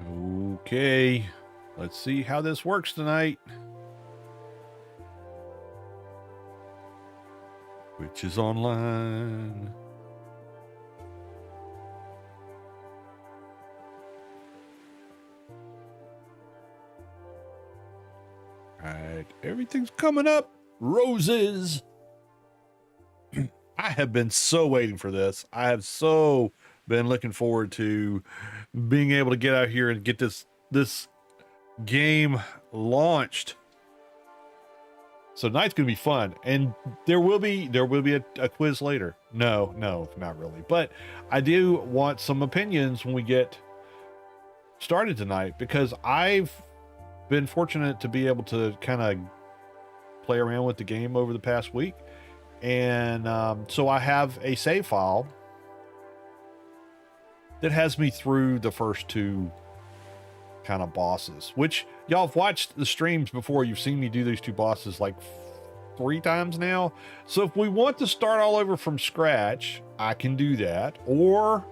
Okay, let's see how this works tonight. Which is online. All right, everything's coming up. Roses. I have been so waiting for this. I have so been looking forward to being able to get out here and get this game launched. So tonight's gonna be fun, and there will be a quiz later. No, not really. But I do want some opinions when we get started tonight, because I've been fortunate to be able to kind of play around with the game over the past week, and so I have a save file that has me through the first two kind of bosses, which y'all have watched the streams before. You've seen me do these two bosses like 3 times now. So if we want to start all over from scratch, I can do that, or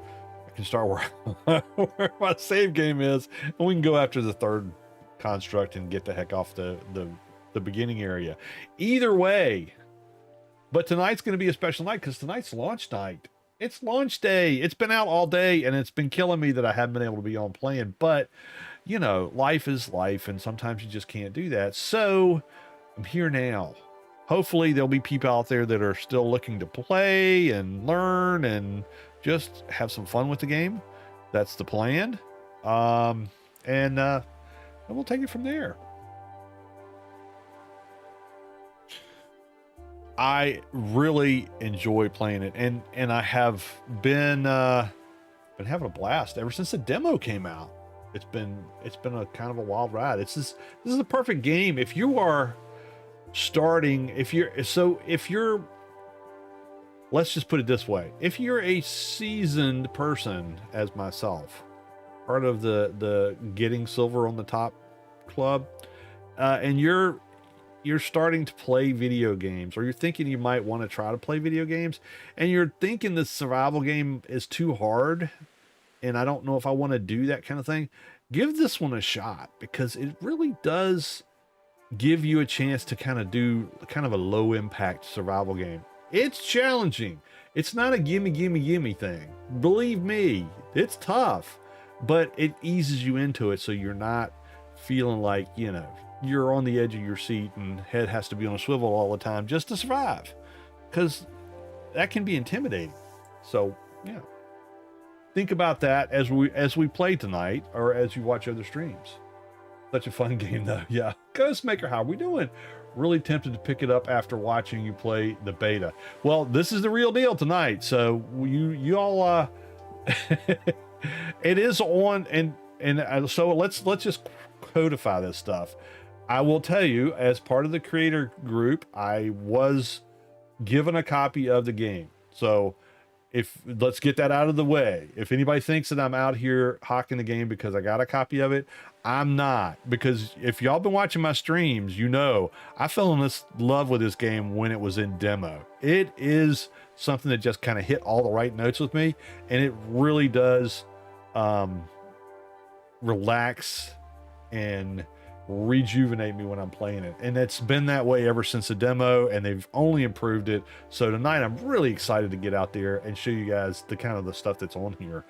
I can start where my save game is, and we can go after the third construct and get the heck off the beginning area. Either way, but tonight's going to be a special night because tonight's launch night. It's launch day. It's been out all day, and it's been killing me that I haven't been able to be on playing, but you know, life is life, and sometimes you just can't do that. So I'm here now. Hopefully there'll be people out there that are still looking to play and learn and just have some fun with the game. That's the plan. And we'll take it from there. I really enjoy playing it, and I have been having a blast ever since the demo came out. It's been a kind of a wild ride. This is a perfect game if you are starting. If you're, let's just put it this way: if you're a seasoned person as myself, part of the getting silver on the top club, and you're starting to play video games, or you're thinking you might want to try to play video games, and you're thinking the survival game is too hard, and I don't know if I want to do that kind of thing, give this one a shot, because it really does give you a chance to kind of do kind of a low impact survival game. It's challenging. It's not a gimme thing. Believe me, it's tough, but it eases you into it, so you're not feeling like, you know, you're on the edge of your seat and head has to be on a swivel all the time just to survive, because that can be intimidating. So yeah, think about that as we play tonight, or as you watch other streams. Such a fun game though. Yeah, Ghostmaker, how are we doing? Really tempted to pick it up after watching you play the beta. Well, this is the real deal tonight, so you all it is on, and so let's just codify this stuff. I will tell you, as part of the creator group, I was given a copy of the game. So let's get that out of the way. If anybody thinks that I'm out here hawking the game because I got a copy of it, I'm not. Because if y'all been watching my streams, you know I fell in love with this game when it was in demo. It is something that just kind of hit all the right notes with me, and it really does relax and rejuvenate me when I'm playing it, and it's been that way ever since the demo, and they've only improved it. So tonight I'm really excited to get out there and show you guys the kind of the stuff that's on here,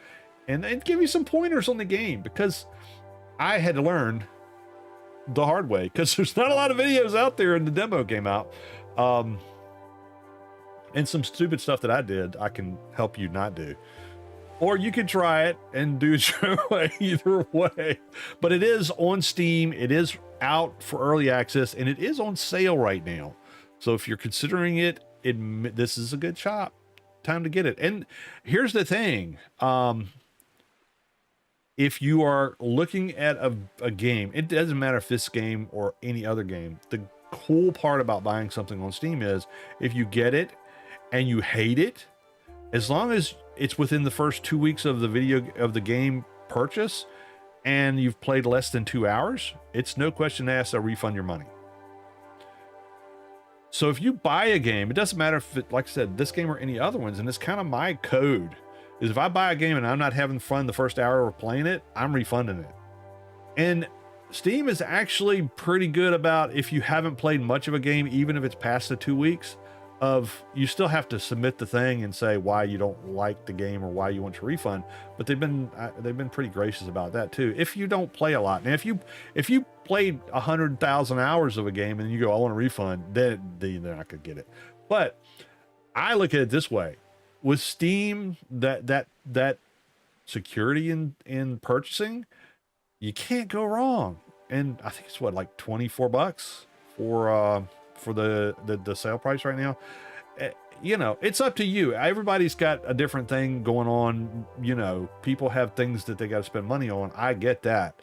and give you some pointers on the game, because I had to learn the hard way, because there's not a lot of videos out there, and the demo came out, and some stupid stuff that I did I can help you not do. Or you can try it and do it your way, either way. But it is on Steam, it is out for early access, and it is on sale right now. So if you're considering it, this is a good time to get it. And here's the thing. If you are looking at a game, it doesn't matter if this game or any other game, the cool part about buying something on Steam is if you get it and you hate it, as long as it's within the first 2 weeks of the game purchase and you've played less than 2 hours, it's no question asked, they'll refund your money. So if you buy a game, it doesn't matter if it, like I said, this game or any other ones, and it's kind of my code, is if I buy a game and I'm not having fun the first hour of playing it, I'm refunding it. And Steam is actually pretty good about, if you haven't played much of a game, even if it's past the 2 weeks, of you still have to submit the thing and say why you don't like the game or why you want your refund. But they've been pretty gracious about that too. If you don't play a lot, and if you played 100,000 hours of a game and you go, I want a refund, then they're not gonna get it. But I look at it this way: with Steam, that security in purchasing, you can't go wrong. And I think it's what, like $24 for the sale price right now. You know, it's up to you. Everybody's got a different thing going on. You know, people have things that they got to spend money on. I get that.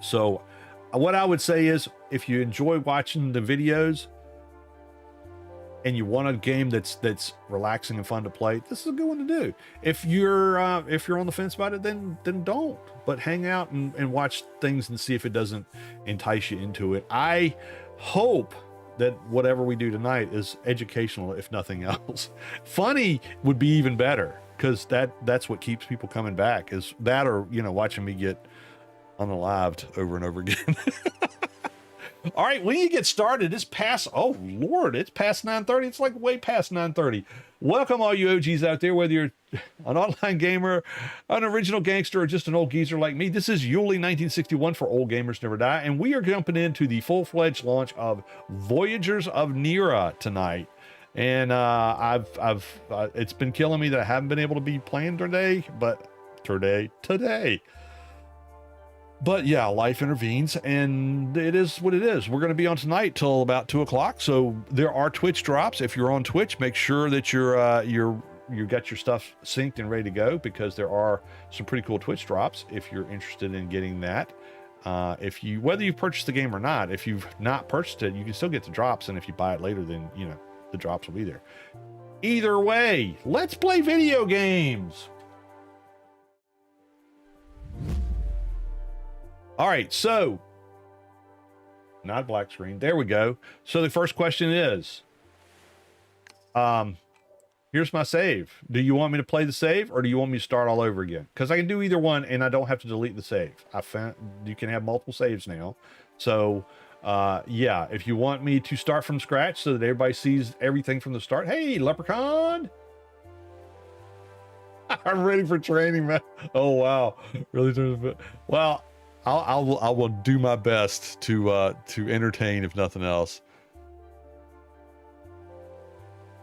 So what I would say is, if you enjoy watching the videos and you want a game that's relaxing and fun to play, this is a good one to do. If you're on the fence about it, then don't. But hang out and watch things and see if it doesn't entice you into it. I hope that whatever we do tonight is educational, if nothing else. Funny would be even better, because that's what keeps people coming back, is that, or, you know, watching me get unalived over and over again. All right, we need to get started. It's past, oh Lord, it's past 9:30. It's like way past 9:30. Welcome all you OGs out there, whether you're an online gamer, an original gangster, or just an old geezer like me. This is Yuli 1961 for Old Gamers Never Die, and we are jumping into the full-fledged launch of Voyagers of Nera tonight. And it's been killing me that I haven't been able to be playing today. But yeah, life intervenes, and it is what it is. We're going to be on tonight till about 2 o'clock. So there are Twitch drops. If you're on Twitch, make sure that you got your stuff synced and ready to go, because there are some pretty cool Twitch drops if you're interested in getting that. Whether you purchased the game or not, if you've not purchased it, you can still get the drops, and if you buy it later, then you know the drops will be there. Either way, let's play video games. All right, so not black screen. There we go. So the first question is, here's my save. Do you want me to play the save, or do you want me to start all over again? Because I can do either one, and I don't have to delete the save. I found you can have multiple saves now. So yeah, if you want me to start from scratch so that everybody sees everything from the start. Hey, Leprechaun. I'm ready for training, man. Oh wow, really? Well, I will do my best to entertain, if nothing else.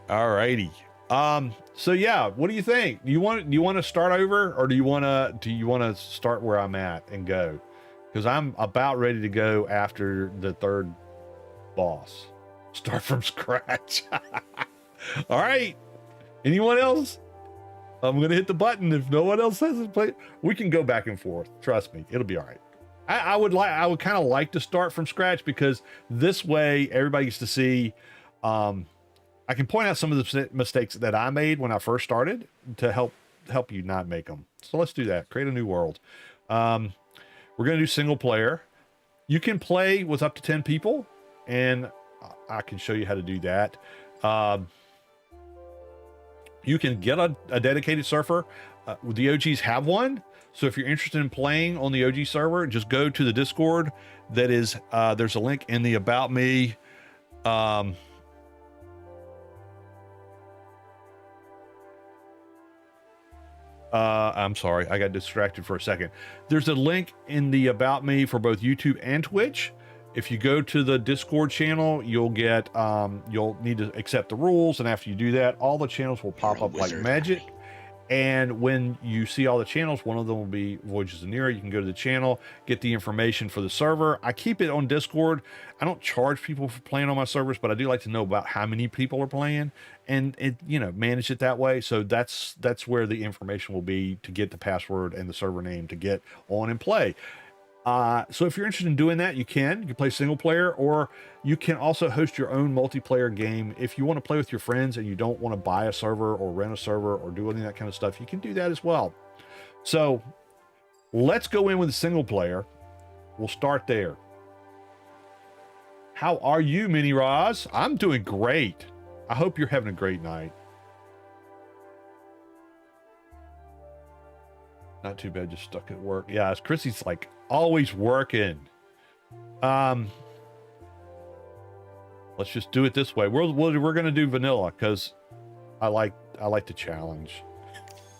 All righty. So yeah, what do you think? Do you want to start over, or do you want to start where I'm at and go? Because I'm about ready to go after the third boss. Start from scratch. All right. Anyone else? I'm gonna hit the button. If no one else has it played, we can go back and forth. Trust me, it'll be all right. I would kind of like to start from scratch, because this way everybody gets to see. I can point out some of the mistakes that I made when I first started to help you not make them. So let's do that. Create a new world. We're gonna do single player. You can play with up to 10 people, and I can show you how to do that. You can get a dedicated server. The OGs have one. So if you're interested in playing on the OG server, just go to the Discord. That is, there's a link in the About Me. I'm sorry, I got distracted for a second. There's a link in the About Me for both YouTube and Twitch. If you go to the Discord channel, you'll get, you'll need to accept the rules. And after you do that, all the channels will pop up like magic. And when you see all the channels, one of them will be Voyagers of Nera. You can go to the channel, get the information for the server. I keep it on Discord. I don't charge people for playing on my servers, but I do like to know about how many people are playing, and manage it that way. So that's where the information will be to get the password and the server name to get on and play. So if you're interested in doing that, you can play single player, or you can also host your own multiplayer game. If you want to play with your friends and you don't want to buy a server or rent a server or do any of that kind of stuff, you can do that as well. So let's go in with a single player. We'll start there. How are you, Mini Roz? I'm doing great. I hope you're having a great night. Not too bad, just stuck at work. Yeah, Chrissy's like always working. Let's just do it this way. We're gonna do vanilla because I like the challenge.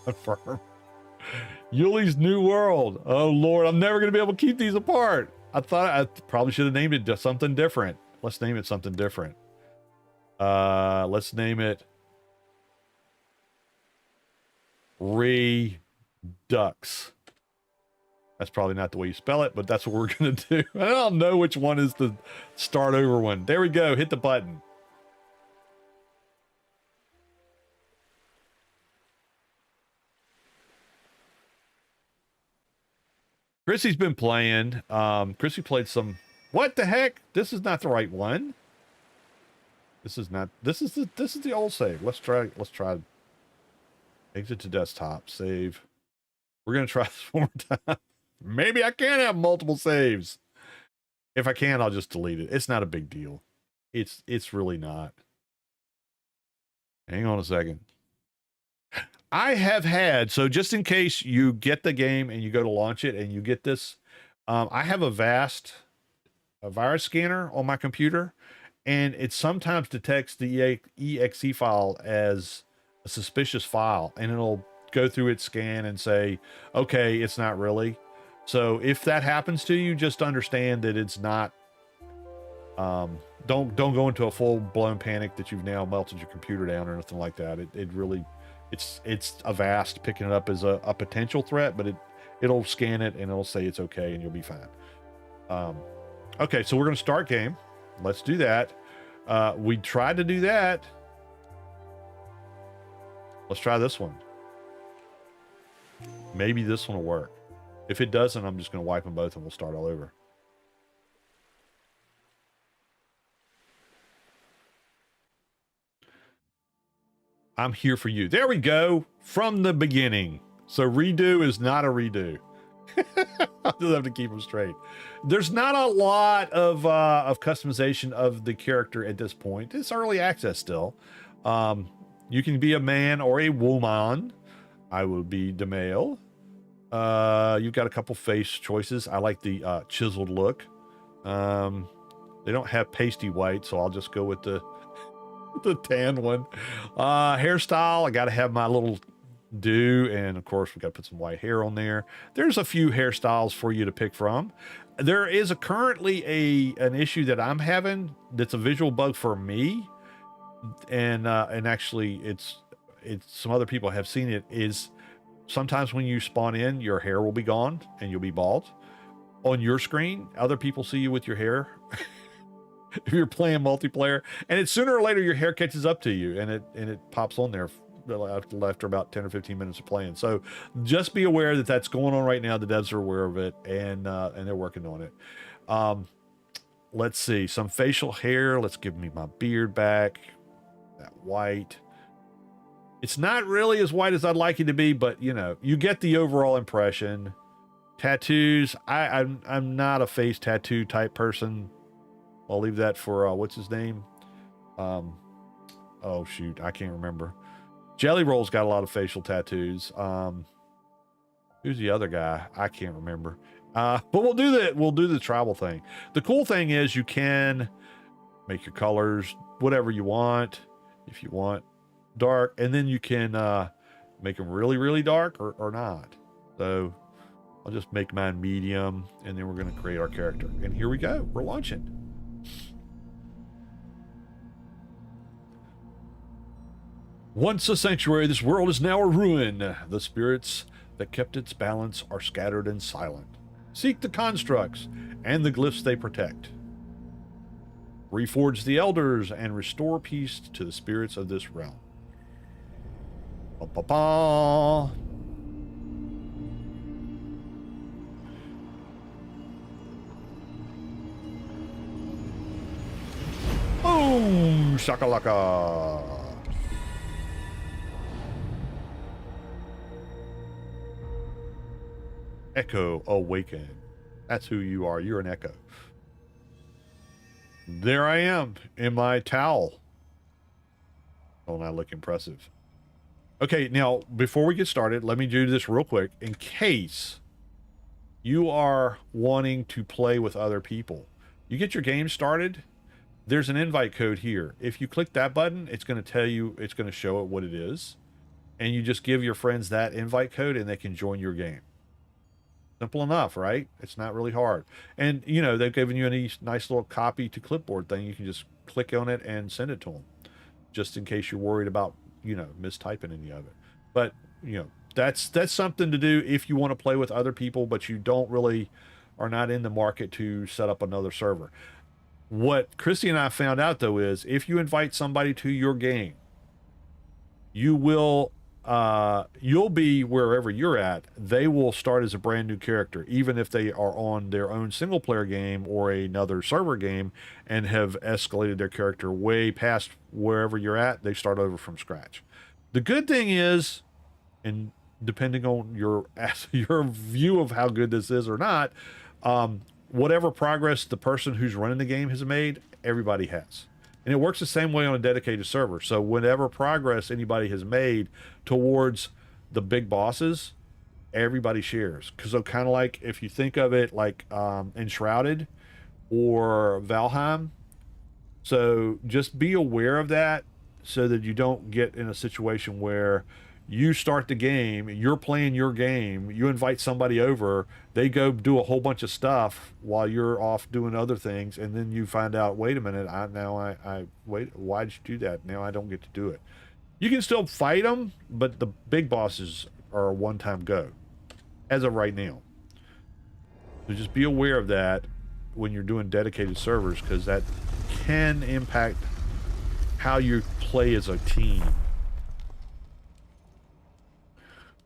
Confirm. Yuli's New World. Oh Lord, I'm never gonna be able to keep these apart. I thought I probably should have named it something different. Let's name it something different. Let's name it Redux. That's probably not the way you spell it, but that's what we're gonna do. I don't know which one is the start over one. There we go. Hit the button. Chrissy's been playing. Chrissy played some. What the heck? This is not the right one. This is not. This is the old save. Let's try. Exit to desktop. Save. We're gonna try this one more time. Maybe I can have multiple saves. If I can, I'll just delete it. It's not a big deal. It's really not. Hang on a second. I have had, so just in case you get the game and you go to launch it and you get this, I have a virus scanner on my computer, and it sometimes detects the exe file as a suspicious file, and it'll go through its scan and say, okay, it's not really. So if that happens to you, just understand that it's not, don't go into a full-blown panic that you've now melted your computer down or anything like that. It really, it's Avast picking it up as a potential threat, but it'll scan it and it'll say it's okay and you'll be fine. Okay, so we're going to start game. Let's do that. We tried to do that. Let's try this one. Maybe this one will work. If it doesn't, I'm just going to wipe them both and we'll start all over. I'm here for you. There we go. From the beginning. So redo is not a redo. I'll just have to keep them straight. There's not a lot of customization of the character at this point. It's early access still. You can be a man or a woman. I will be the male. You've got a couple face choices. I like the chiseled look. They don't have pasty white, so I'll just go with the tan one. Hairstyle, I got to have my little do, and of course we got to put some white hair on there. There's a few hairstyles for you to pick from. There is currently an issue that I'm having that's a visual bug for me, and actually it's some other people have seen it. Is sometimes when you spawn in, your hair will be gone and you'll be bald on your screen. Other people see you with your hair. If you're playing multiplayer, and it's sooner or later your hair catches up to you and it pops on there after about 10 or 15 minutes of playing. So just be aware that that's going on right now. The devs are aware of it, and they're working on it. Let's see, some facial hair. Let's give me my beard back. That white. It's not really as white as I'd like it to be, but you know, you get the overall impression. Tattoos. I'm not a face tattoo type person. I'll leave that for what's his name? Oh shoot, I can't remember. Jelly Roll's got a lot of facial tattoos. Who's the other guy? I can't remember. But we'll do that. We'll do the tribal thing. The cool thing is you can make your colors whatever you want. If you want dark, and then you can make them really, really dark or not. So I'll just make mine medium, and then we're going to create our character. And here we go. We're launching. Once a sanctuary, this world is now a ruin. The spirits that kept its balance are scattered and silent. Seek the constructs and the glyphs they protect. Reforge the elders and restore peace to the spirits of this realm. Ba-ba-ba. Boom! Shakalaka! Echo awaken. That's who you are. You're an echo. There I am in my towel. Don't I look impressive? Okay, now before we get started, let me do this real quick in case you are wanting to play with other people. You get your game started, there's an invite code here. If you click that button, it's going to tell you, it's going to show it what it is. And you just give your friends that invite code and they can join your game. Simple enough, right? It's not really hard. And, you know, they've given you a nice little copy to clipboard thing. You can just click on it and send it to them, just in case you're worried about, you know, mistyping any of it. But, you know, that's something to do if you want to play with other people, but you don't really are not in the market to set up another server. What Christy and I found out, though, is if you invite somebody to your game, you will you'll be wherever you're at. They will start as a brand new character, even if they are on their own single player game or another server game and have escalated their character way past wherever you're at. They start over from scratch. The good thing is, and depending on your view of how good this is or not, whatever progress the person who's running the game has made, everybody has. And it works the same way on a dedicated server. So whatever progress anybody has made towards the big bosses, everybody shares. Because so kind of like, if you think of it like Enshrouded or Valheim. So just be aware of that so that you don't get in a situation where you start the game, you're playing your game, you invite somebody over, they go do a whole bunch of stuff while you're off doing other things, and then you find out, wait a minute, wait, why did you do that? Now I don't get to do it. You can still fight them, but the big bosses are a one-time go, as of right now. So just be aware of that when you're doing dedicated servers, because that can impact how you play as a team.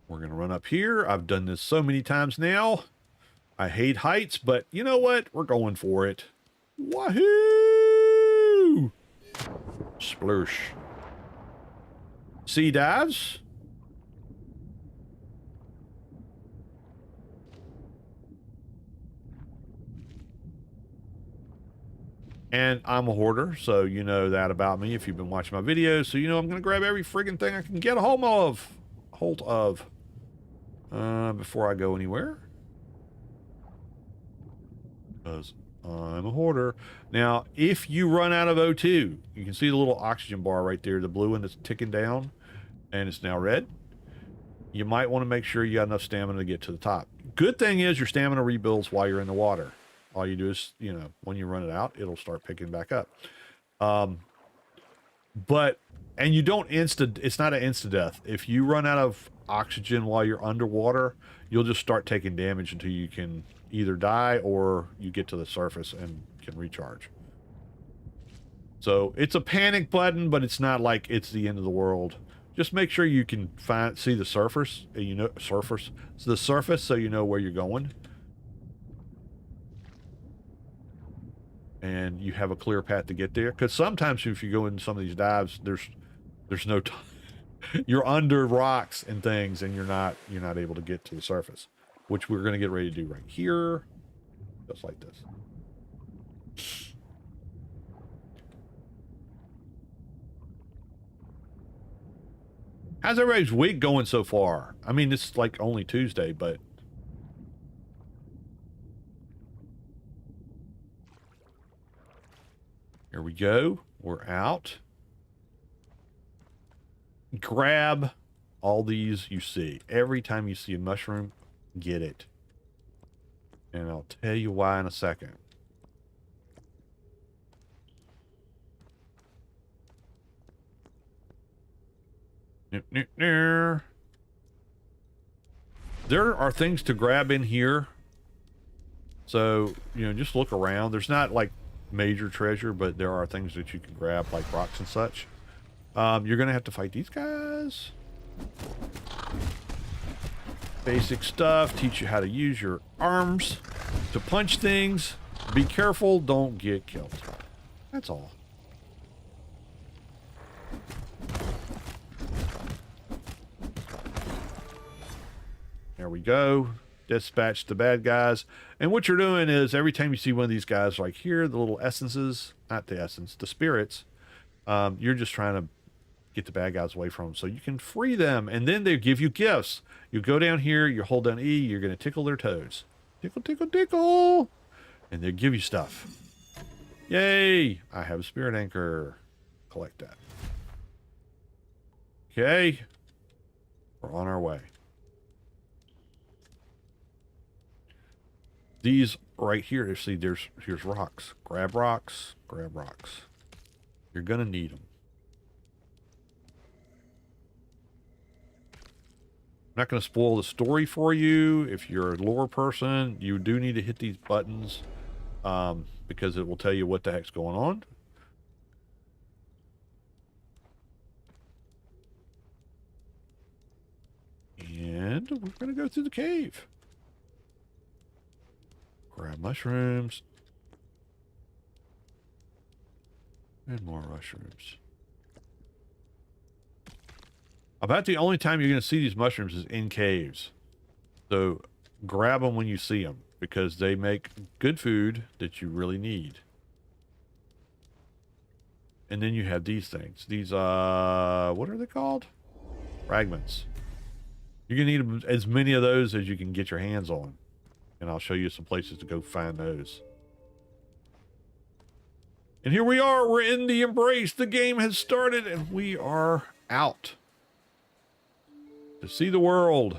We're going to run up here. I've done this so many times now. I hate heights, but you know what? We're going for it. Wahoo! Splursh. Sea dives. And I'm a hoarder, so you know that about me if you've been watching my videos. So you know I'm going to grab every friggin' thing I can get a hold of. Before I go anywhere. Because I'm a hoarder. Now, if you run out of O2, you can see the little oxygen bar right there, the blue one that's ticking down, and it's now red. You might want to make sure you got enough stamina to get to the top. Good thing is your stamina rebuilds while you're in the water. All you do is, you know, when you run it out, it'll start picking back up. And you don't it's not an insta-death. If you run out of oxygen while you're underwater, you'll just start taking damage until you can either die or you get to the surface and can recharge. So it's a panic button, but it's not like it's the end of the world. Just make sure you can see the surface, and you know, the surface, so you know where you're going. And you have a clear path to get there. Because sometimes if you go in some of these dives, there's no time. You're under rocks and things, and you're not able to get to the surface, which we're going to get ready to do right here, just like this. How's everybody's week going so far? I mean, it's like only Tuesday, but here we go. We're out. Grab all these you see. Every time you see a mushroom, get it. And I'll tell you why in a second. There are things to grab in here. So, you know, just look around. There's not like major treasure, but there are things that you can grab, like rocks and such. You're gonna have to fight these guys. Basic stuff, teach you how to use your arms to punch things. Be careful, don't get killed. That's all. There we go. Dispatch the bad guys. And what you're doing is every time you see one of these guys, like here, the little essences, not the essence, the spirits, you're just trying to get the bad guys away from them so you can free them. And then they give you gifts. You go down here, you hold down E, you're going to tickle their toes. Tickle, tickle, tickle. And they give you stuff. Yay! I have a spirit anchor. Collect that. Okay. We're on our way. These right here, see, here's rocks. Grab rocks. Grab rocks. You're going to need them. I'm not going to spoil the story for you. If you're a lore person, you do need to hit these buttons because it will tell you what the heck's going on. And we're going to go through the cave. Grab mushrooms. And more mushrooms. About the only time you're going to see these mushrooms is in caves. So grab them when you see them because they make good food that you really need. And then you have these things. These, what are they called? Fragments. You're going to need as many of those as you can get your hands on. And I'll show you some places to go find those. And here we are. We're in the embrace. The game has started and we are out to see the world.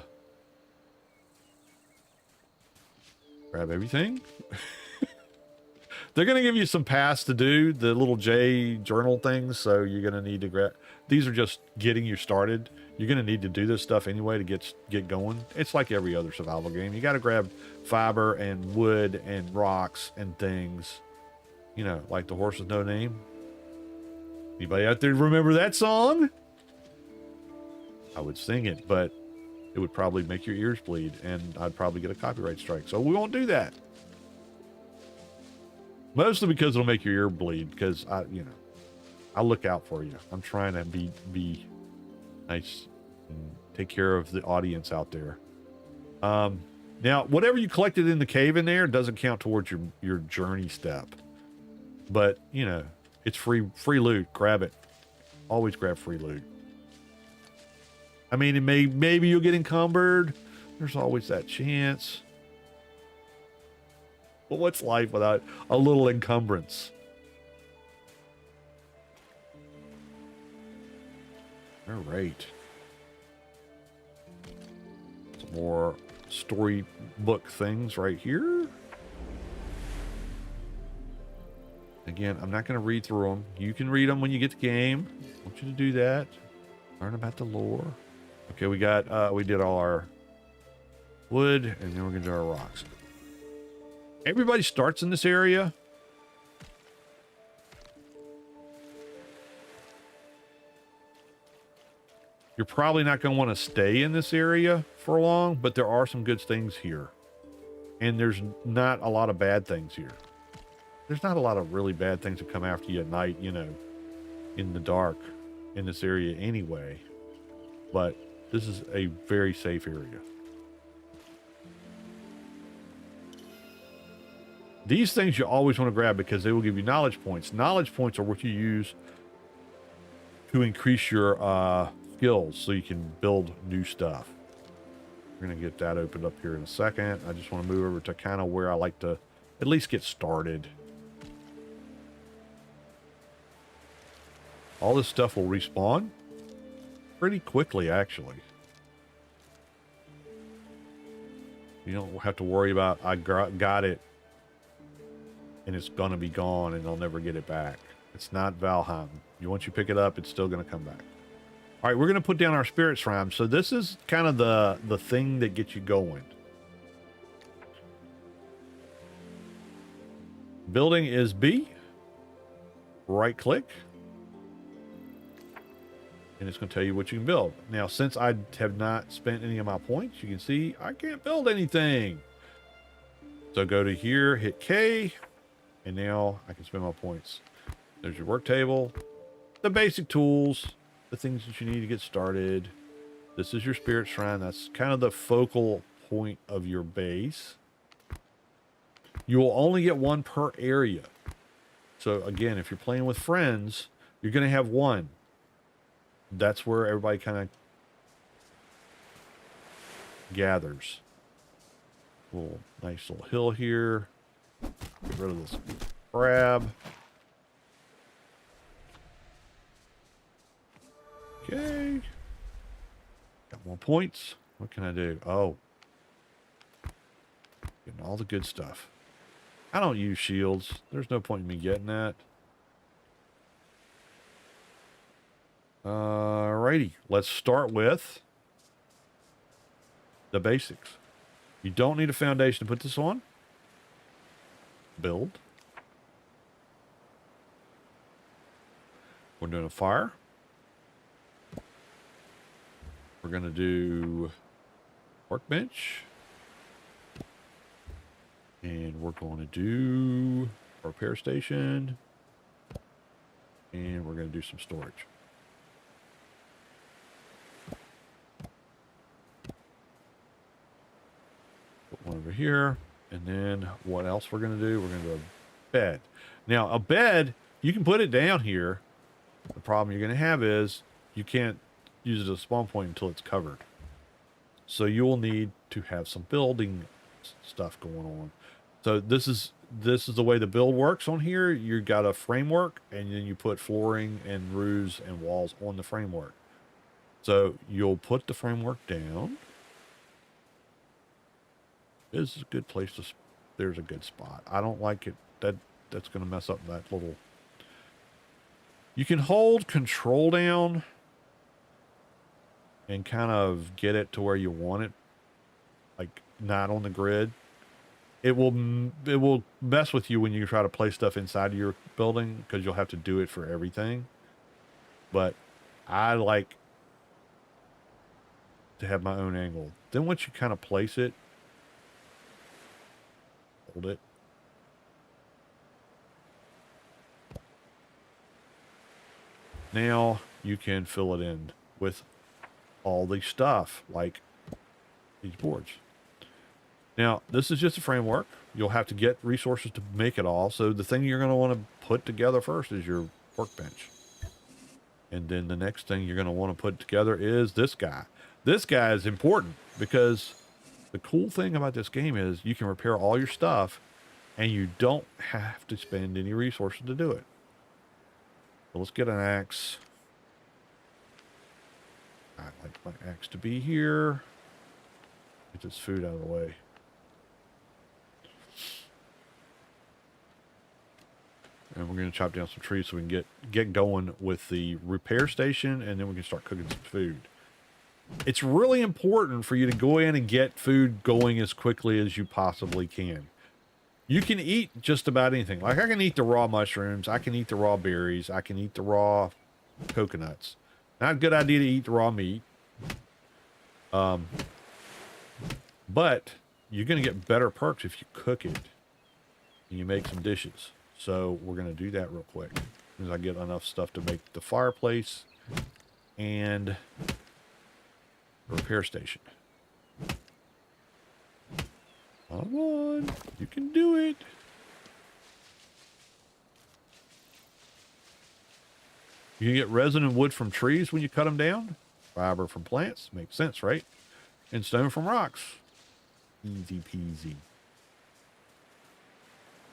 Grab everything. They're going to give you some paths to do, the little J journal things. So you're going to need to grab. These are just getting you started. You're going to need to do this stuff anyway to get going. It's like every other survival game. You got to grab fiber and wood and rocks and things. You know, like the horse with no name. Anybody out there remember that song? I would sing it, but it would probably make your ears bleed and I'd probably get a copyright strike. So we won't do that. Mostly because it'll make your ear bleed because I look out for you. I'm trying to be nice and take care of the audience out there. Now, whatever you collected in the cave in there doesn't count towards your journey step. But, you know, it's free loot. Grab it. Always grab free loot. I mean, maybe you'll get encumbered. There's always that chance. But what's life without a little encumbrance? All right. Some more storybook things right here. Again, I'm not going to read through them. You can read them when you get the game. I want you to do that. Learn about the lore. Okay, we did all our wood, and then we're going to do our rocks. Everybody starts in this area. You're probably not going to want to stay in this area for long, but there are some good things here. And there's not a lot of bad things here. There's not a lot of really bad things that come after you at night, you know, in the dark in this area anyway. But this is a very safe area. These things you always want to grab because they will give you knowledge points. Knowledge points are what you use to increase your skills so you can build new stuff. We're going to get that opened up here in a second. I just want to move over to kind of where I like to at least get started. All this stuff will respawn pretty quickly, actually. You don't have to worry about, I got it, and it's going to be gone, and they'll never get it back. It's not Valheim. Once you pick it up, it's still going to come back. All right, we're going to put down our spirit shrine. So this is kind of the thing that gets you going. Building is B. Right click. And it's going to tell you what you can build. Now, since I have not spent any of my points, you can see I can't build anything. So go to here, hit K, and now I can spend my points. There's your work table, the basic tools, the things that you need to get started. This is your spirit shrine. That's kind of the focal point of your base. You will only get one per area. So again, if you're playing with friends, you're going to have one. that's where everybody kind of gathers. Nice little hill here. Get rid of this crab. Okay. Got more points. What can I do? Oh. Getting all the good stuff. I don't use shields. There's no point in me getting that. Alrighty. Let's start with the basics. You don't need a foundation to put this on. Build. We're doing a fire. We're going to do workbench. And we're going to do a repair station. And we're going to do some storage. Put one over here. And then what else we're going to do? We're going to do a bed. Now, a bed, you can put it down here. The problem you're going to have is you can't use it as a spawn point until it's covered. So you'll need to have some building stuff going on. So this is the way the build works on here. You got a framework, and then you put flooring and roofs and walls on the framework. So you'll put the framework down. This is a good place to. There's a good spot. I don't like it. That's going to mess up that little. You can hold control down and kind of get it to where you want it, like not on the grid. It will mess with you when you try to place stuff inside of your building, because you'll have to do it for everything. But I like to have my own angle. Then once you kind of place it, hold it. Now you can fill it in with all the stuff, like these boards. Now, this is just a framework. You'll have to get resources to make it all. So the thing you're going to want to put together first is your workbench. And then the next thing you're going to want to put together is this guy. This guy is important because the cool thing about this game is you can repair all your stuff and you don't have to spend any resources to do it. So let's get an axe. I like my axe to be here. Get this food out of the way. And we're going to chop down some trees so we can get going with the repair station, and then we can start cooking some food. It's really important for you to go in and get food going as quickly as you possibly can. You can eat just about anything. Like, I can eat the raw mushrooms. I can eat the raw berries. I can eat the raw coconuts. Not a good idea to eat the raw meat. But you're going to get better perks if you cook it and you make some dishes. So we're going to do that real quick. As soon as I get enough stuff to make the fireplace and the repair station. Come on, you can do it. You can get resin and wood from trees when you cut them down. Fiber from plants. Makes sense, right? And stone from rocks. Easy peasy.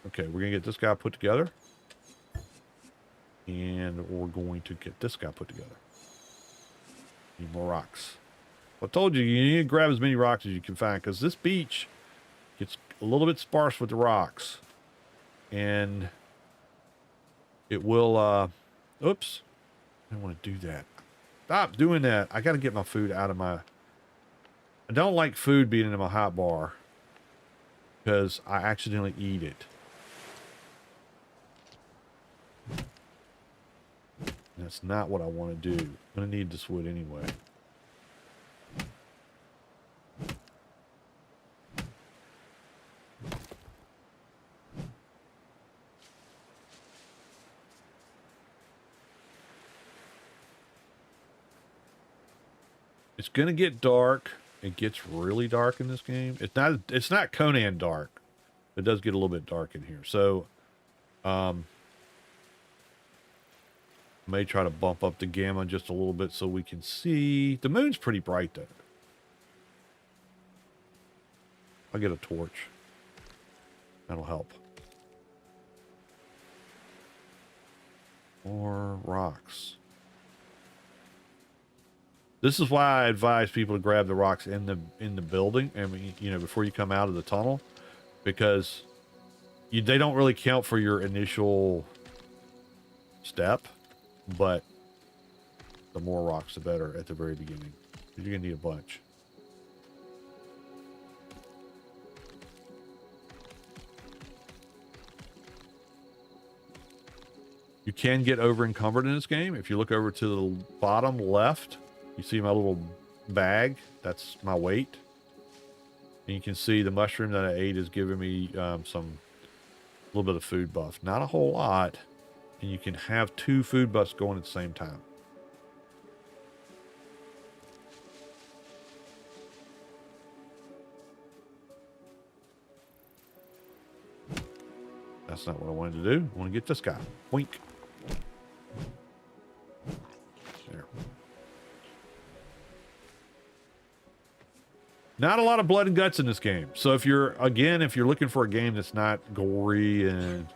Okay, we're going to get this guy put together. And we're going to get this guy put together. Need more rocks. I told you, you need to grab as many rocks as you can find, because this beach gets a little bit sparse with the rocks. And it will, oops. I don't want to do that. Stop doing that. I got to get my food out of my... I don't like food being in my hot bar, because I accidentally eat it. That's not what I want to do. I'm going to need this wood anyway. It's going to get dark. It gets really dark in this game. It's not Conan dark. It does get a little bit dark in here. So, May try to bump up the gamma just a little bit so we can see. The moon's pretty bright though. I'll get a torch. That'll help. More rocks. This is why I advise people to grab the rocks in the building. I mean, you know, before you come out of the tunnel, because they don't really count for your initial step, but the more rocks, the better at the very beginning. You're gonna need a bunch. You can get over encumbered in this game. If you look over to the bottom left, you see my little bag. That's my weight. And you can see the mushroom that I ate is giving me a little bit of food buff. Not a whole lot. And you can have 2 food buffs going at the same time. That's not what I wanted to do. I want to get this guy. Boink. There. Not a lot of blood and guts in this game. So if you're looking for a game that's not gory and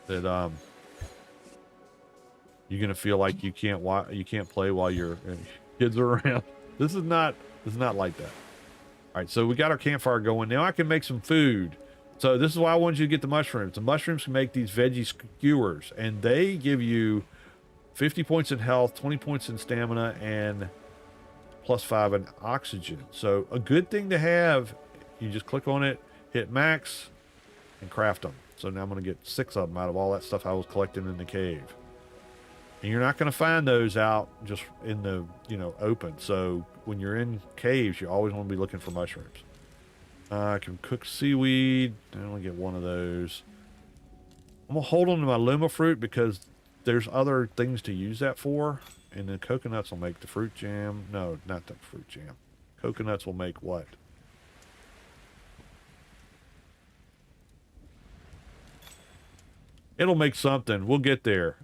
that you're gonna feel like you can't play while your kids are around. This is not like that. All right, so we got our campfire going. Now I can make some food. So this is why I wanted you to get the mushrooms. The mushrooms can make these veggie skewers, and they give you 50 points in health, 20 points in stamina, and +5 in oxygen. So a good thing to have. You just click on it, hit max, and craft them. So now I'm going to get 6 of them out of all that stuff I was collecting in the cave. And you're not going to find those out just in the, open. So when you're in caves, you always want to be looking for mushrooms. I can cook seaweed. I only get 1 of those. I'm going to hold on to my Luma fruit because there's other things to use that for. And the coconuts will make the fruit jam. No, not the fruit jam. Coconuts will make what? It'll make something. We'll get there.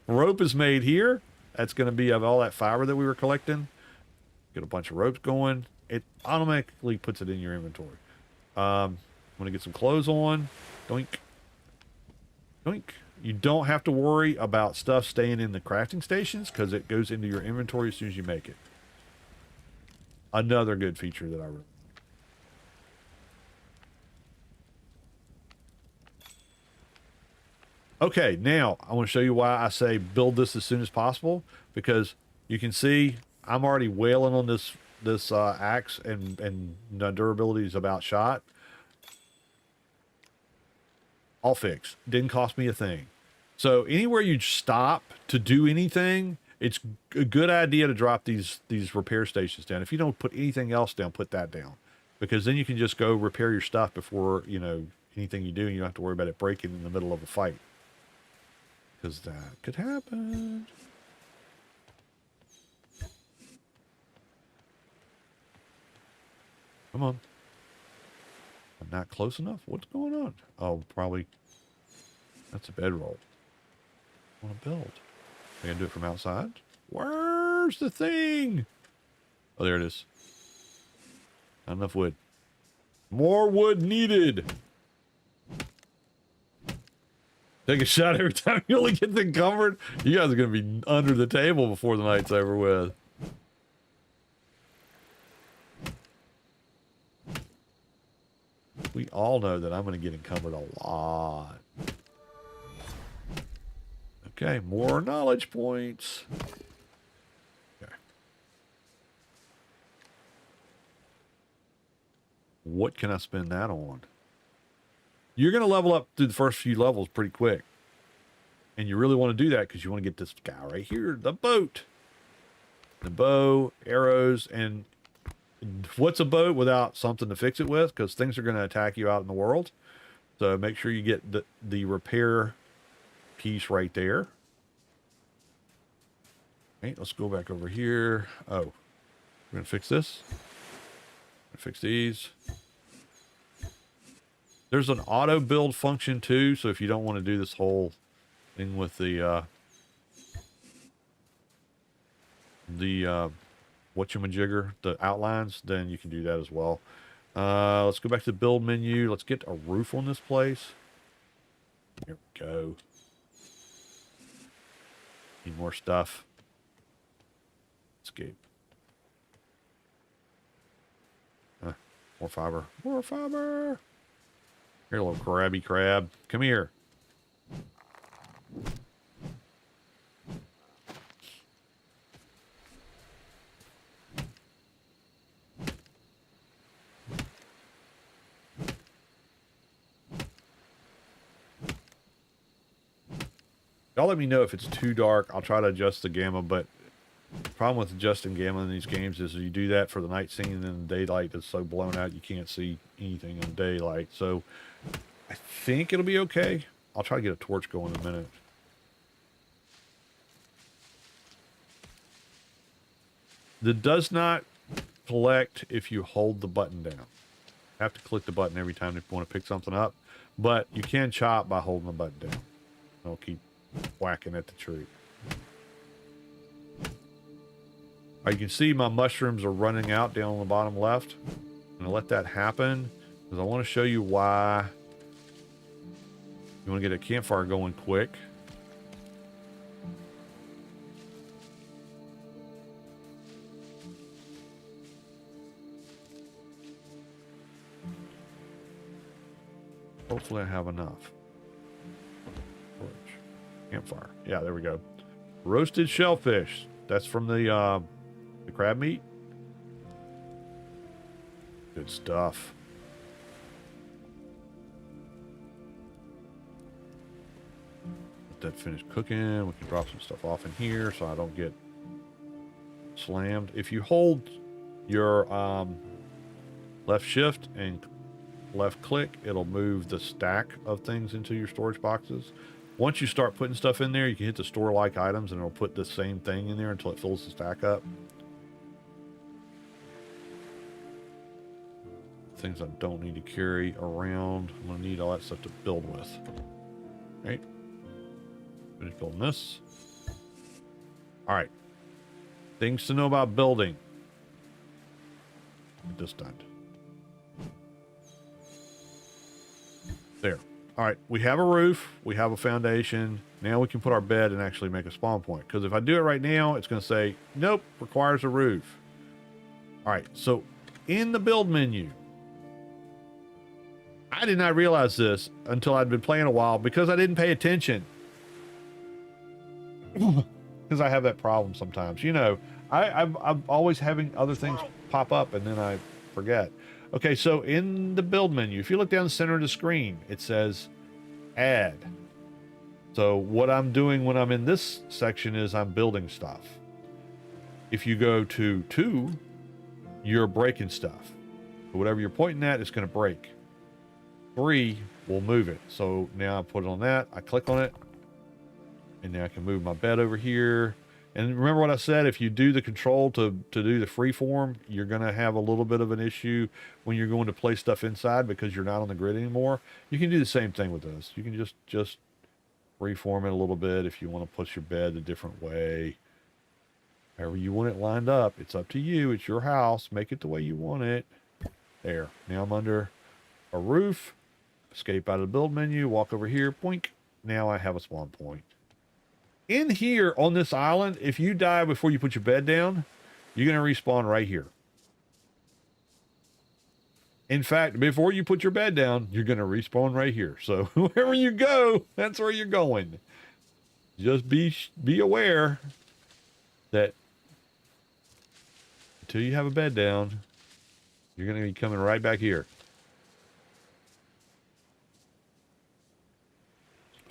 Rope is made here. That's going to be of all that fiber that we were collecting. Get a bunch of ropes going. It automatically puts it in your inventory. I'm going to get some clothes on. Doink. Doink. You don't have to worry about stuff staying in the crafting stations because it goes into your inventory as soon as you make it. Another good feature that I really. Okay, now I want to show you why I say build this as soon as possible, because you can see I'm already wailing on this axe, and the durability is about shot. All fixed. Didn't cost me a thing. So anywhere you stop to do anything, it's a good idea to drop these repair stations down. If you don't put anything else down, put that down, because then you can just go repair your stuff before anything you do, and you don't have to worry about it breaking in the middle of a fight, because that could happen. Come on. I'm not close enough? What's going on? Oh, probably. That's a bedroll. I want to build. I can do it from outside? Where's the thing? Oh, there it is. Not enough wood. More wood needed. Take a shot every time you only get encumbered. You guys are going to be under the table before the night's over with. We all know that I'm going to get encumbered a lot. Okay, more knowledge points. Okay. What can I spend that on? You're going to level up through the first few levels pretty quick. And you really want to do that because you want to get this guy right here, the boat. The bow, arrows, and what's a boat without something to fix it with? Because things are going to attack you out in the world. So make sure you get the repair piece right there. Okay, let's go back over here. Oh, we're going to fix this. Fix these. There's an auto build function too. So if you don't want to do this whole thing with the the whatchamajigger, the outlines, then you can do that as well. Let's go back to the build menu. Let's get a roof on this place. Here we go. Need more stuff. Escape. More fiber. More fiber. Here, little crabby crab. Come here. Y'all let me know if it's too dark. I'll try to adjust the gamma, but the problem with adjusting gamma in these games is you do that for the night scene, and then the daylight is so blown out you can't see anything in daylight. So I think it'll be okay. I'll try to get a torch going in a minute. That does not collect if you hold the button down. You have to click the button every time you want to pick something up, but you can chop by holding the button down. I'll keep whacking at the tree. You can see my mushrooms are running out down on the bottom left. I'm gonna let that happen because I want to show you why you want to get a campfire going quick. Hopefully I have enough. Campfire. Yeah, there we go. Roasted shellfish. That's from the crab meat. Good stuff. Let that finish cooking. We can drop some stuff off in here so I don't get slammed. If you hold your left shift and left click, it'll move the stack of things into your storage boxes. Once you start putting stuff in there, you can hit the store like items and it'll put the same thing in there until it fills the stack up. Things I don't need to carry around. I'm gonna need all that stuff to build with. Right? Finish building this. All right. Things to know about building. Get this done. There. All right, we have a roof, we have a foundation. Now we can put our bed and actually make a spawn point. Because if I do it right now, it's going to say, nope, requires a roof. All right, so in the build menu, I did not realize this until I'd been playing a while because I didn't pay attention. Because I have that problem sometimes. You know, I'm always having other things pop up and then I forget. Okay, so in the build menu, if you look down the center of the screen, it says add. So what I'm doing when I'm in this section is I'm building stuff. If you go to 2, you're breaking stuff. So whatever you're pointing at, it's going to break. 3 will move it. So now I put it on that. I click on it. And now I can move my bed over here. And remember what I said, if you do the control to do the freeform, you're going to have a little bit of an issue when you're going to place stuff inside because you're not on the grid anymore. You can do the same thing with this. You can just freeform it a little bit if you want to push your bed a different way. However you want it lined up, it's up to you. It's your house. Make it the way you want it. There. Now I'm under a roof. Escape out of the build menu. Walk over here. Boink. Now I have a spawn point. In here on this island, if you die before you put your bed down, you're going to respawn right here. In fact, before you put your bed down, you're going to respawn right here. So wherever you go, that's where you're going. Just be aware that until you have a bed down, you're going to be coming right back here.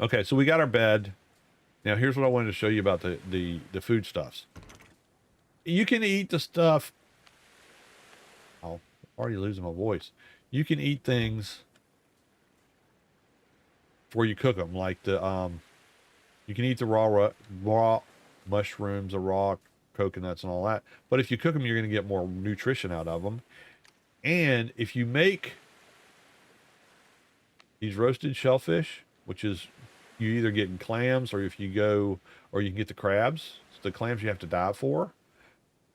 Okay, so we got our bed. Now, here's what I wanted to show you about the foodstuffs. You can eat the stuff. Oh, I'm already losing my voice. You can eat things before you cook them, like the you can eat the raw mushrooms, the raw coconuts, and all that. But if you cook them, you're going to get more nutrition out of them. And if you make these roasted shellfish, which is you either get clams or if you go, or you can get the crabs. So the clams you have to dive for.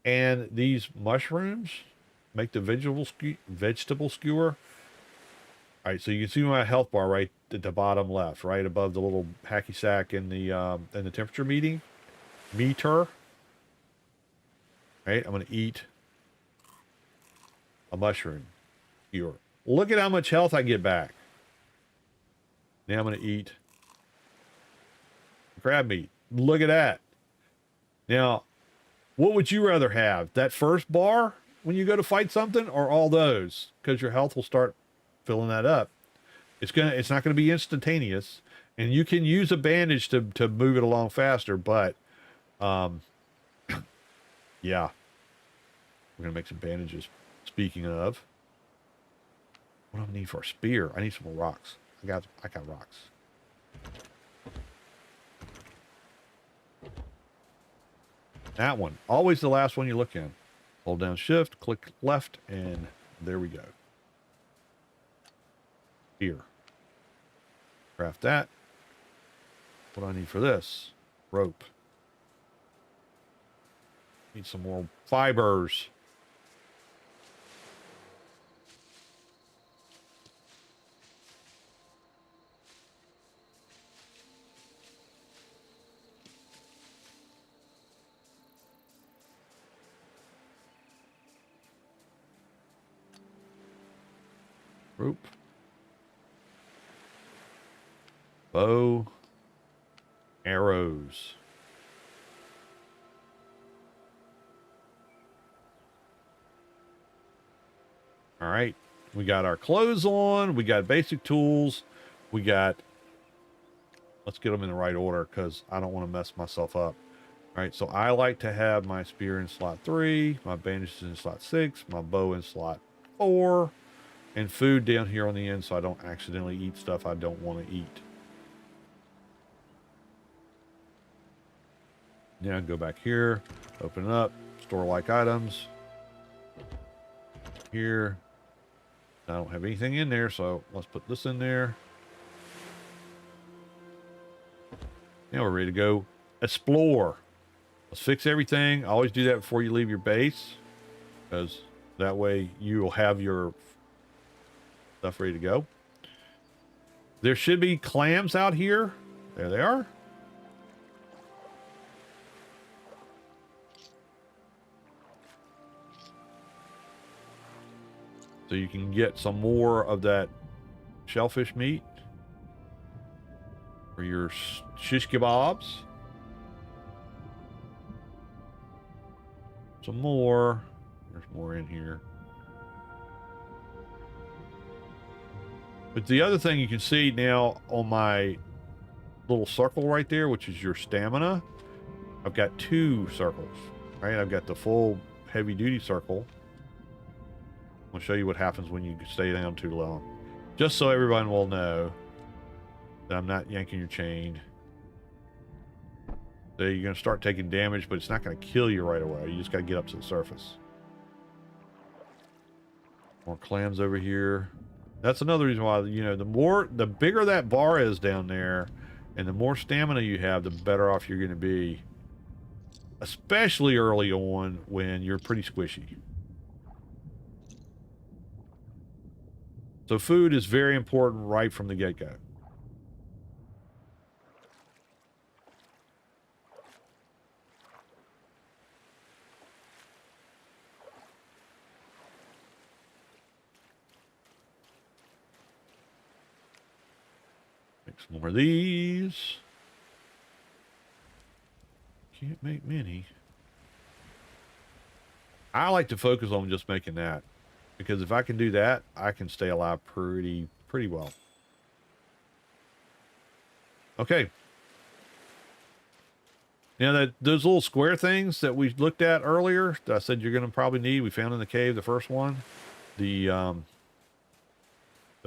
And these mushrooms make the vegetable skewer. All right, so you can see my health bar right at the bottom left, right above the little hacky sack in the temperature meter. Right, I'm gonna eat a mushroom skewer. Look at how much health I get back. Now I'm gonna eat crab meat. Look at that. Now, what would you rather have? That first bar when you go to fight something, or all those? Because your health will start filling that up. It's not gonna be instantaneous, and you can use a bandage to move it along faster, but yeah. We're gonna make some bandages. Speaking of, what do I need for a spear? I need some more rocks. I got rocks. That one. Always the last one you look in. Hold down shift, click left, and there we go. Here. Craft that. What do I need for this? Rope. Need some more fibers. Rope. Bow. Arrows. All right. We got our clothes on. We got basic tools. We got... Let's get them in the right order because I don't want to mess myself up. All right. So I like to have my spear in slot 3, my bandages in slot 6, my bow in slot 4, and food down here on the end so I don't accidentally eat stuff I don't want to eat. Now go back here, open it up, store like items. Here. I don't have anything in there, so let's put this in there. Now we're ready to go explore. Let's fix everything. I always do that before you leave your base, because that way you will have your stuff ready to go. There should be clams out here. There they are. So you can get some more of that shellfish meat for your shish kebabs. Some more. There's more in here. But the other thing you can see now on my little circle right there, which is your stamina, I've got 2 circles, right? I've got the full heavy duty circle. I'll show you what happens when you stay down too long. Just so everyone will know that I'm not yanking your chain. So you're going to start taking damage, but it's not going to kill you right away. You just got to get up to the surface. More clams over here. That's another reason why, you know, the bigger that bar is down there and the more stamina you have, the better off you're going to be. Especially early on when you're pretty squishy. So food is very important right from the get-go. Make some more of these. Can't make many. I like to focus on just making that. Because if I can do that, I can stay alive pretty well. Okay. Now those little square things that we looked at earlier, that I said you're going to probably need, we found in the cave, the first one, the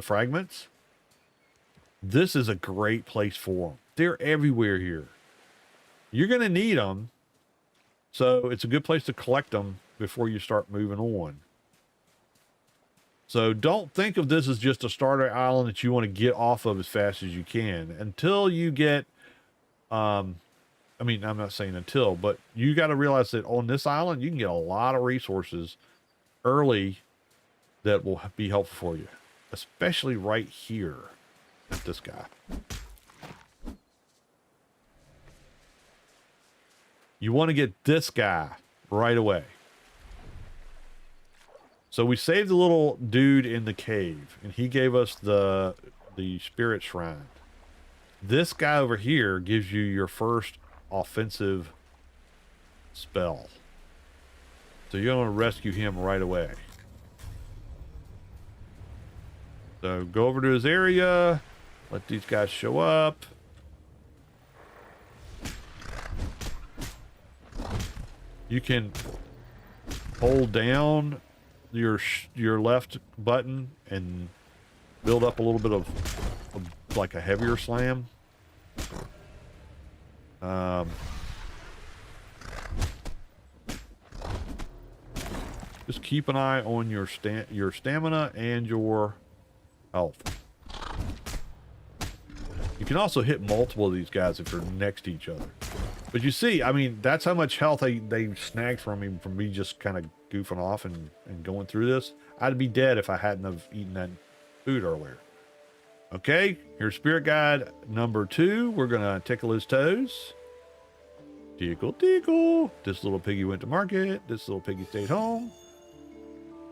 fragments. This is a great place for them. They're everywhere here. You're going to need them. So it's a good place to collect them before you start moving on. So don't think of this as just a starter island that you want to get off of as fast as you can until you get I mean, I'm not saying until, but you got to realize that on this island, you can get a lot of resources early that will be helpful for you, especially right here with this guy. You want to get this guy right away. So we saved the little dude in the cave, and he gave us the spirit shrine. This guy over here gives you your first offensive spell. So you're going to rescue him right away. So go over to his area, let these guys show up. You can hold down your left button and build up a little bit of like a heavier slam. Just keep an eye on your stamina and your health. You can also hit multiple of these guys if they're next to each other. But you see, I mean, that's how much health they snagged from me just kind of goofing off and going through this. I'd be dead if I hadn't have eaten that food earlier. Okay, here's Spirit Guide number 2. We're going to tickle his toes. Tickle, tickle. This little piggy went to market. This little piggy stayed home.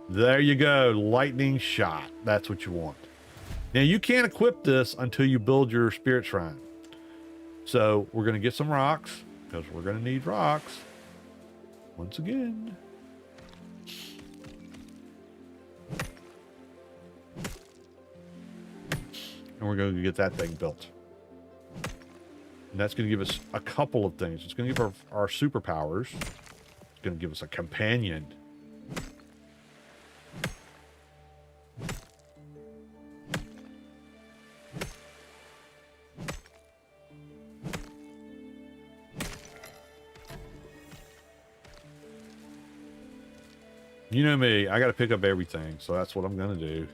There you go. Lightning shot. That's what you want. Now, you can't equip this until you build your spirit shrine. So, we're going to get some rocks, because we're going to need rocks. Once again. And we're going to get that thing built. And that's going to give us a couple of things. It's going to give our superpowers. It's going to give us a companion. You know me, I got to pick up everything, so that's what I'm going to do.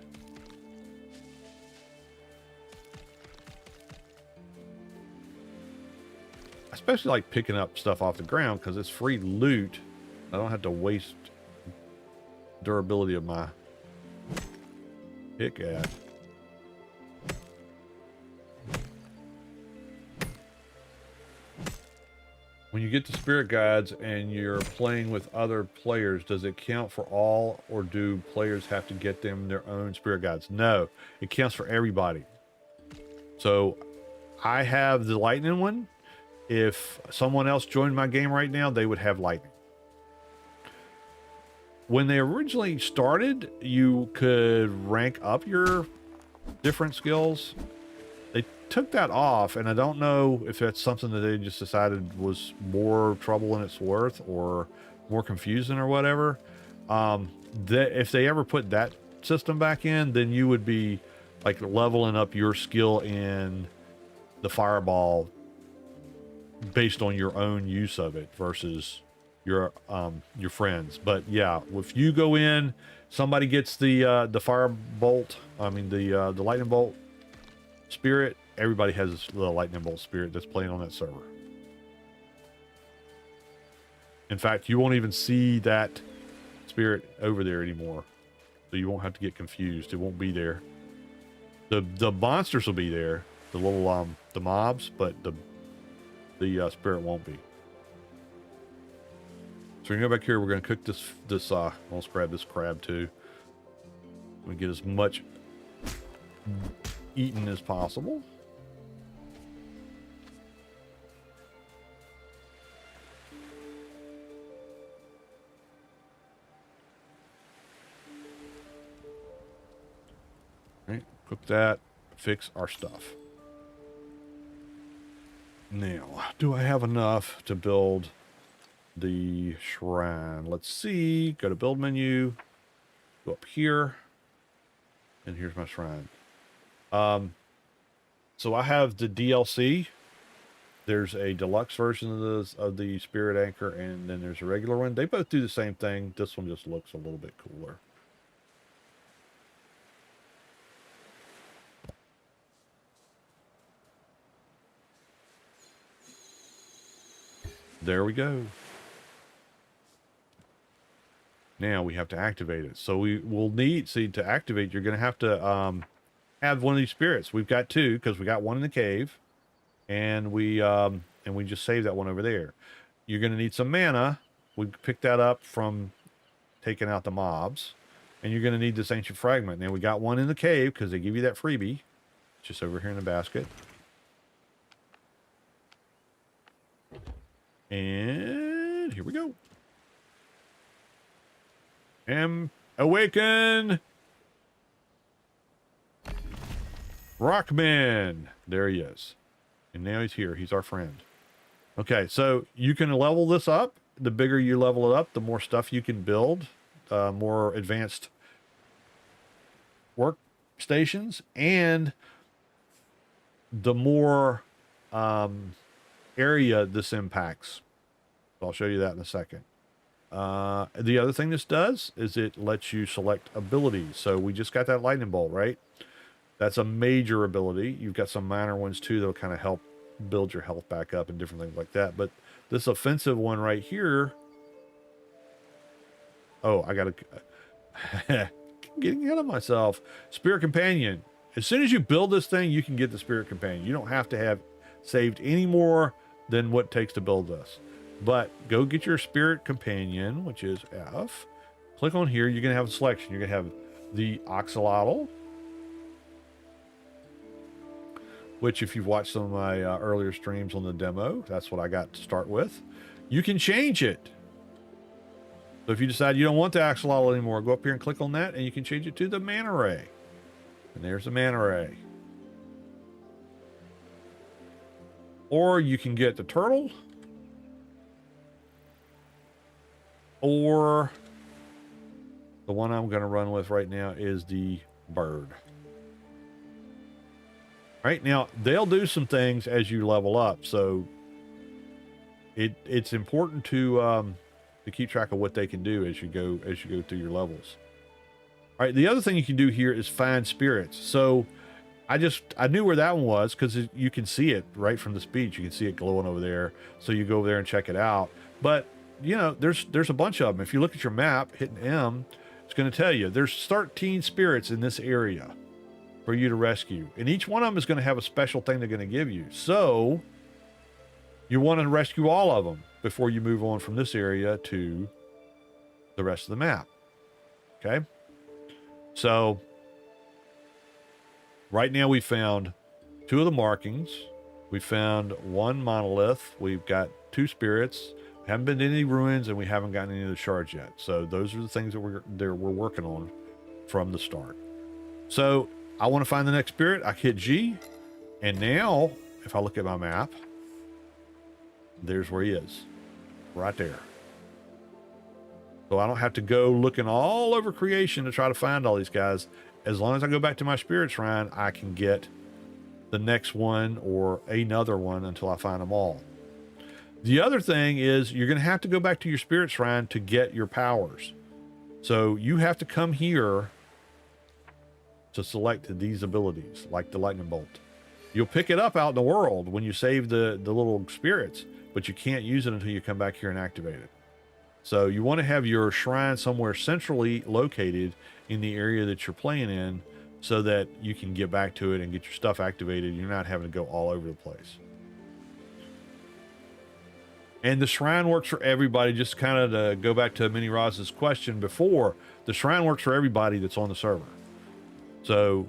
I especially like picking up stuff off the ground because it's free loot. I don't have to waste durability of my pickaxe. When you get to spirit guides and you're playing with other players, does it count for all, or do players have to get them their own spirit guides? No, it counts for everybody. So I have the lightning one. If someone else joined my game right now, they would have lightning. When they originally started, you could rank up your different skills. They took that off, and I don't know if that's something that they just decided was more trouble than it's worth or more confusing or whatever. If they ever put that system back in, then you would be like leveling up your skill in the fireball based on your own use of it versus your friends. But yeah, if you go in, somebody gets the fire bolt, the lightning bolt spirit, everybody has the lightning bolt spirit that's playing on that server. In fact, you won't even see that spirit over there anymore, so you won't have to get confused. It won't be there. The monsters will be there, the little the mobs, but the spirit won't be. So we're gonna go back here. We're gonna cook this let's grab this crab too. We get as much eaten as possible. Right, cook that, fix our stuff. Now, do I have enough to build the shrine? Let's see. Go to build menu, go up here, and here's my shrine. So I have the DLC. There's a deluxe version of the Spirit Anchor, and then there's a regular one. They both do the same thing. This one just looks a little bit cooler. There we go. Now we have to activate it. So we will need, see, to activate, you're going to have one of these spirits. We've got two because we got one in the cave, and we just saved that one over there. You're going to need some mana. We picked that up from taking out the mobs, and you're going to need this ancient fragment. Now we got one in the cave because they give you that freebie. It's just over here in the basket. And here we go. And awaken Rockman. There he is. And now he's here. He's our friend. Okay, so you can level this up. The bigger you level it up, the more stuff you can build, more advanced workstations, and the more area this impacts. I'll show you that in a second. The other thing this does is it lets you select abilities. So we just got that lightning bolt, right? That's a major ability. You've got some minor ones too that'll kind of help build your health back up and different things like that. But this offensive one right here. Oh, I gotta getting ahead of myself. Spirit Companion. As soon as you build this thing, you can get the Spirit Companion. You don't have to have saved any more than what it takes to build this. But go get your Spirit Companion, which is F. Click on here. You're going to have a selection. You're going to have the Axolotl, which if you've watched some of my earlier streams on the demo, that's what I got to start with. You can change it. So if you decide you don't want the Axolotl anymore, go up here and click on that, and you can change it to the Manta Ray. And there's the Manta Ray. Or you can get the turtle. Or the one I'm going to run with right now is the bird. Right now, they'll do some things as you level up, so it's important to keep track of what they can do as you go through your levels. All right, the other thing you can do here is find spirits. So I knew where that one was because you can see it right from the speech. You can see it glowing over there. So you go over there and check it out. But you know, there's a bunch of them. If you look at your map, hitting M, it's going to tell you there's 13 spirits in this area for you to rescue. And each one of them is going to have a special thing they're going to give you. So you want to rescue all of them before you move on from this area to the rest of the map. Okay? So right now we found 2 of the markings. We found 1 monolith. We've got 2 spirits. We haven't been to any ruins, and we haven't gotten any of the shards yet. So those are the things that we're working on from the start. So I want to find the next spirit. I hit G, and now if I look at my map, there's where he is, right there. So I don't have to go looking all over creation to try to find all these guys. As long as I go back to my spirit shrine, I can get the next one or another one until I find them all. The other thing is you're going to have to go back to your spirit shrine to get your powers. So you have to come here to select these abilities, like the lightning bolt. You'll pick it up out in the world when you save the little spirits, but you can't use it until you come back here and activate it. So you want to have your shrine somewhere centrally located in the area that you're playing in so that you can get back to it and get your stuff activated. You're not having to go all over the place. And the shrine works for everybody. Just kind of to go back to Mini Roz's question before, the shrine works for everybody that's on the server. So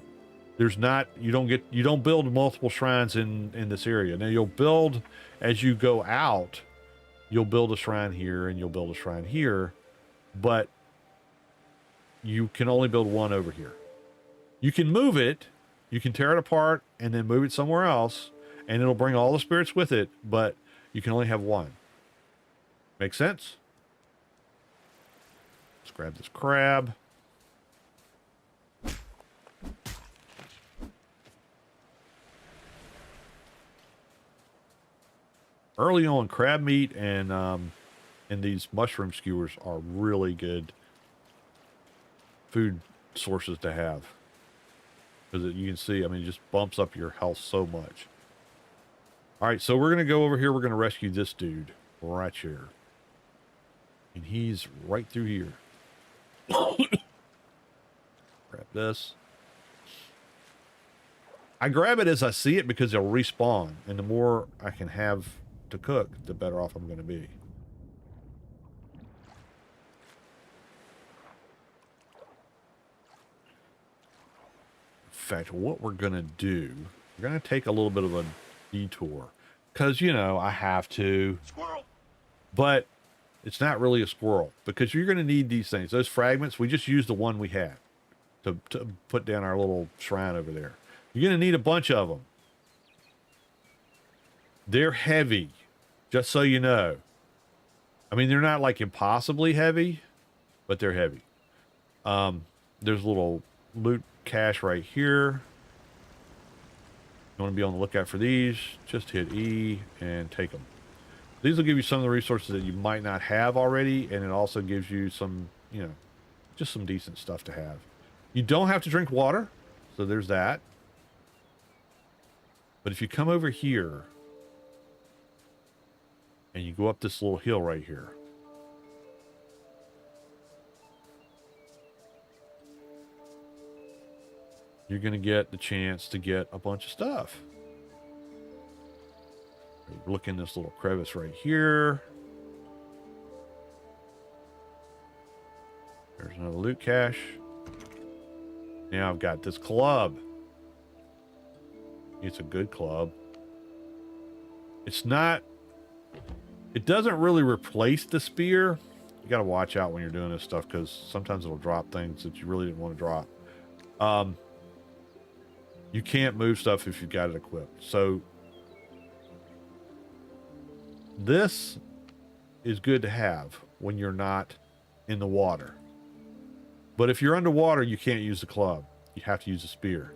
there's not, you don't build multiple shrines in this area. Now you'll build as you go out. You'll build a shrine here and you'll build a shrine here, but you can only build one over here. You can move it, you can tear it apart and then move it somewhere else, and it'll bring all the spirits with it, but you can only have one. Make sense? Let's grab this crab. Early on, crab meat and these mushroom skewers are really good food sources to have. Because you can see, I mean, it just bumps up your health so much. All right, so we're going to go over here. We're going to rescue this dude. right here. And he's right through here. Grab this. I grab it as I see it because it'll respawn. And the more I can have to cook, the better off I'm going to be. In fact, what we're going to do, we're going to take a little bit of a detour. Because, you know, I have to. Squirrel. But it's not really a squirrel. Because you're going to need these things. Those fragments, we just used the one we had to put down our little shrine over there. You're going to need a bunch of them. They're heavy, just so you know. I mean, they're not like impossibly heavy, but they're heavy. There's a little loot cache right here. You want to be on the lookout for these, just hit E and take them. These will give you some of the resources that you might not have already, and it also gives you some, you know, just some decent stuff to have. You don't have to drink water, so there's that. But if you come over here and you go up this little hill right here, you're going to get the chance to get a bunch of stuff. Look in this little crevice right here. There's another loot cache. Now I've got this club. It's a good club. It's not... It doesn't really replace the spear. You got to watch out when you're doing this stuff because sometimes it'll drop things that you really didn't want to drop. You can't move stuff if you've got it equipped. So this is good to have when you're not in the water. But if you're underwater, you can't use the club. You have to use the spear.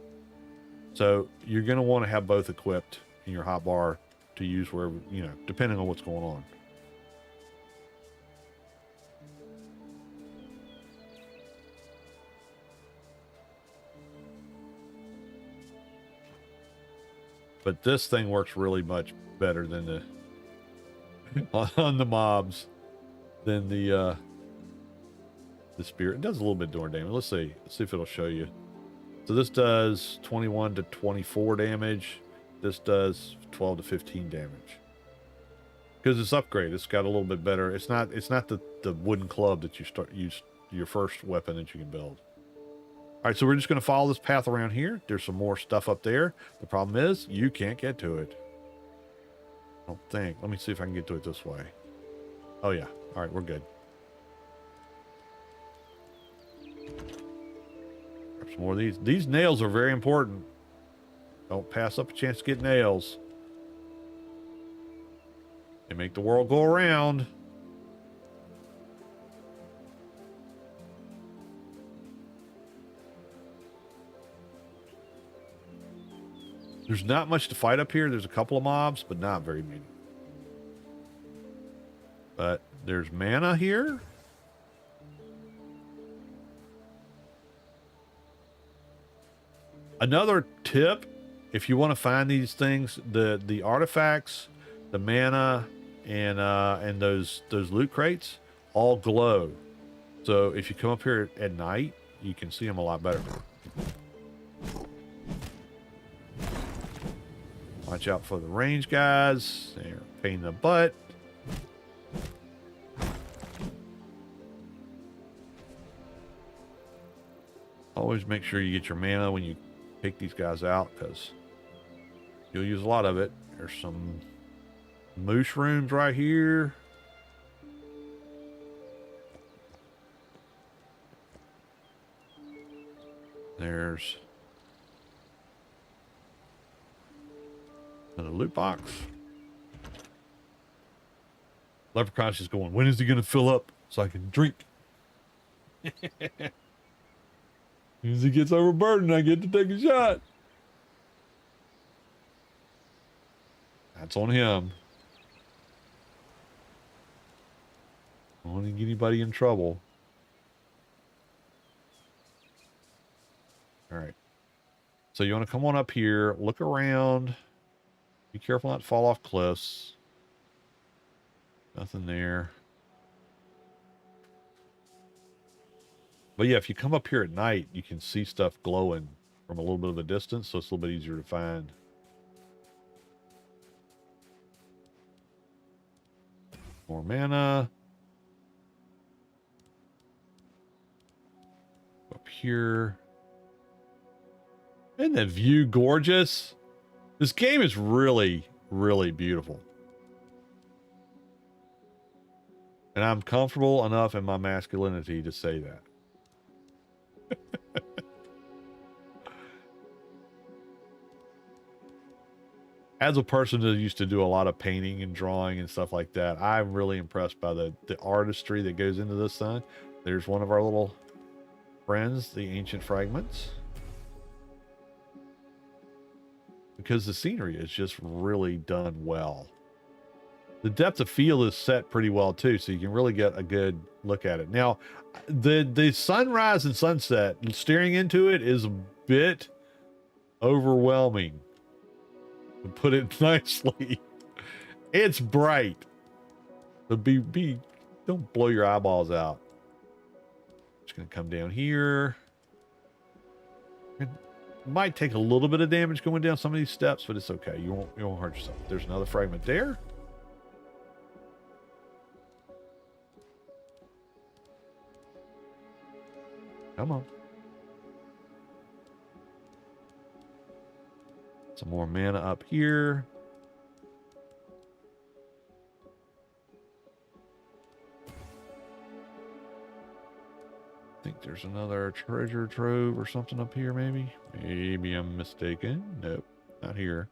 So you're going to want to have both equipped in your hotbar to use wherever, you know, depending on what's going on. But this thing works really much better than the on the mobs than the spear. It does a little bit more damage. Let's see if it'll show you. So this does 21 to 24 damage. This does 12 to 15 damage. Because it's upgraded. It's got a little bit better. It's not the wooden club that you use your first weapon that you can build. All right, so we're just going to follow this path around here. There's some more stuff up there. The problem is you can't get to it. I don't think. Let me see if I can get to it this way. Oh yeah. All right, we're good. Grab some more of these. These nails are very important. Don't pass up a chance to get nails. They make the world go around. There's not much to fight up here. There's a couple of mobs, but not very many. But there's mana here. Another tip, if you want to find these things, the artifacts, the mana, and those loot crates all glow. So if you come up here at night, you can see them a lot better. Watch out for the range guys. They're a pain in the butt. Always make sure you get your mana when you take these guys out because you'll use a lot of it. There's some mushrooms right here. There's another loot box. Leprechaun's just going, when is he going to fill up so I can drink? As soon as he gets overburdened, I get to take a shot. That's on him. I don't want to get anybody in trouble. All right. So you want to come on up here, look around. Be careful not to fall off cliffs. Nothing there. But yeah, if you come up here at night, you can see stuff glowing from a little bit of a distance, so it's a little bit easier to find. More mana. Up here. Isn't the view gorgeous? This game is really, really beautiful. And I'm comfortable enough in my masculinity to say that. As a person that used to do a lot of painting and drawing and stuff like that, I'm really impressed by the artistry that goes into this thing. There's one of our little friends, the ancient fragments. Because the scenery is just really done well. The depth of field is set pretty well too, so you can really get a good look at it. Now, the sunrise and sunset, staring into it is a bit overwhelming, to put it nicely. It's bright. But don't blow your eyeballs out. Just gonna come down here. It might take a little bit of damage going down some of these steps, but it's okay. You won't hurt yourself. There's another fragment there. Come on. Some more mana up here. I think there's another treasure trove or something up here, maybe. Maybe I'm mistaken. Nope, not here.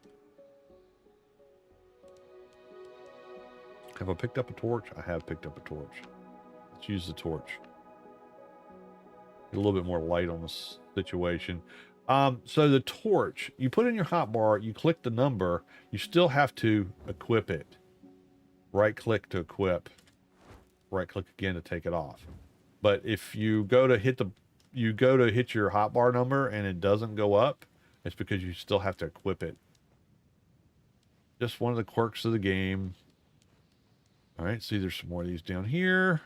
Have I picked up a torch? I have picked up a torch. Let's use the torch. Get a little bit more light on this situation. So the torch, you put in your hotbar, you click the number, you still have to equip it. Right click to equip. Right click again to take it off. But if you go to hit your hotbar number and it doesn't go up, it's because you still have to equip it. Just one of the quirks of the game. All right, see there's some more of these down here.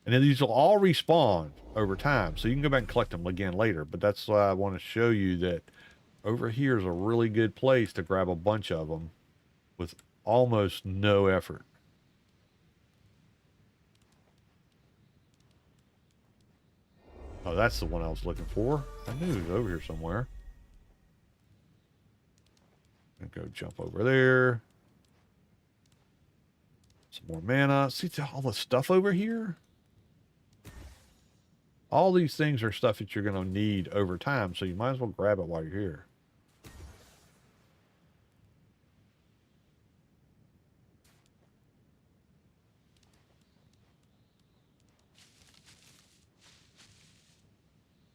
And then these will all respawn over time. So you can go back and collect them again later. But that's why I want to show you that over here is a really good place to grab a bunch of them with almost no effort. Oh, that's the one I was looking for. I knew it was over here somewhere. I'm gonna go jump over there. Some more mana. See all the stuff over here? All these things are stuff that you're going to need over time, so you might as well grab it while you're here.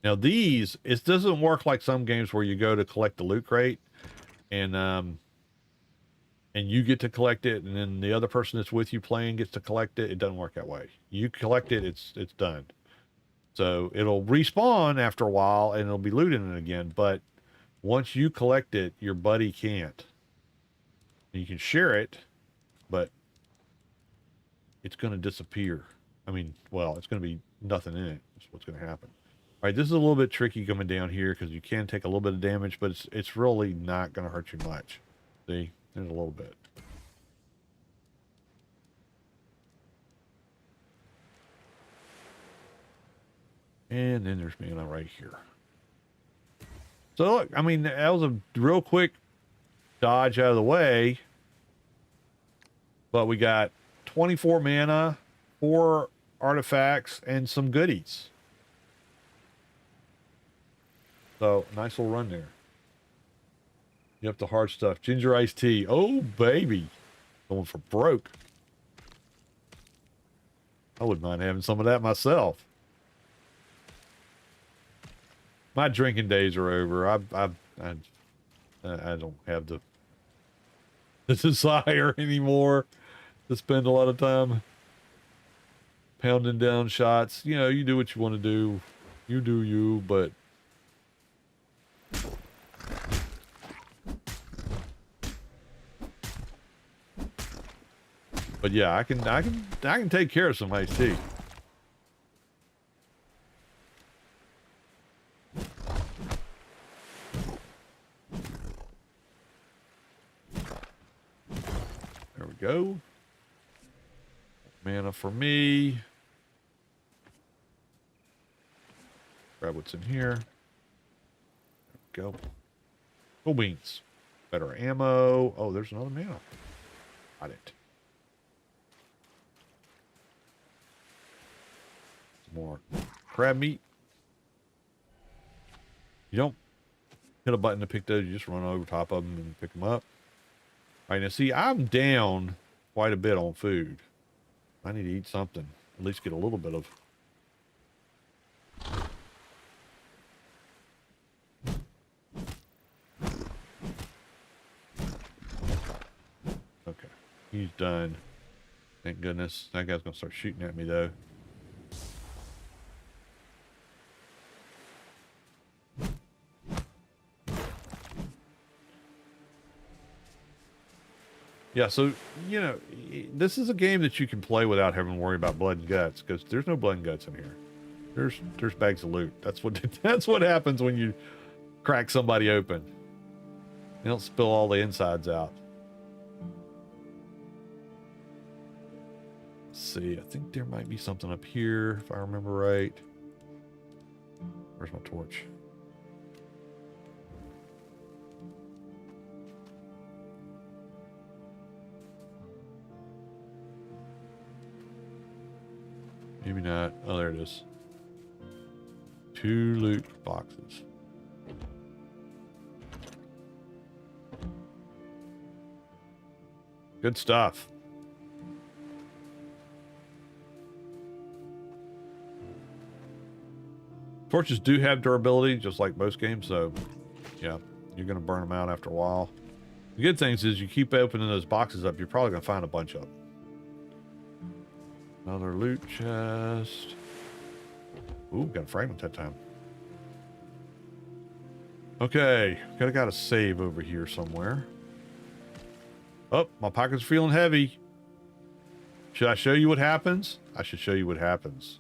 Now these, it doesn't work like some games where you go to collect the loot crate and you get to collect it, and then the other person that's with you playing gets to collect it. It doesn't work that way. You collect it, it's done. So it'll respawn after a while and it'll be looting it again. But once you collect it, your buddy can't. You can share it, but it's going to disappear. I mean, well, it's going to be nothing in it. That's what's going to happen. All right, this is a little bit tricky coming down here because you can take a little bit of damage, but it's really not going to hurt you much. See, there's a little bit. And then there's mana right here. So look, I mean, that was a real quick dodge out of the way. But we got 24 mana, 4 artifacts, and some goodies. So, nice little run there. Yep, the hard stuff. Ginger iced tea. Oh, baby. Going for broke. I wouldn't mind having some of that myself. My drinking days are over. I don't have the desire anymore to spend a lot of time pounding down shots. You know, you do what you want to do. You do you, but But yeah, I can take care of some iced tea. There we go. Mana for me. Grab what's in here. There we go. Cool beans. Better ammo. Oh, there's another mana. Got it. Some more crab meat. You don't hit a button to pick those. You just run over top of them and pick them up. All right, now see, I'm down quite a bit on food. I need to eat something. At least get a little bit of... Okay, he's done. Thank goodness. That guy's gonna start shooting at me though. Yeah, so, you know, this is a game that you can play without having to worry about blood and guts, because there's no blood and guts in here. There's bags of loot. That's what happens when you crack somebody open. You don't spill all the insides out. Let's see, I think there might be something up here, if I remember right. Where's my torch? Maybe not. Oh, there it is. 2 loot boxes. Good stuff. Torches do have durability, just like most games, so yeah, you're going to burn them out after a while. The good thing is you keep opening those boxes up, you're probably going to find a bunch of them. Another loot chest. Ooh, got a fragment that time. Okay, got a save over here somewhere. Oh, my pockets are feeling heavy. Should I show you what happens? I should show you what happens.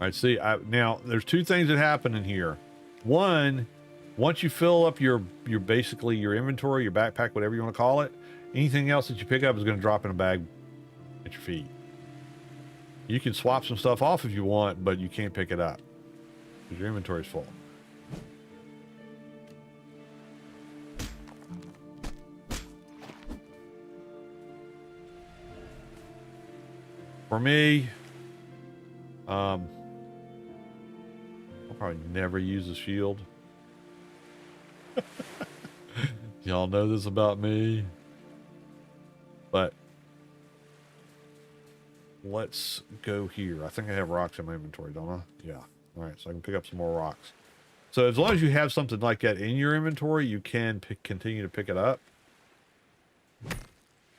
All right, see, now there's 2 things that happen in here. One, once you fill up your basically your inventory, your backpack, whatever you want to call it, anything else that you pick up is going to drop in a bag at your feet. You can swap some stuff off if you want, but you can't pick it up because your inventory is full. For me, I'll probably never use a shield. Y'all know this about me. But let's go here. I think I have rocks in my inventory, don't I? Yeah. All right, so I can pick up some more rocks. So as long as you have something like that in your inventory, you can continue to pick it up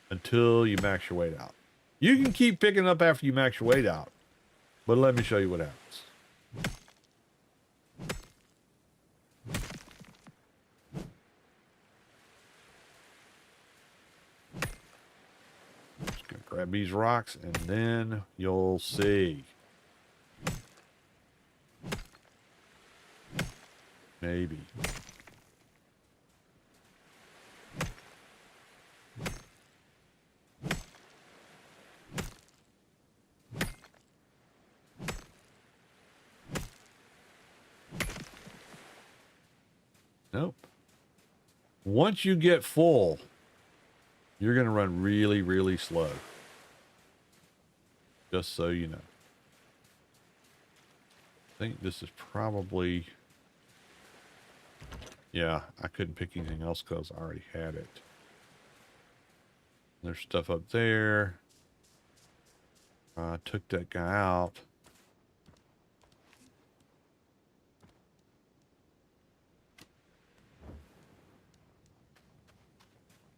until you max your weight out. You can keep picking it up after you max your weight out, but let me show you what happens. Just gonna grab these rocks and then you'll see. Maybe. Nope. Once you get full, you're going to run really, really slow. Just so you know. I think this is probably... Yeah, I couldn't pick anything else because I already had it. There's stuff up there. I took that guy out.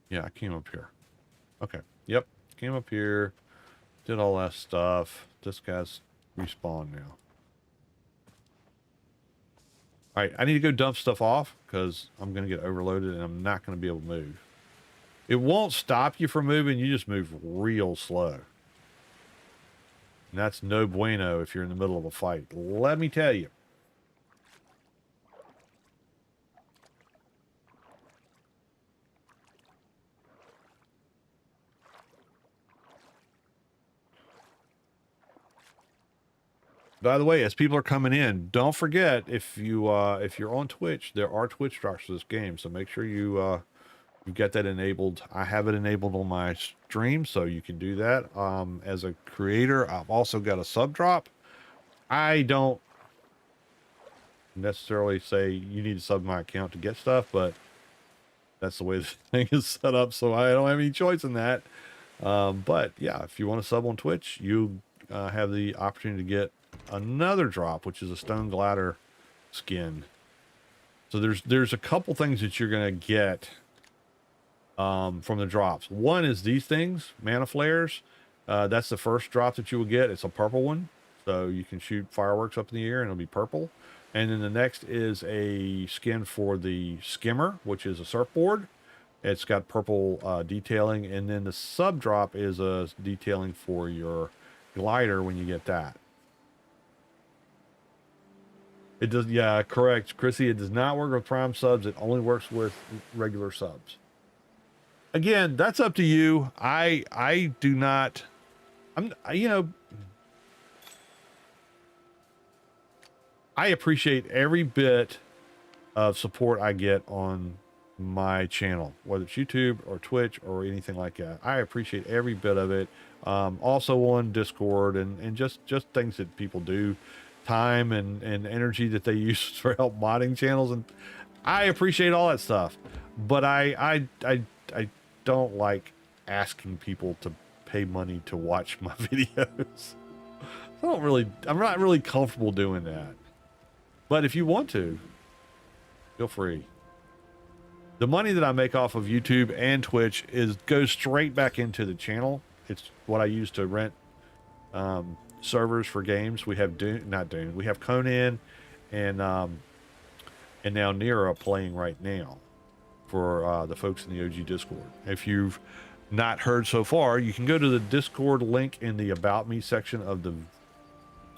Yeah, I came up here. Okay. Yep. Came up here. Did all that stuff. This guy's respawned now. All right, I need to go dump stuff off because I'm going to get overloaded and I'm not going to be able to move. It won't stop you from moving. You just move real slow. And that's no bueno if you're in the middle of a fight. Let me tell you. By the way, as people are coming in, don't forget if you're on Twitch, there are Twitch drops for this game, so make sure you get that enabled. I have it enabled on my stream, so you can do that. As a creator, I've also got a sub drop. I don't necessarily say you need to sub my account to get stuff, but that's the way the thing is set up, so I don't have any choice in that. But yeah, if you want to sub on Twitch, you have the opportunity to get another drop, which is a stone glider skin. So there's a couple things that you're gonna get from the drops. One is these things, mana flares. That's the first drop that you will get. It's a purple one, so you can shoot fireworks up in the air and it'll be purple. And then the next is a skin for the skimmer, which is a surfboard. It's got purple detailing, and then the sub drop is a detailing for your glider when you get that. It does, yeah, correct, Chrissy. It does not work with Prime subs. It only works with regular subs. Again, that's up to you. I do not. You know, I appreciate every bit of support I get on my channel, whether it's YouTube or Twitch or anything like that. I appreciate every bit of it. Also on Discord and just things that people do, time and energy that they use for help modding channels, and I appreciate all that stuff. But I don't like asking people to pay money to watch my videos. I'm not really comfortable doing that. But if you want to, feel free. The money that I make off of YouTube and Twitch goes straight back into the channel. It's what I use to rent servers for games. We have Dune, we have Conan and now Nera playing right now for the folks in the OG Discord. If you've not heard so far, you can go to the Discord link in the About Me section of the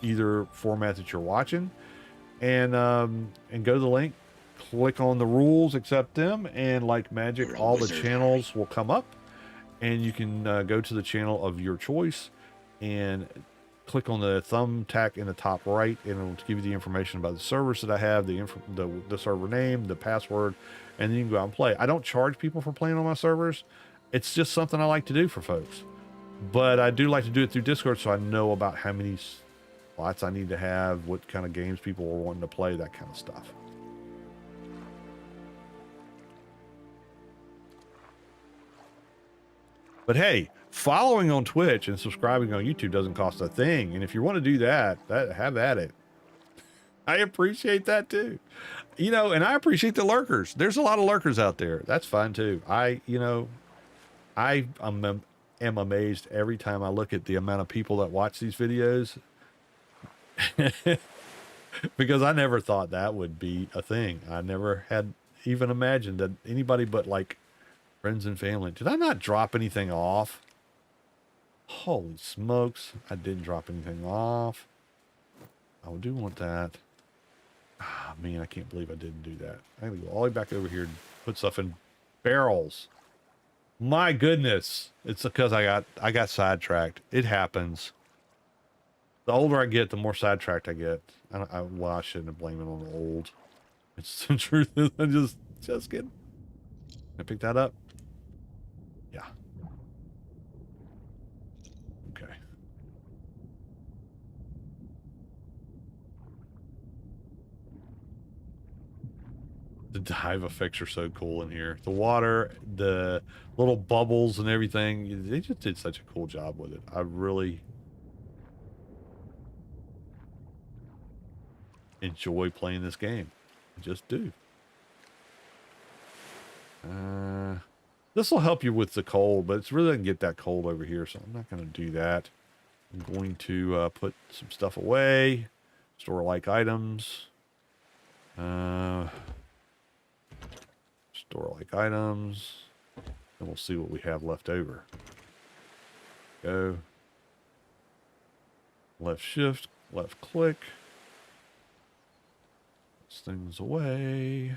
either format that you're watching, and go to the link, click on the rules, accept them, and like magic, all the channels will come up, and you can go to the channel of your choice and click on the thumbtack in the top right, and it'll give you the information about the servers that I have, the server name, the password, and then you can go out and play. I don't charge people for playing on my servers. It's just something I like to do for folks. But I do like to do it through Discord, so I know about how many slots I need to have, what kind of games people are wanting to play, that kind of stuff. But hey, following on Twitch and subscribing on YouTube doesn't cost a thing. And if you want to do that, have at it. I appreciate that too. You know, and I appreciate the lurkers. There's a lot of lurkers out there. That's fine too. I am amazed every time I look at the amount of people that watch these videos. Because I never thought that would be a thing. I never had even imagined that anybody but like friends and family. Did I not drop anything off? Holy smokes. I didn't drop anything off. I do want that. Ah, man, I can't believe I didn't do that. I gotta go all the way back over here and put stuff in barrels. My goodness. It's because I got sidetracked. It happens. The older I get, the more sidetracked I get. Well, I shouldn't blame it on the old. It's the truth. I'm just kidding. Can I pick that up? Yeah. Okay. The dive effects are so cool in here. The water, the little bubbles and everything. They just did such a cool job with it. I really enjoy playing this game. I just do. This will help you with the cold, but it's really doesn't get that cold over here, so I'm not going to do that. I'm going to put some stuff away. Store like items. Store like items. And we'll see what we have left over. Go. Left shift, left click. Puts things away.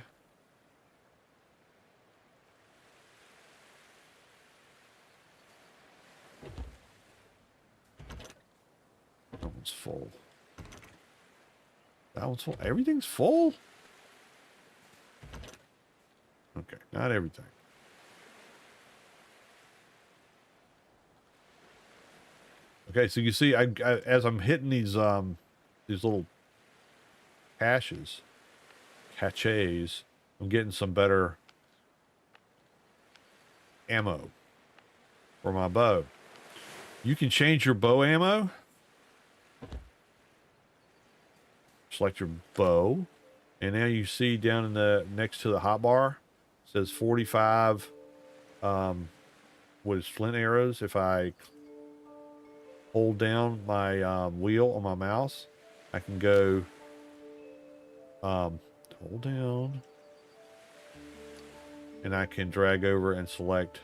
That one's full. That one's full. Everything's full? Okay, not everything. Okay, so you see, as I'm hitting these little caches, I'm getting some better ammo for my bow. You can change your bow ammo. Select your bow, and now you see down in the next to the hotbar, it says 45 with flint arrows. If I hold down my wheel on my mouse, I can go hold down, and I can drag over and select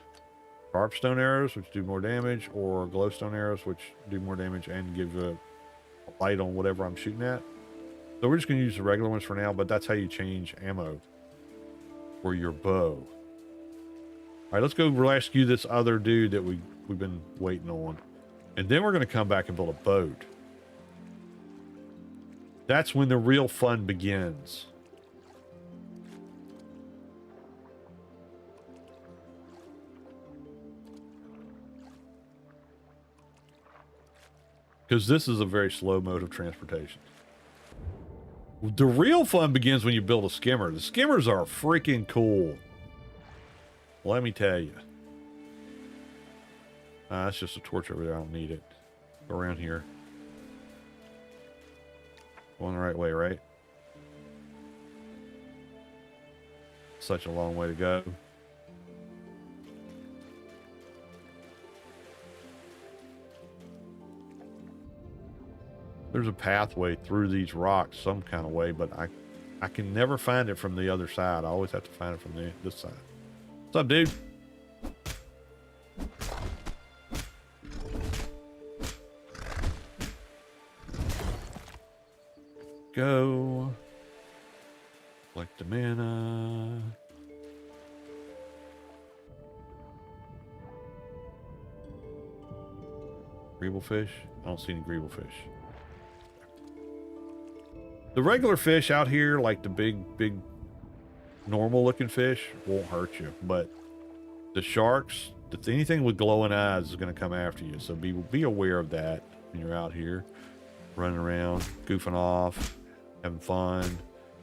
sharp stone arrows, which do more damage, or glowstone arrows, which do more damage and give a light on whatever I'm shooting at. So we're just going to use the regular ones for now, but that's how you change ammo for your bow. All right, let's go rescue this other dude that we've been waiting on. And then we're going to come back and build a boat. That's when the real fun begins. Because this is a very slow mode of transportation. The real fun begins when you build a skimmer. The skimmers are freaking cool. Let me tell you. That's just a torch over there. I don't need it. Go around here. Going the right way, right? Such a long way to go. There's a pathway through these rocks some kind of way, but I can never find it from the other side. I always have to find it from this side. What's up, dude? Go. Collect the mana. Greeble fish? I don't see any greeble fish. The regular fish out here, like the big normal looking fish, won't hurt you. But the sharks, anything with glowing eyes is going to come after you. So be aware of that when you're out here, running around, goofing off, having fun,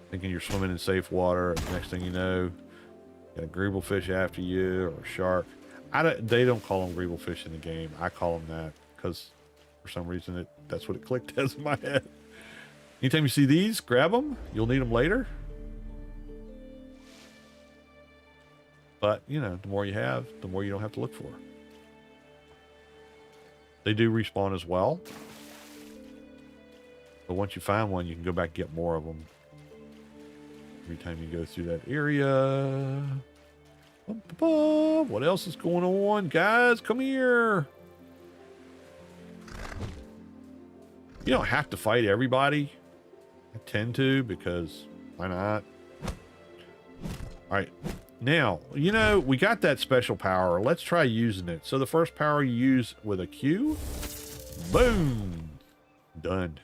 thinking you're swimming in safe water. Next thing you know, got a greeble fish after you, or a shark. They don't call them greeble fish in the game. I call them that because for some reason that's what it clicked as in my head. Anytime you see these, grab them. You'll need them later. But, you know, the more you have, the more you don't have to look for. They do respawn as well. But once you find one, you can go back and get more of them. Every time you go through that area. What else is going on? Guys, come here. You don't have to fight everybody. I tend to, because why not? All right. Now, you know, we got that special power. Let's try using it. So the first power you use with a Q. Boom. Done.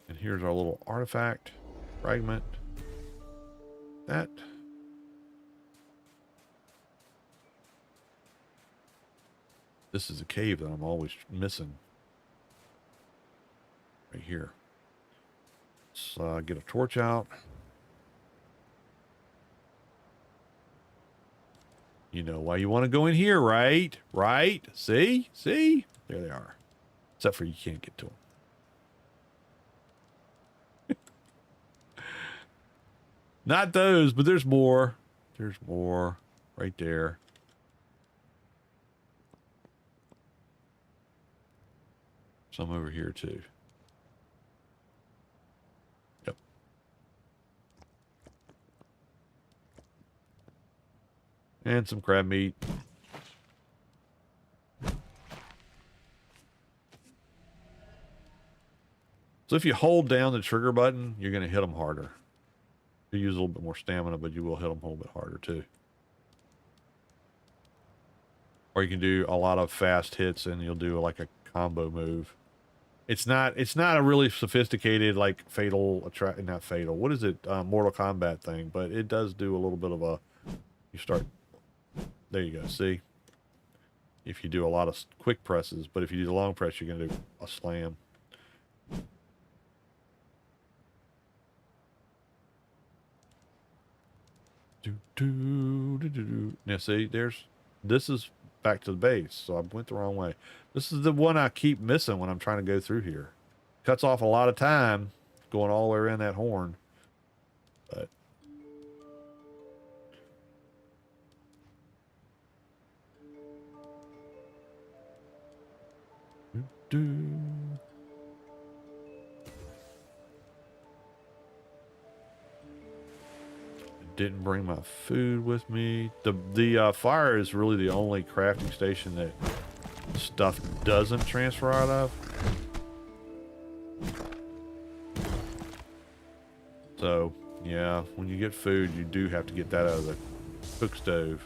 And here's our little artifact. Fragment. That. This is a cave that I'm always missing. Right here. Let's get a torch out. You know why you want to go in here, right? Right? See? See? There they are. Except for you can't get to them. Not those, but there's more. There's more right there. Some over here too. Yep. And some crab meat. So if you hold down the trigger button, you're going to hit them harder. You use a little bit more stamina, but you will hit them a little bit harder too. Or you can do a lot of fast hits and you'll do like a combo move. It's not a really sophisticated like not fatal. What is it? Mortal Kombat thing, but it does do a little bit of a, there you go. See, if you do a lot of quick presses, but if you do the long press, you're going to do a slam. Now see, this is back to the base, so I went the wrong way. This is the one I keep missing when I'm trying to go through here. Cuts off a lot of time going all the way around that horn. But didn't bring my food with me. The fire is really the only crafting station that stuff doesn't transfer out of. So yeah, when you get food, you do have to get that out of the cook stove.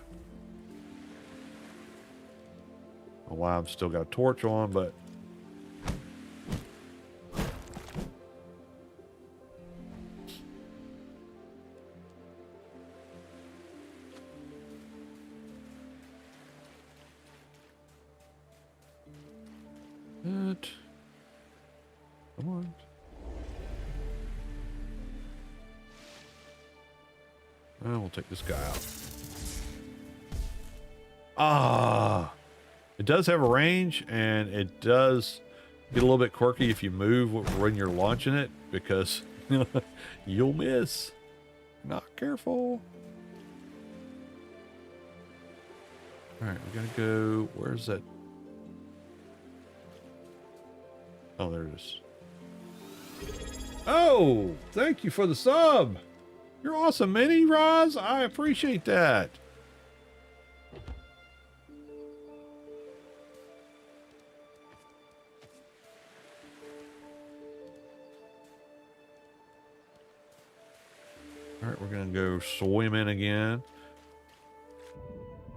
I don't know why I've still got a torch on, but come on. And we'll take this guy out. Ah, it does have a range, and it does get a little bit quirky if you move when you're launching it, because you'll miss. Not careful. All right, we're gonna go. Where's that? Oh, there it is. Oh, thank you for the sub. You're awesome, Minnie Roz. I appreciate that. All right, we're gonna go swimming again.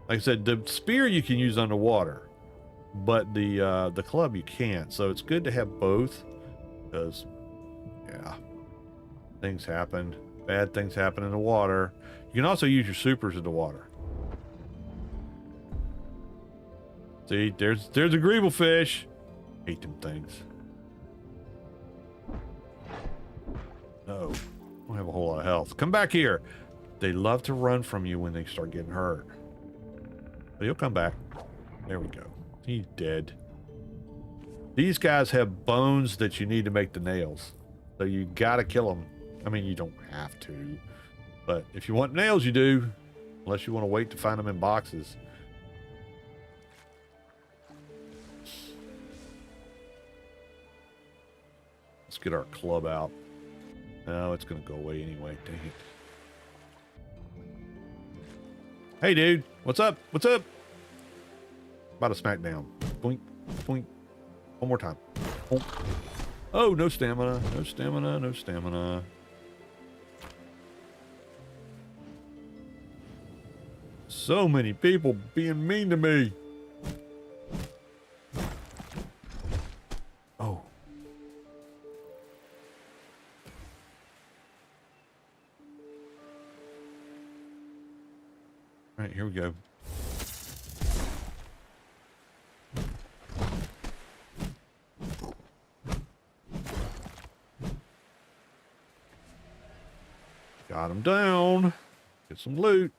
Like I said, the spear you can use underwater, but the club you can't. So it's good to have both, because yeah, things happen. Bad things happen in the water. You can also use your supers in the water. See, there's a greeble fish. Hate them things. Oh, I don't have a whole lot of health. Come back here. They love to run from you when they start getting hurt. But he'll come back. There we go. He's dead. These guys have bones that you need to make the nails. So you gotta kill them. I mean, you don't have to. But if you want nails, you do. Unless you want to wait to find them in boxes. Let's get our club out. No, it's going to go away anyway. Dang it. Hey, dude. What's up? What's up? About a smackdown. Boink, boink. One more time. Boink. Oh, no stamina. No stamina. No stamina. So many people being mean to me. Oh. All right, here we go. Got him down. Get some loot.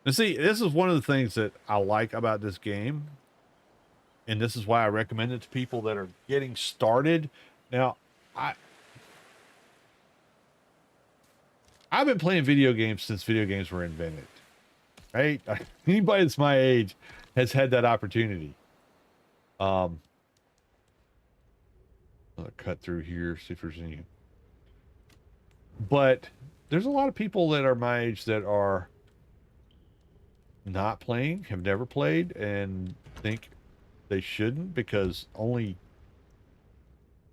And see, this is one of the things that I like about this game. And this is why I recommend it to people that are getting started. Now, I I've been playing video games since video games were invented, right? Anybody that's my age has had that opportunity. I'll cut through here, see if there's any. But there's a lot of people that are my age that are not playing, have never played, and think they shouldn't because only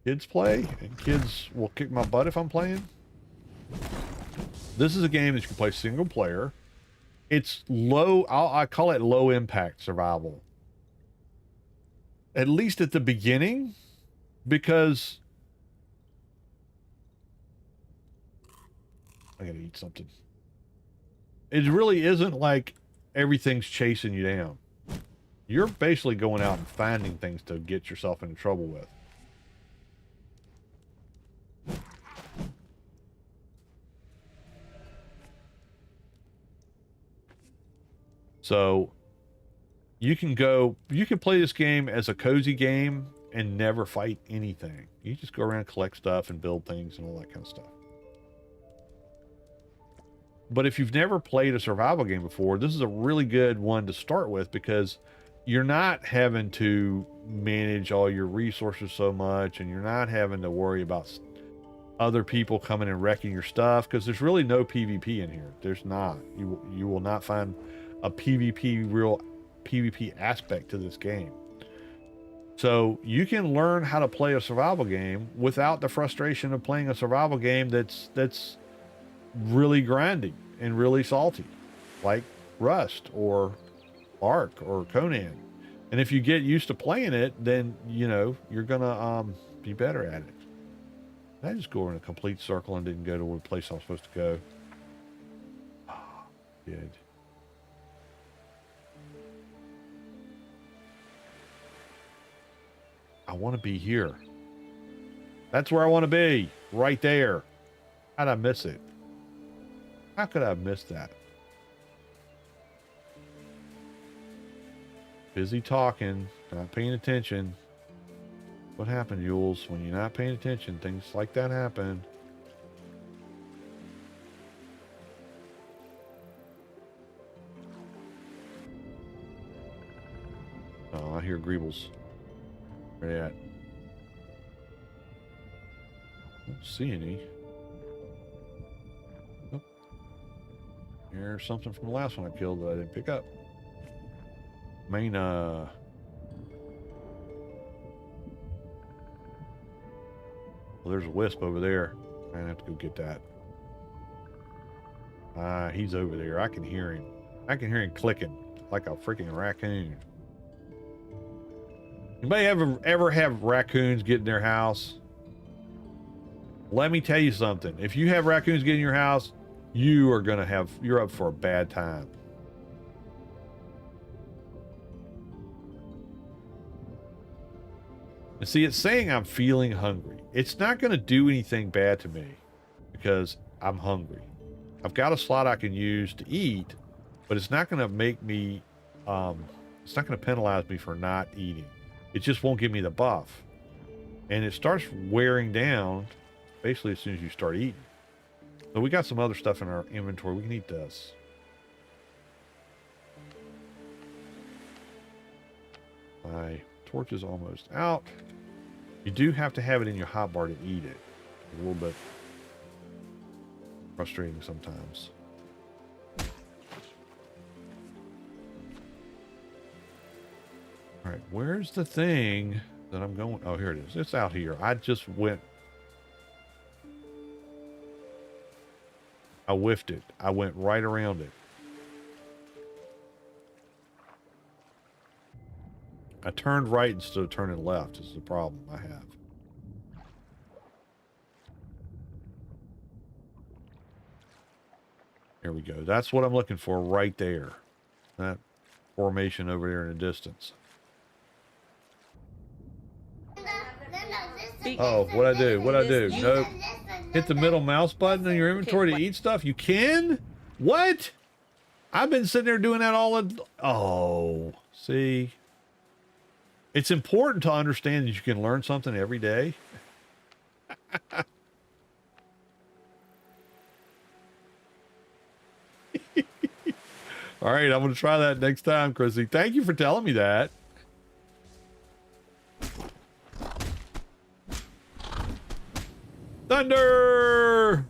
kids play, and kids will kick my butt if I'm playing. This is a game that you can play single player. It's low, I call it low impact survival. At least at the beginning, because I gotta eat something. It really isn't like everything's chasing you down. You're basically going out and finding things to get yourself into trouble with. So you can play this game as a cozy game and never fight anything. You just go around, collect stuff, and build things and all that kind of stuff. But if you've never played a survival game before, this is a really good one to start with because you're not having to manage all your resources so much, and you're not having to worry about other people coming and wrecking your stuff, because there's really no PvP in here. There's not. You will not find a real PvP aspect to this game. So you can learn how to play a survival game without the frustration of playing a survival game that's really grinding and really salty, like Rust or Ark or Conan. And if you get used to playing it, then you know you're gonna be better at it. Did I just go in a complete circle and didn't go to the place I was supposed to go? Oh, good. I want to be here. That's where I want to be. Right there. How'd I miss it? How could I have missed that? Busy talking, not paying attention. What happened, Jules? When you're not paying attention, things like that happen. Oh, I hear Greebles. Where they at? Don't see any. Oh. Here's something from the last one I killed that I didn't pick up. Well, there's a wisp over there. I'm gonna have to go get that. He's over there. I can hear him. I can hear him clicking like a freaking raccoon. Anybody ever have raccoons get in their house? Let me tell you something. If you have raccoons get in your house, you're up for a bad time. And see, it's saying I'm feeling hungry. It's not going to do anything bad to me because I'm hungry. I've got a slot I can use to eat, but it's not going to make me, it's not going to penalize me for not eating. It just won't give me the buff. And it starts wearing down basically as soon as you start eating. So we got some other stuff in our inventory. We can eat this. My torch is almost out. You do have to have it in your hotbar to eat it. It's a little bit frustrating sometimes. All right, where's the thing that I'm going? Oh, here it is. It's out here. I whiffed it. I went right around it. I turned right instead of turning left is the problem I have. There we go. That's what I'm looking for right there. That formation over there in the distance. Oh, what'd I do? What'd I do? Nope. Hit the middle mouse button on your inventory to eat stuff? You can? What? I've been sitting there doing that all the... Oh, see? It's important to understand that you can learn something every day. All right, I'm going to try that next time, Chrissy. Thank you for telling me that. Thunder!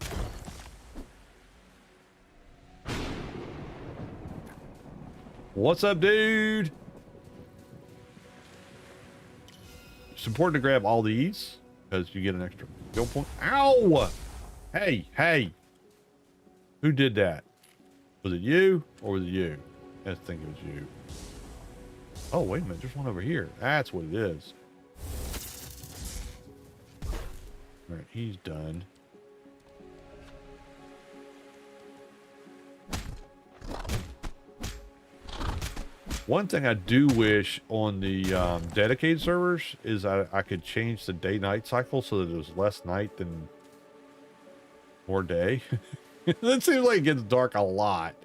What's up, dude? It's important to grab all these because you get an extra skill point. Ow! Hey, hey. Who did that? Was it you or was it you? I think it was you. Oh, wait a minute. There's one over here. That's what it is. All right, he's done. One thing I do wish on the dedicated servers is I could change the day-night cycle so that it was less night than more day. It seems like it gets dark a lot.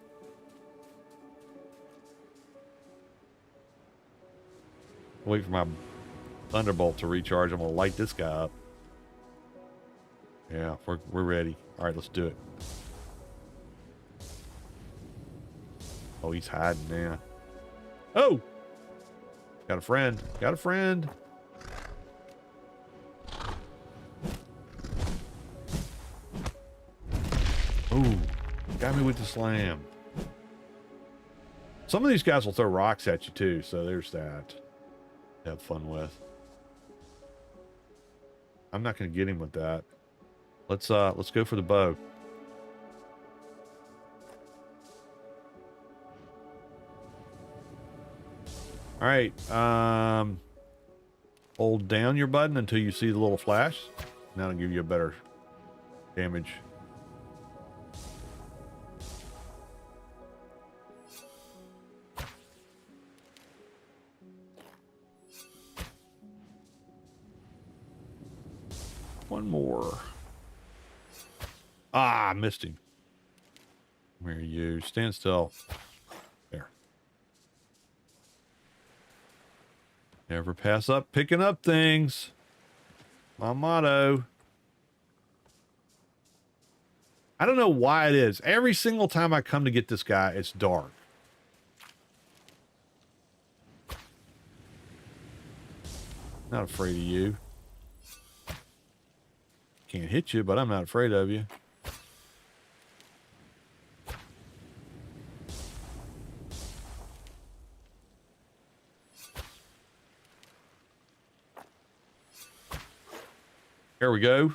Wait for my Thunderbolt to recharge. I'm gonna light this guy up. Yeah, we're ready. All right, let's do it. Oh, he's hiding now. Oh! Got a friend. Got a friend. Ooh, got me with the slam. Some of these guys will throw rocks at you too, so there's that. Have fun with. I'm not gonna get him with that. Let's go for the bow. All right, hold down your button until you see the little flash. That'll give you a better damage. One more. Ah, I missed him. Where are you? Stand still. There. Never pass up picking up things. My motto. I don't know why it is. Every single time I come to get this guy, it's dark. Not afraid of you. Can't hit you, but I'm not afraid of you. Here we go.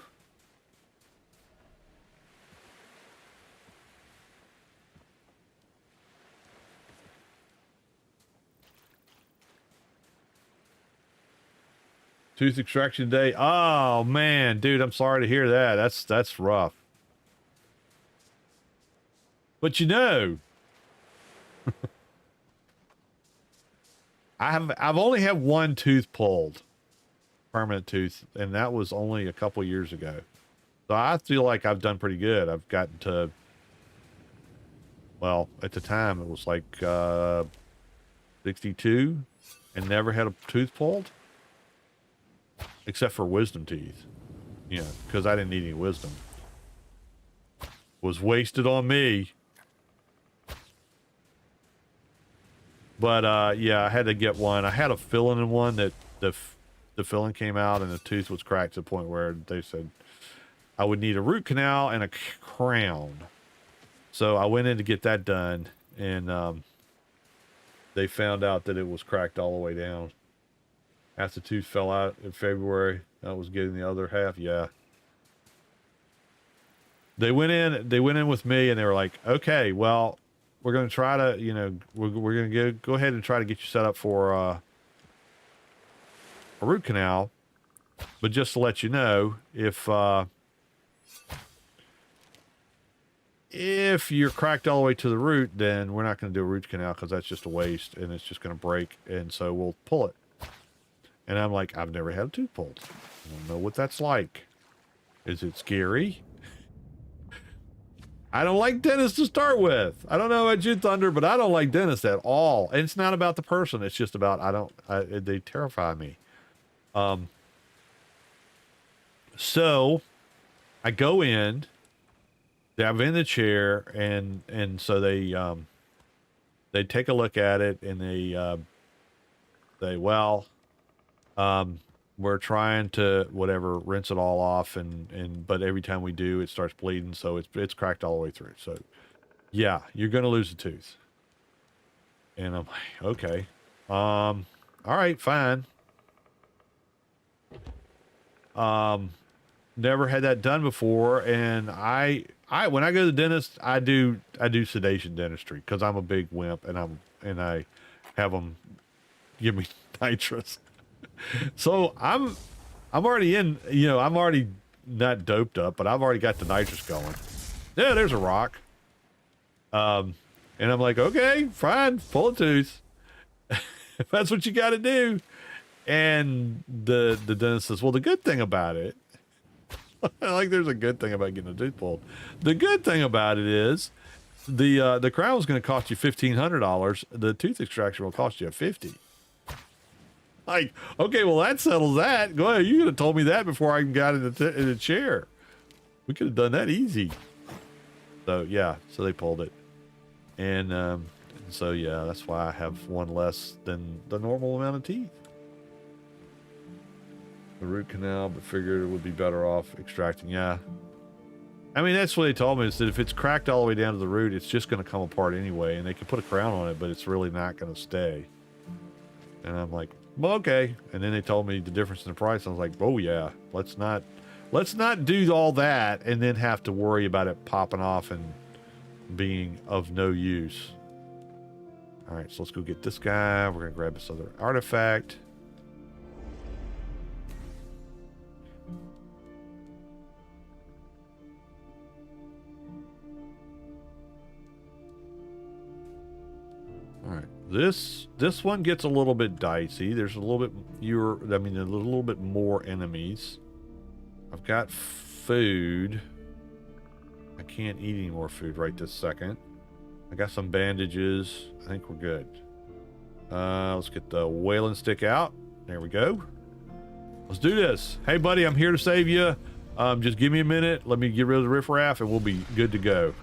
Tooth extraction day. Oh man, dude, I'm sorry to hear that. That's rough. But you know, I've only had one tooth pulled, permanent tooth, and that was only a couple years ago. So I feel like I've done pretty good. I've gotten to, well, at the time it was like 62 and never had a tooth pulled. Except for wisdom teeth. You know, because I didn't need any wisdom. Was wasted on me. But, yeah, I had to get one. I had a filling in one that the filling came out and the tooth was cracked to the point where they said I would need a root canal and a crown. So I went in to get that done, and they found out that it was cracked all the way down. After the tooth fell out in February, I was getting the other half. Yeah. They went in with me and they were like, okay, well, we're going to try to, you know, we're going to go ahead and try to get you set up for a root canal. But just to let you know, if you're cracked all the way to the root, then we're not going to do a root canal because that's just a waste and it's just going to break. And so we'll pull it. And I'm like, I've never had a tooth pulled. I don't know what that's like. Is it scary? I don't like dentists to start with. I don't know about you, Thunder, but I don't like dentists at all. And it's not about the person. It's just about, they terrify me. So I go in, I'm in the chair, and so they they take a look at it and they say, well, we're trying to whatever rinse it all off, but every time we do, it starts bleeding, so it's cracked all the way through. So yeah, you're gonna lose a tooth. And I'm like, okay, all right, fine. Never had that done before, and I when I go to the dentist, I do sedation dentistry because I'm a big wimp, and I have them give me nitrous. So I'm already in, I'm already not doped up, but I've already got the nitrous going. Yeah, there's a rock. And I'm like, okay, fine, pull a tooth. If that's what you got to do. And the dentist says, well, the good thing about it, like there's a good thing about getting a tooth pulled. The good thing about it is the crown is going to cost you $1,500. The tooth extraction will cost you $50. Like, okay, well, that settles that. Go ahead. You could have told me that before I even got in the chair. We could have done that easy. So, yeah. So they pulled it. And so, yeah, that's why I have one less than the normal amount of teeth. The root canal, but figured it would be better off extracting. Yeah. I mean, that's what they told me, is that if it's cracked all the way down to the root, it's just going to come apart anyway. And they can put a crown on it, but it's really not going to stay. And I'm like, well, okay. And then they told me the difference in the price. I was like, oh yeah, let's not do all that and then have to worry about it popping off and being of no use. All right, so let's go get this guy. We're gonna grab this other artifact. All right, this one gets a little bit dicey. There's a little bit a little bit more enemies. I've got food. I can't eat any more food right this second. I got some bandages. I think we're good. Let's get the whaling stick out. There we go. Let's do this. Hey, buddy, I'm here to save you. Just give me a minute. Let me get rid of the riffraff, and we'll be good to go.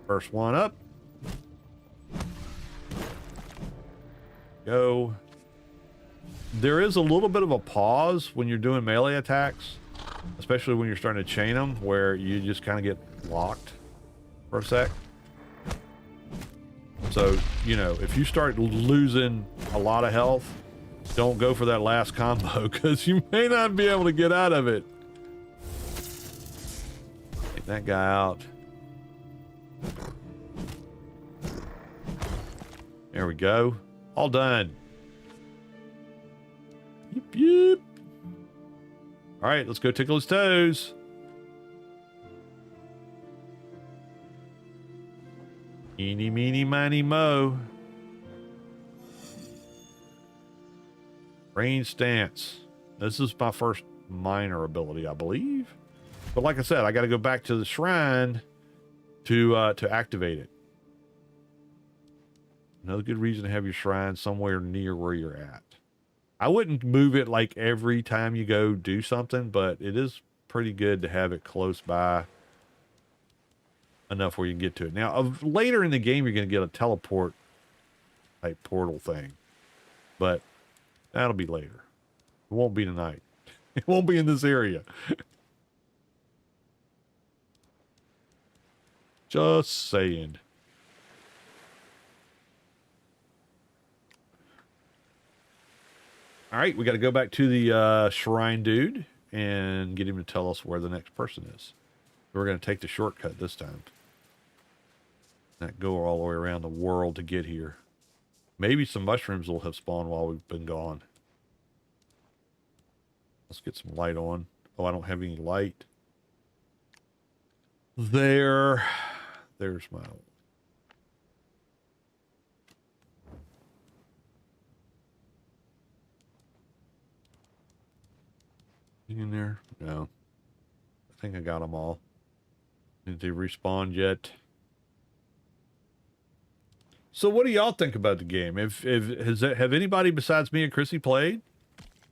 First one up. Go. There is a little bit of a pause when you're doing melee attacks, especially when you're starting to chain them, where you just kind of get locked for a sec. So, if you start losing a lot of health, don't go for that last combo, because you may not be able to get out of it. Get that guy out. There we go. All done. Yep, yep. All right, let's go tickle his toes. Eeny, meeny, miny, mo. Range stance. This is my first minor ability, I believe. But like I said, I got to go back to the shrine to activate it. Another good reason to have your shrine somewhere near where you're at. I wouldn't move it like every time you go do something, but it is pretty good to have it close by enough where you can get to it. Now, later in the game, you're going to get a teleport type portal thing, but that'll be later. It won't be tonight. It won't be in this area. Just saying. All right, we got to go back to the shrine dude and get him to tell us where the next person is. We're going to take the shortcut this time. Not go all the way around the world to get here. Maybe some mushrooms will have spawned while we've been gone. Let's get some light on. Oh, I don't have any light. There's my... in there? No. I think I got them all. Did they respawn yet? So what do y'all think about the game? Have anybody besides me and Chrissy played?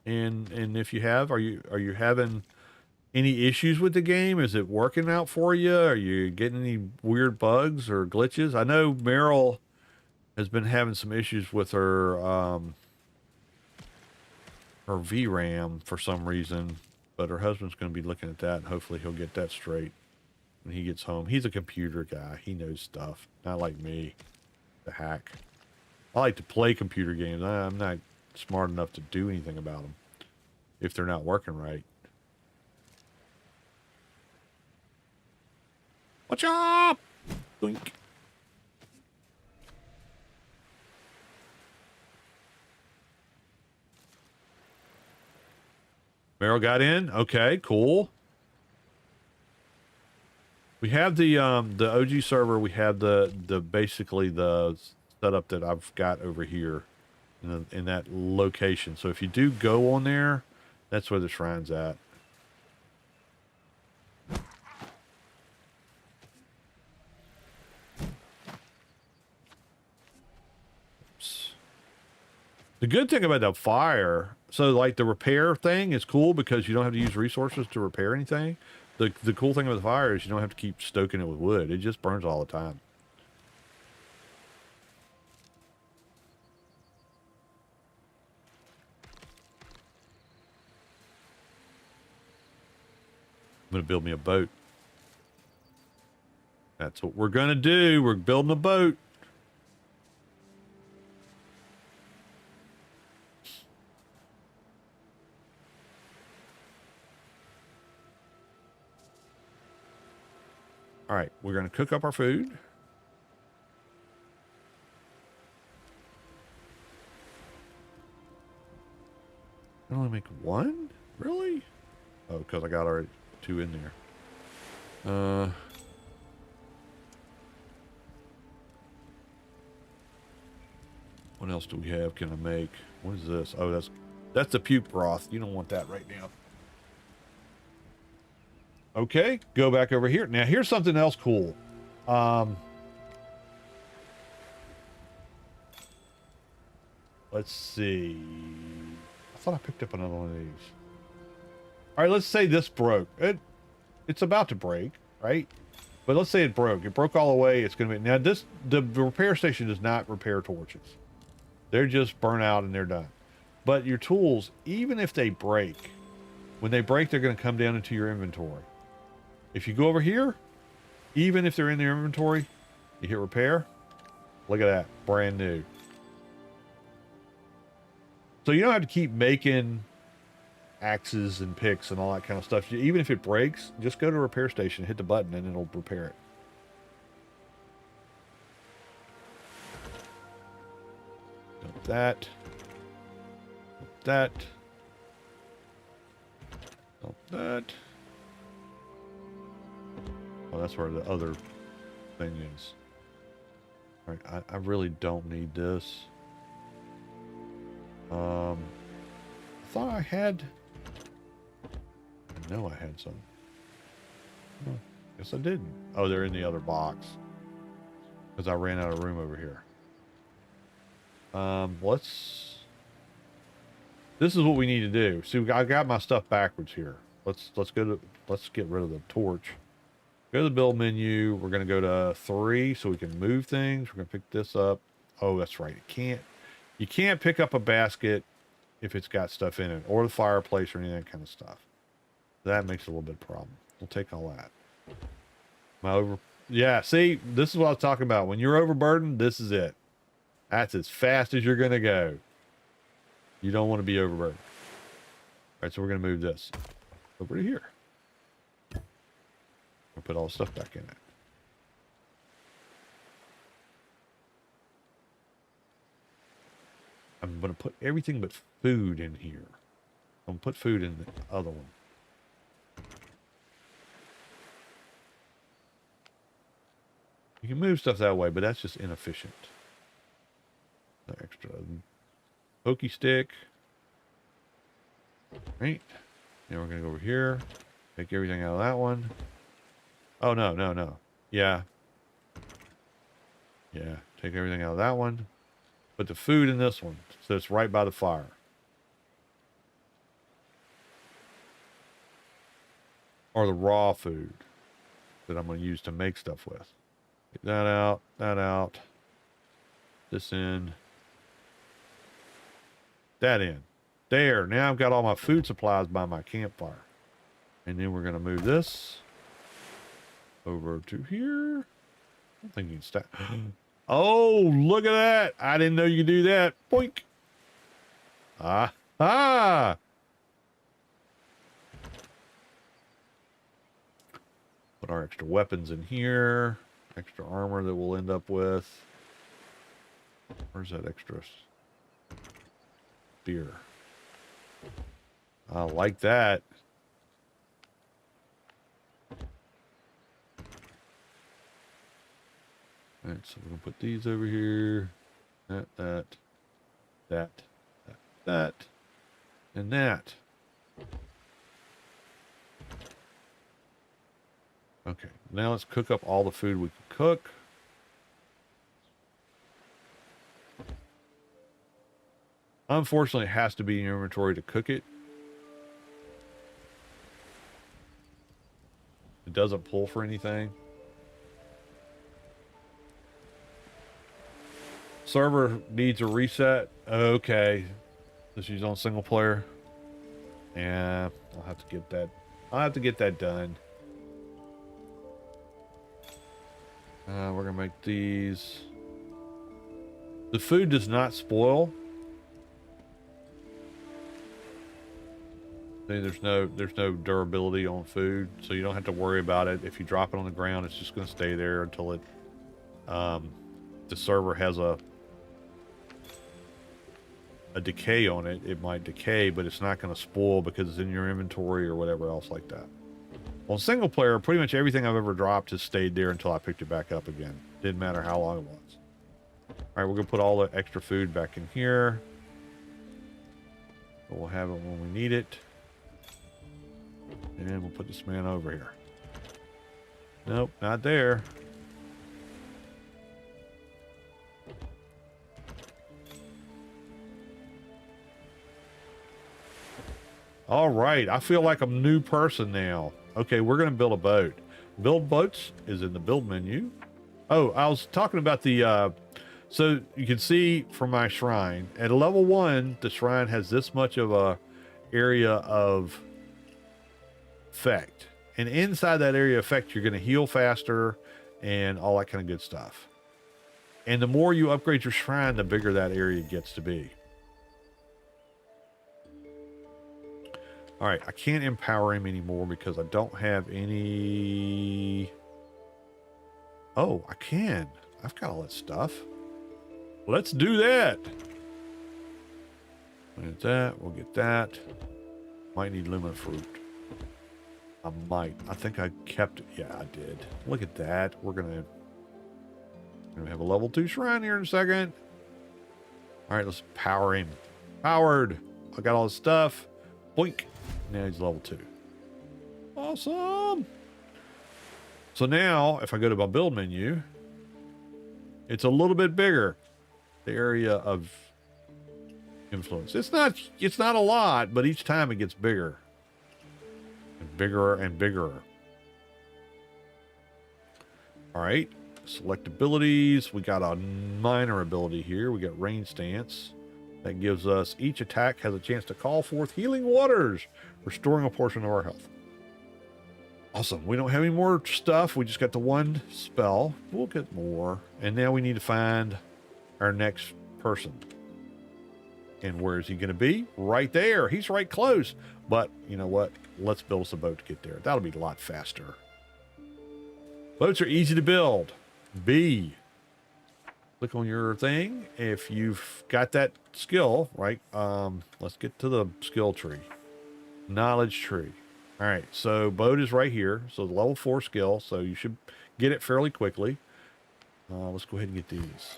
And if you have, are you having any issues with the game? Is it working out for you? Are you getting any weird bugs or glitches? I know Meryl has been having some issues with her VRAM for some reason, but her husband's going to be looking at that, and hopefully he'll get that straight when he gets home. He's a computer guy. He knows stuff, not like me, the hack. I like to play computer games. I'm not smart enough to do anything about them if they're not working right. Watch out! Doink. Meryl got in. Okay, cool. We have the OG server. We have the basically the setup that I've got over here in that location. So if you do go on there, that's where the shrine's at. Oops. The good thing about the fire, so like the repair thing is cool because you don't have to use resources to repair anything. The cool thing about the fire is you don't have to keep stoking it with wood. It just burns all the time. I'm going to build me a boat. That's what we're going to do. We're building a boat. All right, we're going to cook up our food. I only make one? Really? Oh, because I got already 2 in there. What else do we have? Can I make? What is this? Oh, that's the puke broth. You don't want that right now. Okay, go back over here. Now, here's something else cool. Let's see. I thought I picked up another one of these. All right, let's say this broke. It's about to break, right? But let's say it broke. It broke all the way. It's going to be... Now, the repair station does not repair torches. They're just burnt out and they're done. But your tools, even if they break, when they break, they're going to come down into your inventory. If you go over here, even if they're in their inventory, you hit repair. Look at that. Brand new. So you don't have to keep making axes and picks and all that kind of stuff. Even if it breaks, just go to a repair station, hit the button, and it'll repair it. Dump that. Dump that. Dump that. Oh, that's where the other thing is. All right, I really don't need this. I thought I had... I know I had some. Oh, guess I didn't. Oh, they're in the other box. Because I ran out of room over here. Let's... This is what we need to do. See, I got my stuff backwards here. Let's get rid of the torch. Go to the build menu. We're going to go to 3 so we can move things. We're going to pick this up. Oh, that's right. You can't pick up a basket if it's got stuff in it, or the fireplace or any of that kind of stuff. That makes it a little bit of a problem. We'll take all that. Yeah, see, this is what I was talking about. When you're overburdened, this is it. That's as fast as you're going to go. You don't want to be overburdened. All right, so we're going to move this over to here. We'll put all the stuff back in it. I'm going to put everything but food in here. I'm going to put food in the other one. You can move stuff that way, but that's just inefficient. The extra pokey stick. Right. Now we're going to go over here. Take everything out of that one. Oh, no, no, no. Yeah. Yeah. Take everything out of that one. Put the food in this one, so it's right by the fire. Or the raw food that I'm going to use to make stuff with. Get that out, that out. This in. That in. There. Now I've got all my food supplies by my campfire. And then we're going to move this over to here. I think you can stack. Oh, look at that. I didn't know you could do that. Boink. Ah. Ah. Put our extra weapons in here. Extra armor that we'll end up with. Where's that extra spear? I like that. All right, so we're going to put these over here. That, and that. Okay, now let's cook up all the food we can cook. Unfortunately, it has to be in your inventory to cook it. It doesn't pull for anything. Server needs a reset. Okay. This is on single player. Yeah, I'll have to get that. I'll have to get that done. We're gonna make these. The food does not spoil. There's no durability on food, so you don't have to worry about it. If you drop it on the ground, it's just gonna stay there until it. The server has a decay on it. It might decay, but it's not going to spoil because it's in your inventory or whatever else like that. On single player, pretty much everything I've ever dropped has stayed there until I picked it back up again. Didn't matter how long it was. All right, we're going to put all the extra food back in here. We'll have it when we need it. And we'll put this man over here. Nope, not there. All right, I feel like I'm a new person now. Okay, we're going to build a boat. Build boats is in the build menu. Oh, I was talking about the, so you can see from my shrine, at level 1, the shrine has this much of a area of effect. And inside that area of effect, you're going to heal faster and all that kind of good stuff. And the more you upgrade your shrine, the bigger that area gets to be. All right, I can't empower him anymore because I don't have any... Oh, I can. I've got all that stuff. Let's do that. We'll get that. We'll get that. Might need lemon fruit. I might. I think I kept it. Yeah, I did. Look at that. We're going to have a level 2 shrine here in a second. All right, let's power him. Powered. I got all the stuff. Boink. Now he's level 2. Awesome. So now, if I go to my build menu, it's a little bit bigger. The area of influence. It's not a lot, but each time it gets bigger. And bigger and bigger. All right. Select abilities. We got a minor ability here. We got rain stance. That gives us each attack has a chance to call forth healing waters, restoring a portion of our health. Awesome. We don't have any more stuff. We just got the one spell. We'll get more. And now we need to find our next person. And where is he going to be? Right there. He's right close. But you know what? Let's build us a boat to get there. That'll be a lot faster. Boats are easy to build. B. Click on your thing. If you've got that skill, right? Let's get to the skill tree. Knowledge tree. All right. So boat is right here. So the level 4 skill. So you should get it fairly quickly. Let's go ahead and get these.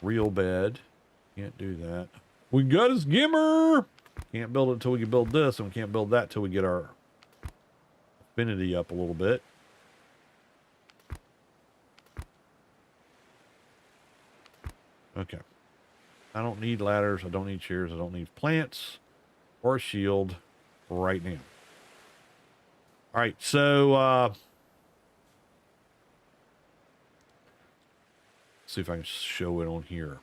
Real bed. Can't do that. We got a skimmer. Can't build it until we can build this. And we can't build that until we get our affinity up a little bit. Okay. I don't need ladders. I don't need chairs. I don't need plants or a shield right now. All right. So, see if I can show it on here.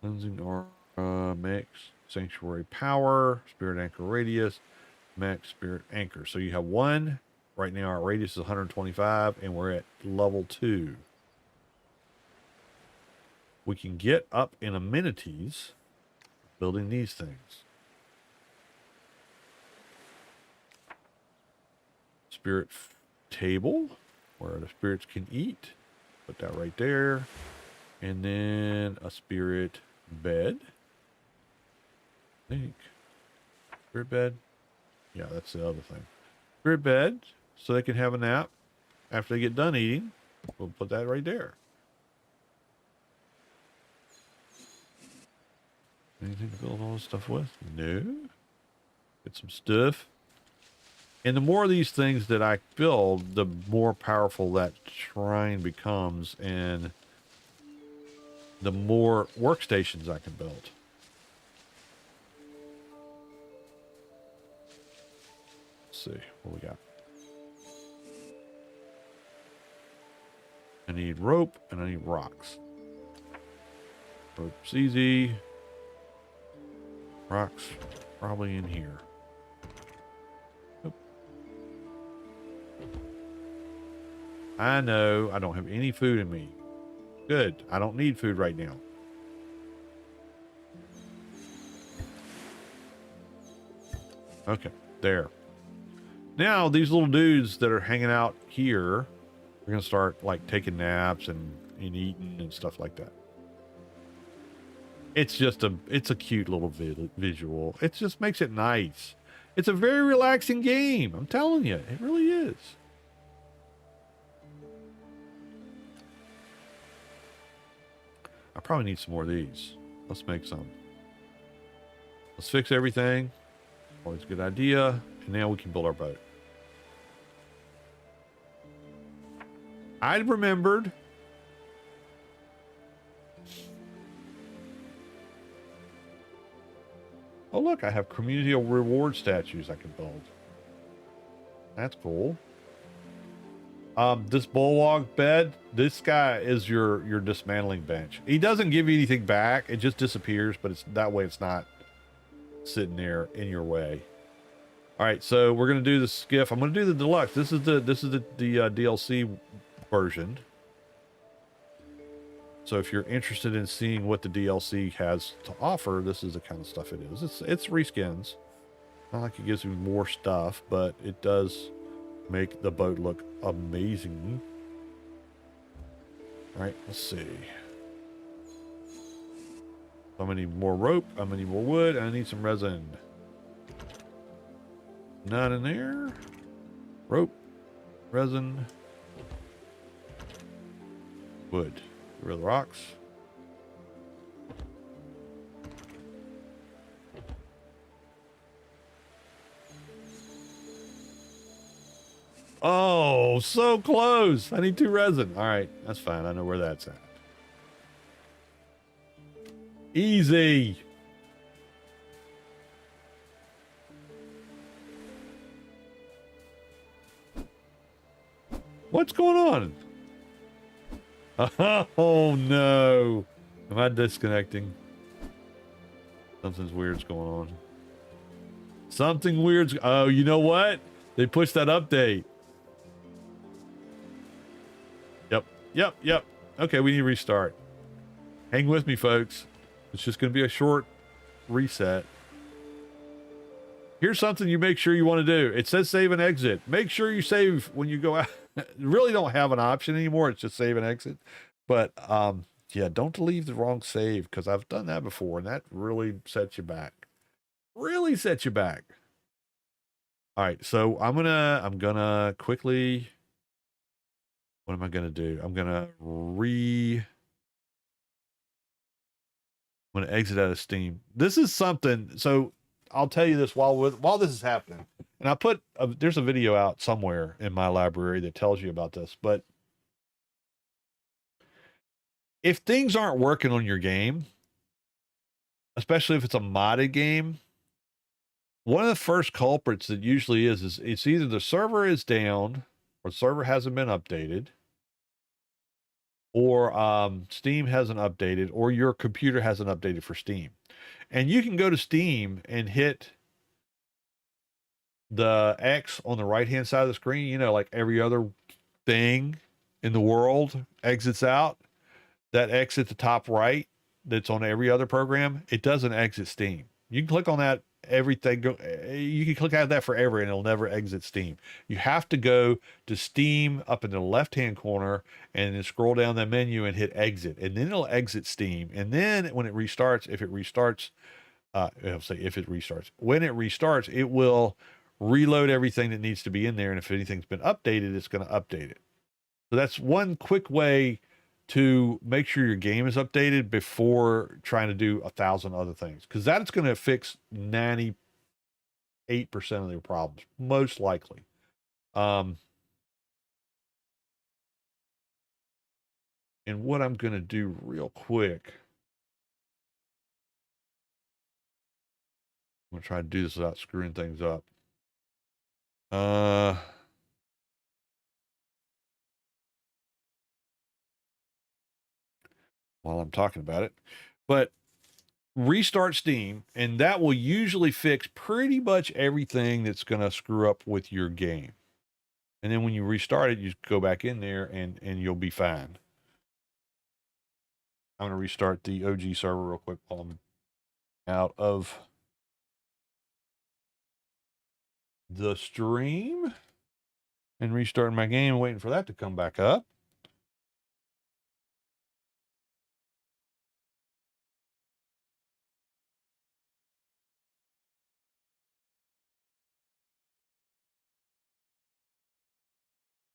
Cleansing aura, max sanctuary power, spirit anchor radius, max spirit anchor. So you have one. Right now our radius is 125 and we're at level 2. We can get up in amenities building these things. Spirit table where the spirits can eat. Put that right there. And then a spirit bed. I think. Spirit bed. Yeah, that's the other thing. Spirit bed, so they can have a nap after they get done eating. We'll put that right there. Anything to build all this stuff with? No. Get some stuff. And the more of these things that I build, the more powerful that shrine becomes, and the more workstations I can build. Let's see what we got. I need rope and I need rocks. Rope's easy. Rocks probably in here. Oop. I know I don't have any food in me. Good. I don't need food right now. Okay, there. Now these little dudes that are hanging out here are gonna start like taking naps and eating and stuff like that. It's just it's a cute little visual. It just makes it nice. It's a very relaxing game. I'm telling you, it really is. I probably need some more of these. Let's make some. Let's fix everything. Always a good idea. And now we can build our boat. I remembered. Oh, look, I have community reward statues I can build. That's cool. This bulwark bed, this guy is your dismantling bench. He doesn't give you anything back. It just disappears, but it's that way it's not sitting there in your way. All right, so we're going to do the skiff. I'm going to do the deluxe. This is the DLC version. So if you're interested in seeing what the DLC has to offer, this is the kind of stuff it is. It's reskins. Not like it gives you more stuff, but it does make the boat look amazing. All right, let's see. I'm gonna need more rope. I'm gonna need more wood. And I need some resin. Not in there. Rope, resin, wood. Get rid of the rocks. Oh, so close. I need 2 resin. All right, that's fine. I know where that's at. Easy. What's going on? Oh no. Am I disconnecting? Something's weird's going on. Something weird's... Oh, you know what? They pushed that update. Yep. Okay, we need to restart. Hang with me, folks. It's just going to be a short reset. Here's something you make sure you want to do. It says save and exit. Make sure you save when you go out. You really don't have an option anymore. It's just save and exit. But yeah, don't leave the wrong save, because I've done that before and that really sets you back. Really sets you back. All right, so I'm gonna quickly... What am I gonna do? I'm gonna exit out of Steam. This is something. So I'll tell you this while this is happening. And I put there's a video out somewhere in my library that tells you about this. But if things aren't working on your game, especially if it's a modded game, one of the first culprits that usually is it's either the server is down or the server hasn't been updated, or Steam hasn't updated, or your computer hasn't updated for Steam. And you can go to Steam and hit the X on the right-hand side of the screen, you know, like every other thing in the world exits out. That X at the top right that's on every other program, it doesn't exit Steam. You can click on that, everything you can click out of that forever and it'll never exit Steam. You have to go to Steam up in the left-hand corner and then scroll down that menu and hit exit, and then it'll exit Steam. And then when it restarts, if it restarts, I'll say if it restarts, when it restarts, it will reload everything that needs to be in there. And if anything's been updated, it's going to update it. So that's one quick way to make sure your game is updated before trying to do 1,000 other things, because that's going to fix 98% of your problems, most likely. And what I'm going to do real quick, I'm going to try to do this without screwing things up. While I'm talking about it, but restart Steam, and that will usually fix pretty much everything that's going to screw up with your game. And then when you restart it, you go back in there and you'll be fine. I'm going to restart the OG server real quick while I'm out of the stream and restarting my game, waiting for that to come back up.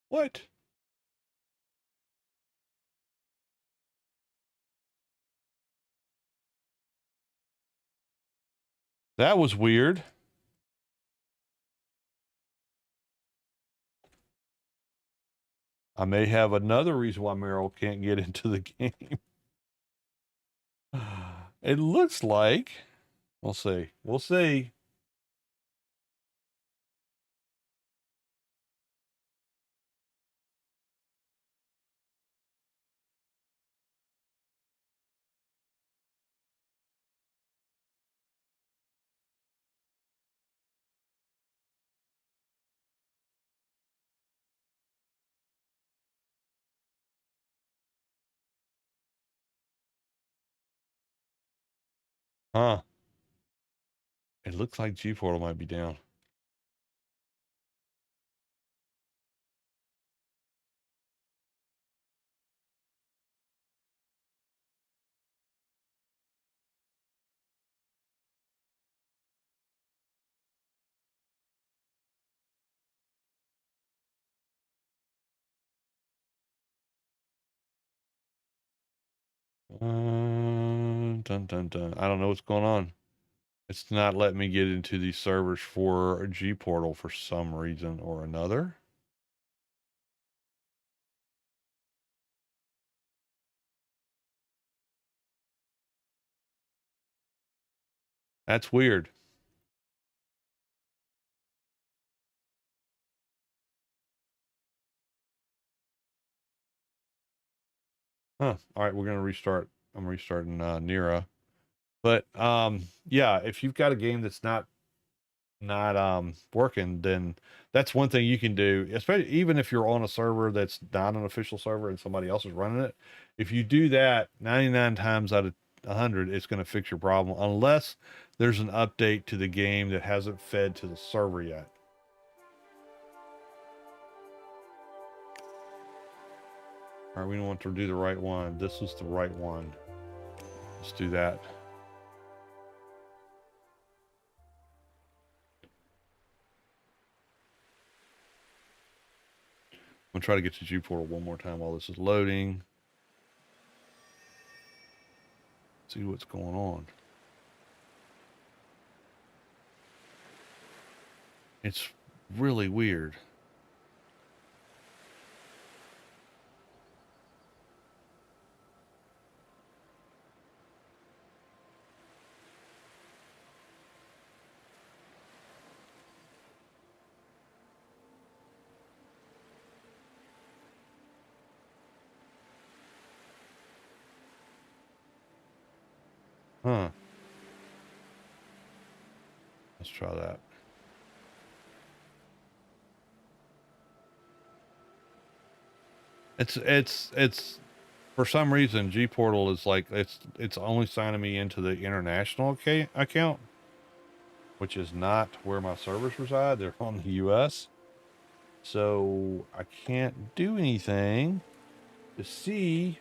What? That was weird. I may have another reason why Meryl can't get into the game. It looks like, we'll see. We'll see. Huh. It looks like G Portal might be down. Dun dun dun. I don't know what's going on. It's not letting me get into these servers for G Portal for some reason or another. That's weird. Huh. All right, we're gonna restart. I'm restarting Nera. But yeah, if you've got a game that's not working, then that's one thing you can do, especially even if you're on a server that's not an official server and somebody else is running it. If you do that 99 times out of 100, it's going to fix your problem, unless there's an update to the game that hasn't fed to the server yet. All right, we don't want to do the right one. This was the right one. Let's do that. I'm gonna try to get to G Portal one more time while this is loading. See what's going on. It's really weird. Huh. Let's try that. It's for some reason G Portal is like it's only signing me into the international account, which is not where my servers reside. They're on the US. So I can't do anything to see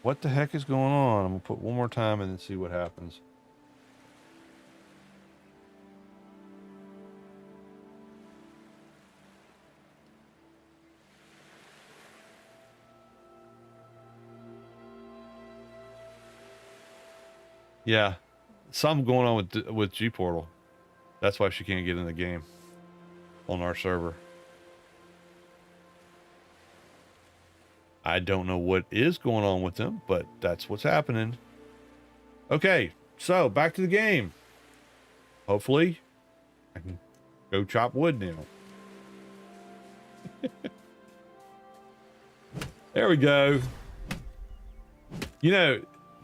what the heck is going on. I'm gonna put one more time and then see what happens. Yeah, something going on with G Portal. That's why she can't get in the game on our server. I don't know what is going on with them, but that's what's happening. Okay, so back to the game. Hopefully, I can go chop wood now. There we go. You know,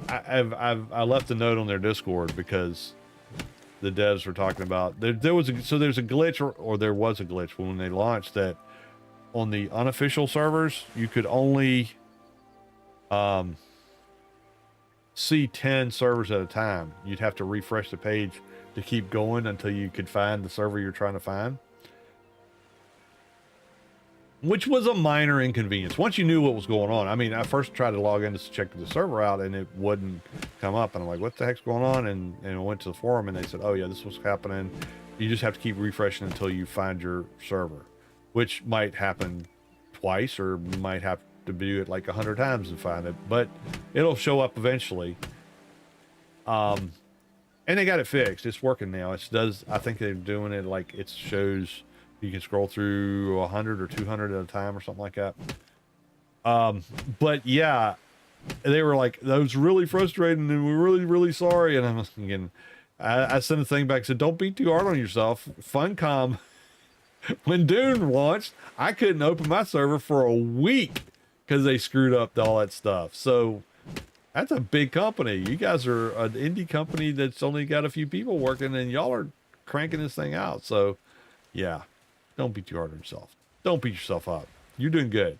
I left a note on their Discord because the devs were talking about there's a glitch or there was a glitch when they launched that on the unofficial servers you could only see 10 servers at a time. You'd have to refresh the page to keep going until you could find the server you're trying to find, which was a minor inconvenience once you knew what was going on. I mean, I first tried to log in to check the server out and it wouldn't come up, and I'm like, what the heck's going on? And I went to the forum and they said, oh yeah, this was happening. You just have to keep refreshing until you find your server, which might happen twice or might have to do it like 100 times to find it, but it'll show up eventually. And they got it fixed. It's working now. I think they're doing it like it shows you can scroll through 100 or 200 at a time or something like that. But yeah, they were like, that was really frustrating and we're really, really sorry. And I'm thinking, I sent a thing back, said, don't be too hard on yourself. Funcom, when Dune launched, I couldn't open my server for a week because they screwed up all that stuff. So that's a big company. You guys are an indie company that's only got a few people working and y'all are cranking this thing out. So yeah, don't be too hard on yourself. Don't beat yourself up. You're doing good.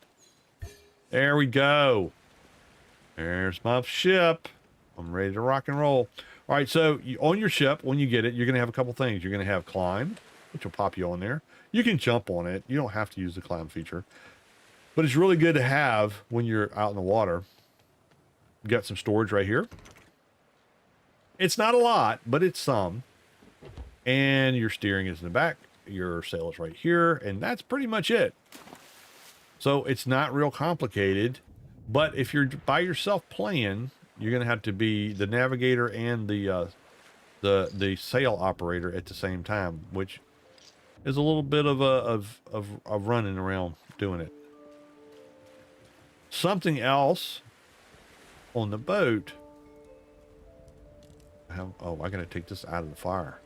There we go. There's my ship. I'm ready to rock and roll. All right, so on your ship, when you get it, you're going to have a couple things. You're going to have climb, which will pop you on there. You can jump on it. You don't have to use the climb feature. But it's really good to have when you're out in the water. You got some storage right here. It's not a lot, but it's some. And your steering is in the back. Your sail is right here. And that's pretty much it. So it's not real complicated. But if you're by yourself playing, you're going to have to be the navigator and the sail operator at the same time, which is a little bit of running around doing it. Something else on the boat. Oh, I got to take this out of the fire.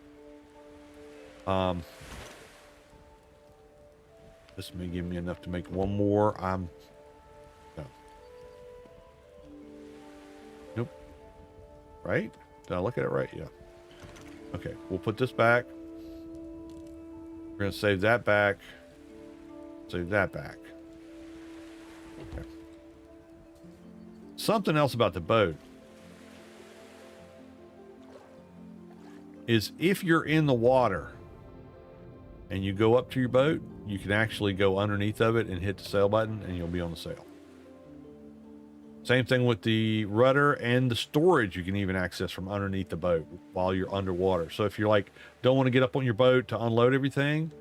This may give me enough to make one more. No. Nope. Right? Did I look at it right? Yeah. Okay, we'll put this back. We're going to save that back. Save that back. Okay. Something else about the boat is if you're in the water and you go up to your boat, you can actually go underneath of it and hit the sail button and you'll be on the sail. Same thing with the rudder and the storage you can even access from underneath the boat while you're underwater. So if you're like, don't want to get up on your boat to unload everything,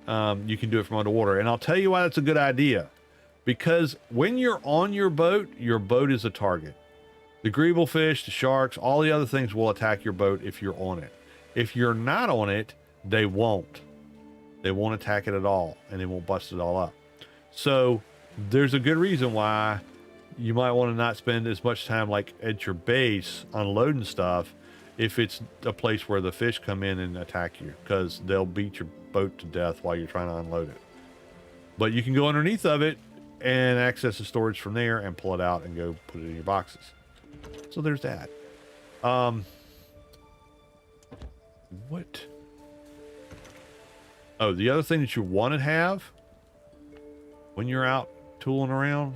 you can do it from underwater. And I'll tell you why that's a good idea. Because when you're on your boat is a target. The greeble fish, the sharks, all the other things will attack your boat if you're on it. If you're not on it, they won't. They won't attack it at all, and they won't bust it all up. So there's a good reason why you might want to not spend as much time like at your base unloading stuff if it's a place where the fish come in and attack you, because they'll beat your boat to death while you're trying to unload it. But you can go underneath of it and access the storage from there and pull it out and go put it in your boxes. So there's that. What? Oh, the other thing that you want to have when you're out tooling around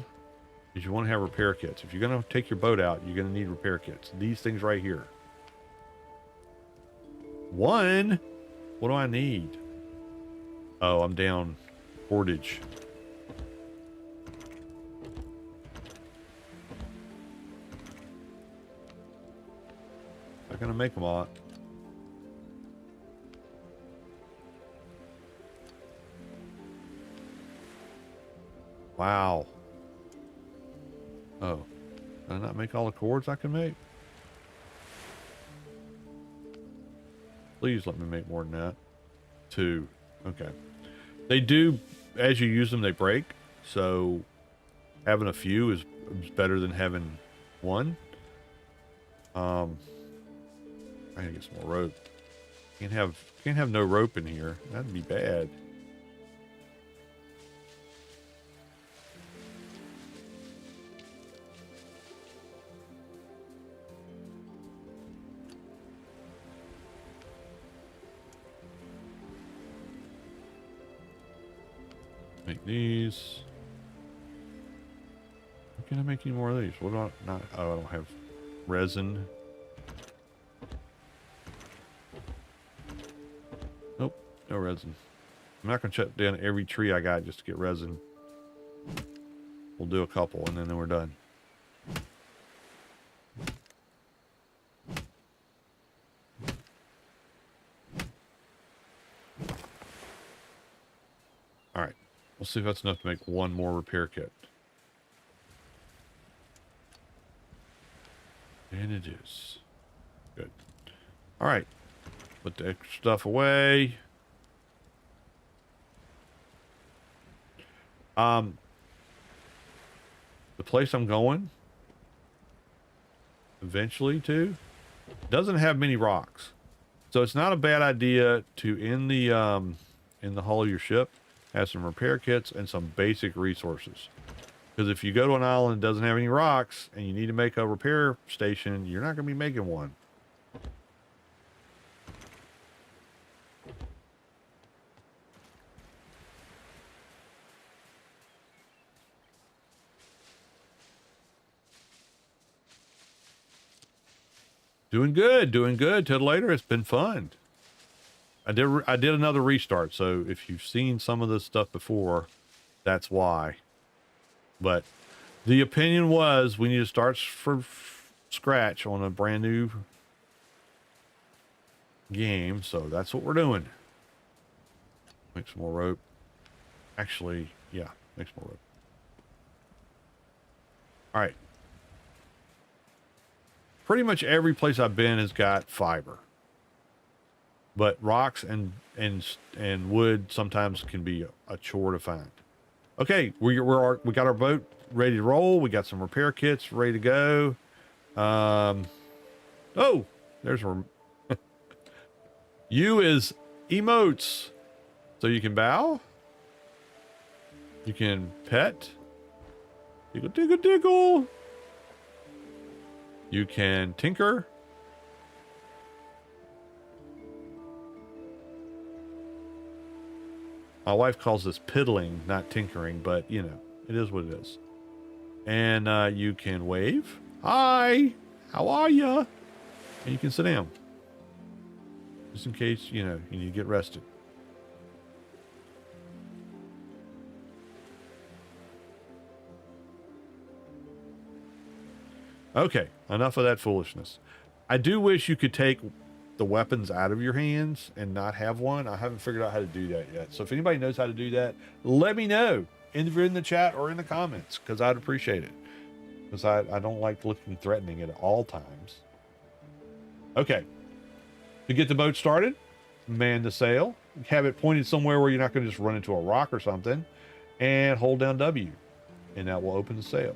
is you want to have repair kits. If you're going to take your boat out, you're going to need repair kits. These things right here. One. What do I need? Oh, I'm down cordage. I'm going to make them all. Wow. Oh. Did I not make all the cords I can make? Please let me make more than that. 2. Okay. They do, as you use them, they break. So having a few is better than having one. I gotta get some more rope. Can't have no rope in here. That'd be bad. Make these. Can I make any more of these? What do I not? Oh, I don't have resin. Nope, no resin. I'm not gonna chop down every tree I got just to get resin. We'll do a couple and then we're done. All right, we'll see if that's enough to make one more repair kit. And it is. Good. All right. Put the extra stuff away. The place I'm going eventually to doesn't have many rocks. So it's not a bad idea to in the hull of your ship have some repair kits and some basic resources. Because if you go to an island that doesn't have any rocks and you need to make a repair station, you're not going to be making one. Doing good, doing good. Till later, it's been fun. I did another restart, so if you've seen some of this stuff before, that's why. But the opinion was we need to start from scratch on a brand new game, so that's what we're doing. Make some more rope. Actually, yeah, make some more rope. All right. Pretty much every place I've been has got fiber, but rocks and wood sometimes can be a chore to find. Okay, we got our boat ready to roll. We got some repair kits ready to go. Oh, there's a U is emotes, so you can bow, you can pet, diggle diggle diggle. You can tinker. My wife calls this piddling, not tinkering, but you know, it is what it is. And you can wave. Hi, how are ya? And you can sit down. Just in case, you know, you need to get rested. Okay, enough of that foolishness. I do wish you could take the weapons out of your hands and not have one. I haven't figured out how to do that yet. So if anybody knows how to do that, let me know in the chat or in the comments, because I'd appreciate it. Because I don't like looking threatening at all times. Okay. To get the boat started, man the sail. Have it pointed somewhere where you're not going to just run into a rock or something. And hold down W. And that will open the sail.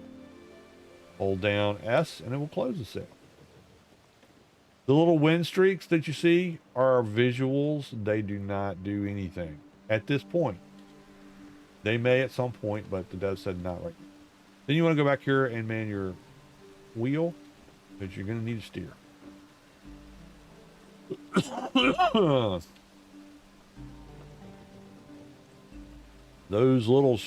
Hold down S and it will close the sail. The little wind streaks that you see are visuals. They do not do anything at this point. They may at some point, but the dev said not right now. Then you want to go back here and man your wheel, because you're going to need to steer. Those little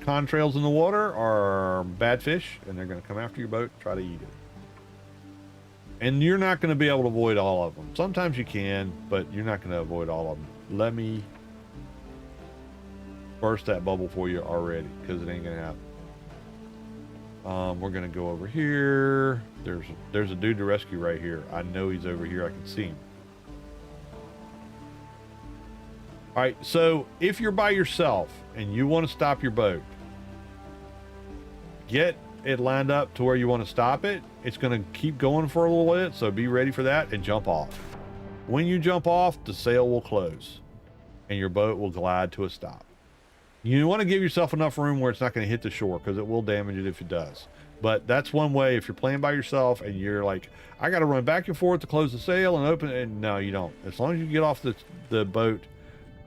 contrails in the water are bad fish, and they're going to come after your boat and try to eat it. And you're not going to be able to avoid all of them. Sometimes you can, but you're not going to avoid all of them. Let me burst that bubble for you already, because it ain't going to happen. We're going to go over here. There's a dude to rescue right here. I know he's over here. I can see him. All right, so if you're by yourself and you want to stop your boat, get it lined up to where you want to stop it. It's going to keep going for a little bit, so be ready for that and jump off. When you jump off, the sail will close and your boat will glide to a stop. You want to give yourself enough room where it's not going to hit the shore, because it will damage it if it does. But that's one way. If you're playing by yourself and you're like, I got to run back and forth to close the sail and open it, no, you don't. As long as you get off the boat,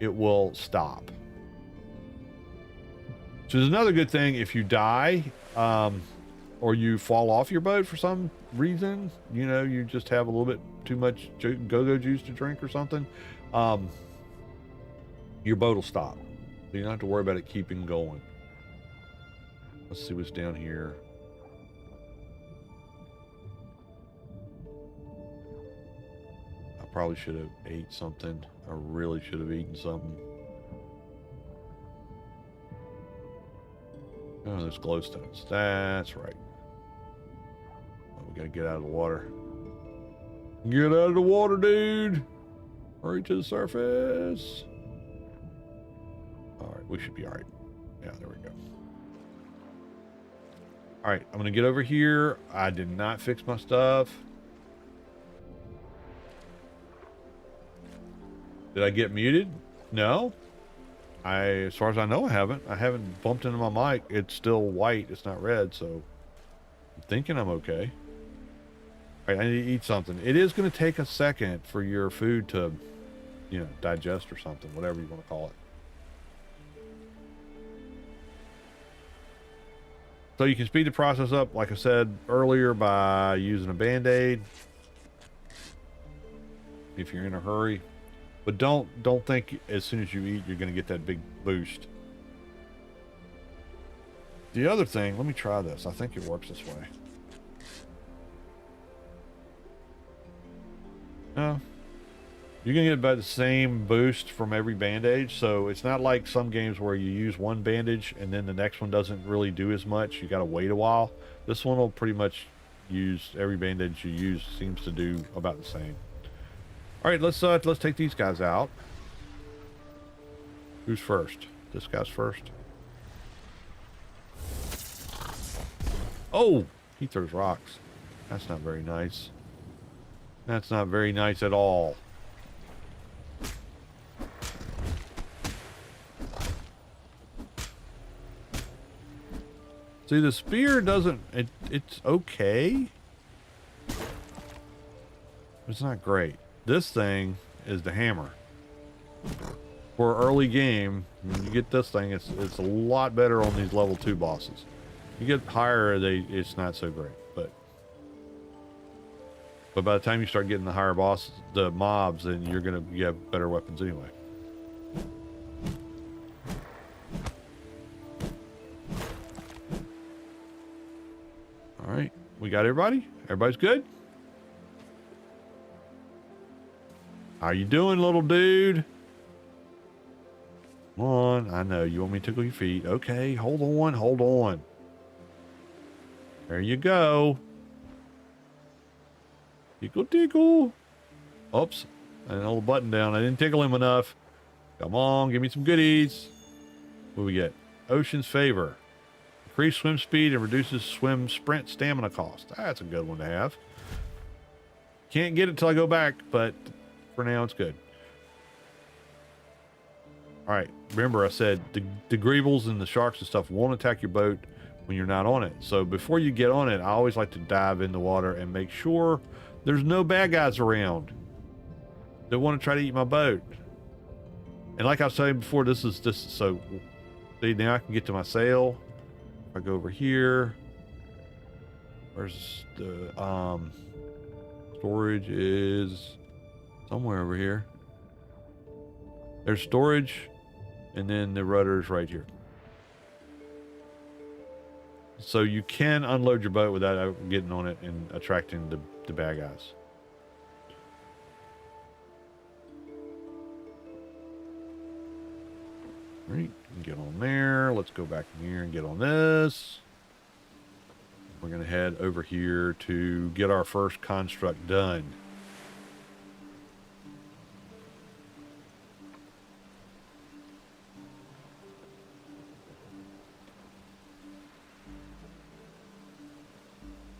it will stop. So there's another good thing. If you die or you fall off your boat for some reason, you know, you just have a little bit too much go-go juice to drink or something, your boat will stop. So you don't have to worry about it keeping going. Let's see what's down here. I probably should have ate something. I really should have eaten something. Oh, there's glowstones. That's right. Oh, we gotta get out of the water. Get out of the water, dude! Hurry to the surface. Alright, we should be alright. Yeah, there we go. Alright, I'm gonna get over here. I did not fix my stuff. Did I get muted? No. As far as I know, I haven't. I haven't bumped into my mic. It's still white. It's not red, so I'm thinking I'm okay. All right, I need to eat something. It is going to take a second for your food to, you know, digest or something, whatever you want to call it. So you can speed the process up, like I said earlier, by using a Band-Aid if you're in a hurry. But don't think as soon as you eat you're going to get that big boost. The other thing, let me try this. I think it works this way. No. You're going to get about the same boost from every bandage. So it's not like some games where you use one bandage and then the next one doesn't really do as much. You got to wait a while. This one will pretty much use every bandage you use seems to do about the same. All right, let's take these guys out. Who's first? This guy's first. Oh, he throws rocks. That's not very nice. That's not very nice at all. See, the spear doesn't... It's okay. It's not great. This thing is the hammer. For an early game, when you get this thing, it's a lot better on these level 2 bosses. You get higher, it's not so great. But by the time you start getting the higher bosses, the mobs, then you have better weapons anyway. All right, we got everybody. Everybody's good. How you doing, little dude? Come on. I know you want me to tickle your feet. Okay, hold on, hold on. There you go. Tickle, tickle. Oops. I didn't hold the button down. I didn't tickle him enough. Come on, give me some goodies. What do we get? Ocean's Favor. Increase swim speed and reduces swim sprint stamina cost. That's a good one to have. Can't get it till I go back, but for now it's good. All right, remember I said the greebles and the sharks and stuff won't attack your boat when you're not on it. So before you get on it, I always like to dive in the water and make sure there's no bad guys around that want to try to eat my boat. And like I was saying before, this is so see, now I can get to my sail. If I go over here, where's the storage is Somewhere over here. There's storage, and then the rudder's right here. So you can unload your boat without getting on it and attracting the bad guys. All right, get on there. Let's go back in here and get on this. We're going to head over here to get our first construct done.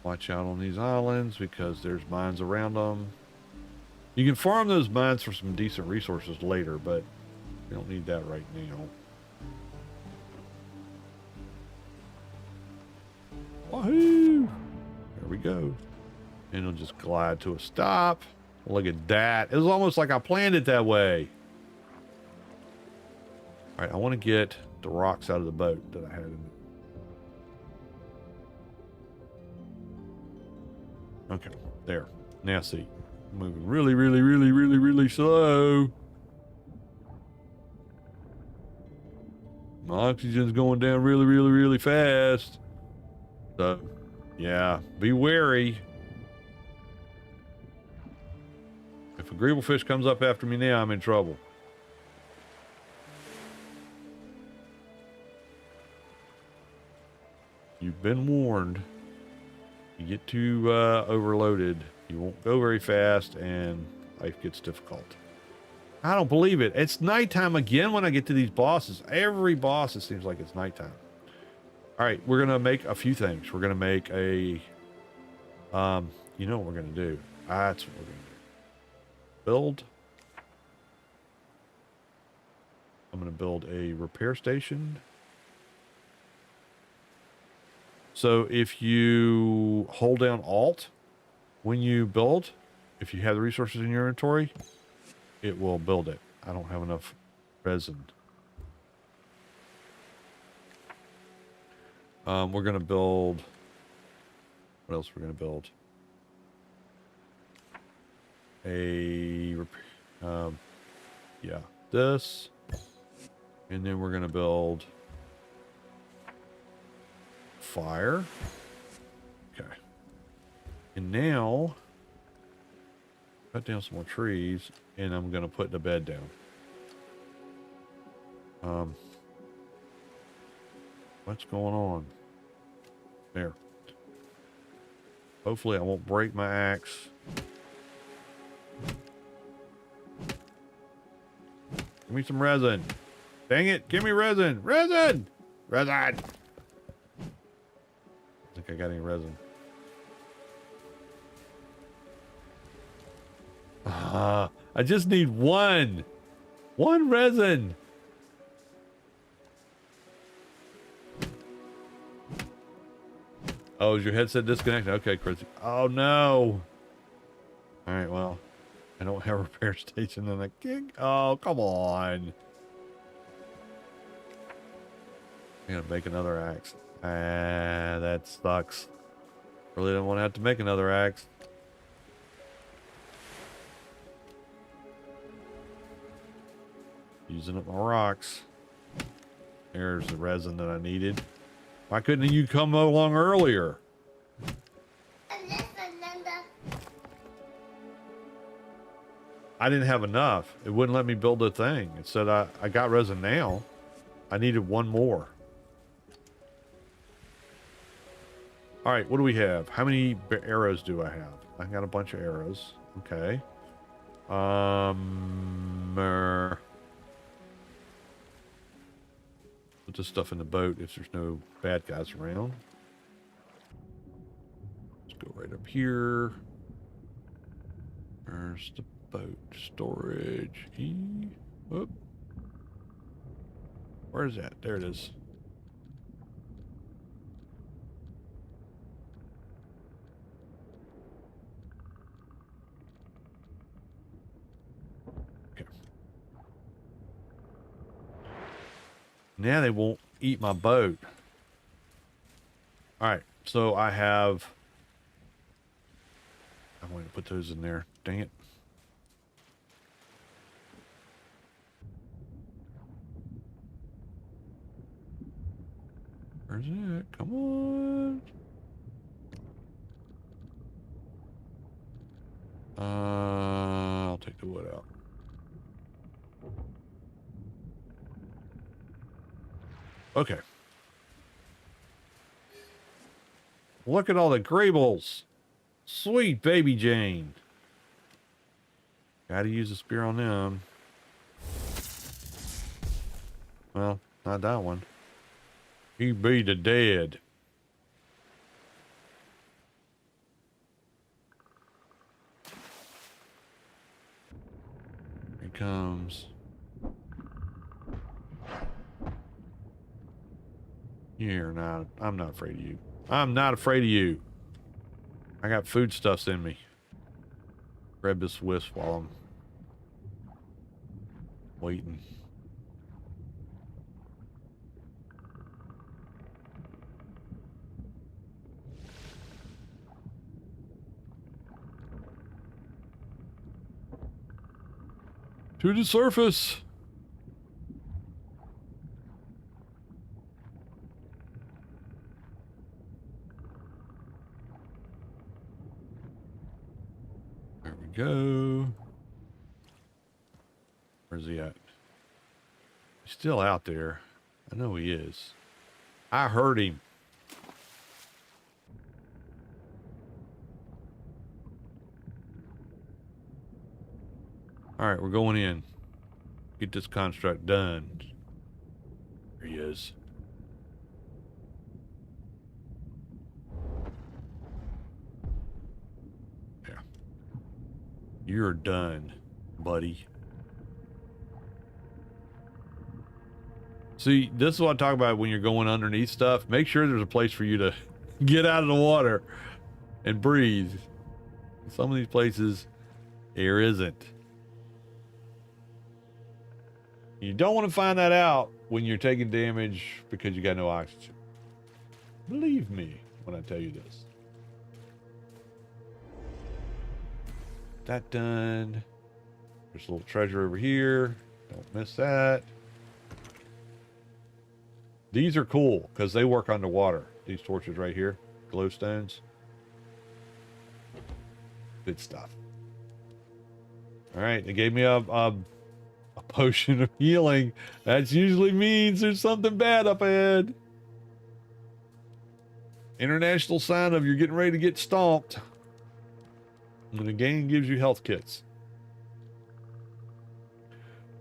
Watch out on these islands because there's mines around them. You can farm those mines for some decent resources later, but you don't need that right now. Wahoo! There we go. And it'll just glide to a stop. Look at that. It was almost like I planned it that way. All right, I want to get the rocks out of the boat that I had in it. Okay, there. Now see. Moving really, really, really, really, really slow. My oxygen's going down really, really, really fast. So, yeah, be wary. If a greeblefish comes up after me now, I'm in trouble. You've been warned. You get too overloaded, you won't go very fast, and life gets difficult. I don't believe it. It's nighttime again when I get to these bosses. Every boss, it seems like it's nighttime. All right, we're going to make a few things. We're going to make a, you know what we're going to do. That's what we're going to do. Build. I'm going to build a repair station. So if you hold down Alt when you build, if you have the resources in your inventory, it will build it. I don't have enough resin. We're going to build... What else we're going to build? Yeah, this. And then we're going to build... fire. Okay. And now, cut down some more trees, and I'm going to put the bed down. What's going on? There. Hopefully I won't break my axe. Give me some resin. Dang it, give me resin. Resin! Resin! I think I got any resin. I just need one. One resin. Oh, is your headset disconnected? Okay, Chris. Oh, no. All right, well, I don't have a repair station in the gig. Oh, come on. I'm going to make another axe. Ah, that sucks. Really don't want to have to make another axe. Using up my rocks. There's the resin that I needed. Why couldn't you come along earlier? I didn't have enough. It wouldn't let me build a thing. It said I got resin now. I needed one more. All right, what do we have? How many arrows do I have? I got a bunch of arrows. Okay. Put this stuff in the boat if there's no bad guys around. Let's go right up here. There's the boat storage. Whoop. Where is that? There it is. Now they won't eat my boat. All right, so I have... I'm going to put those in there. Dang it. Where's it? Come on. I'll take the wood out. Okay. Look at all the Grabbles. Sweet baby Jane. Gotta use a spear on them. Well, not that one. He be the dead. Here comes. You're not. I'm not afraid of you. I'm not afraid of you. I got foodstuffs in me. Grab this wisp while I'm waiting. To the surface. There we go. Where's he at? He's still out there. I know he is. I heard him. All right, we're going in. Get this construct done. There he is. Yeah. You're done, buddy. See, this is what I talk about when you're going underneath stuff. Make sure there's a place for you to get out of the water and breathe. Some of these places, there isn't. You don't want to find that out when you're taking damage because you got no oxygen. Believe me when I tell you this. That done. There's a little treasure over here. Don't miss that. These are cool because they work underwater. These torches right here, glowstones. Good stuff. All right, they gave me a potion of healing. That usually means there's something bad up ahead. International sign of you're getting ready to get stomped. And the game gives you health kits.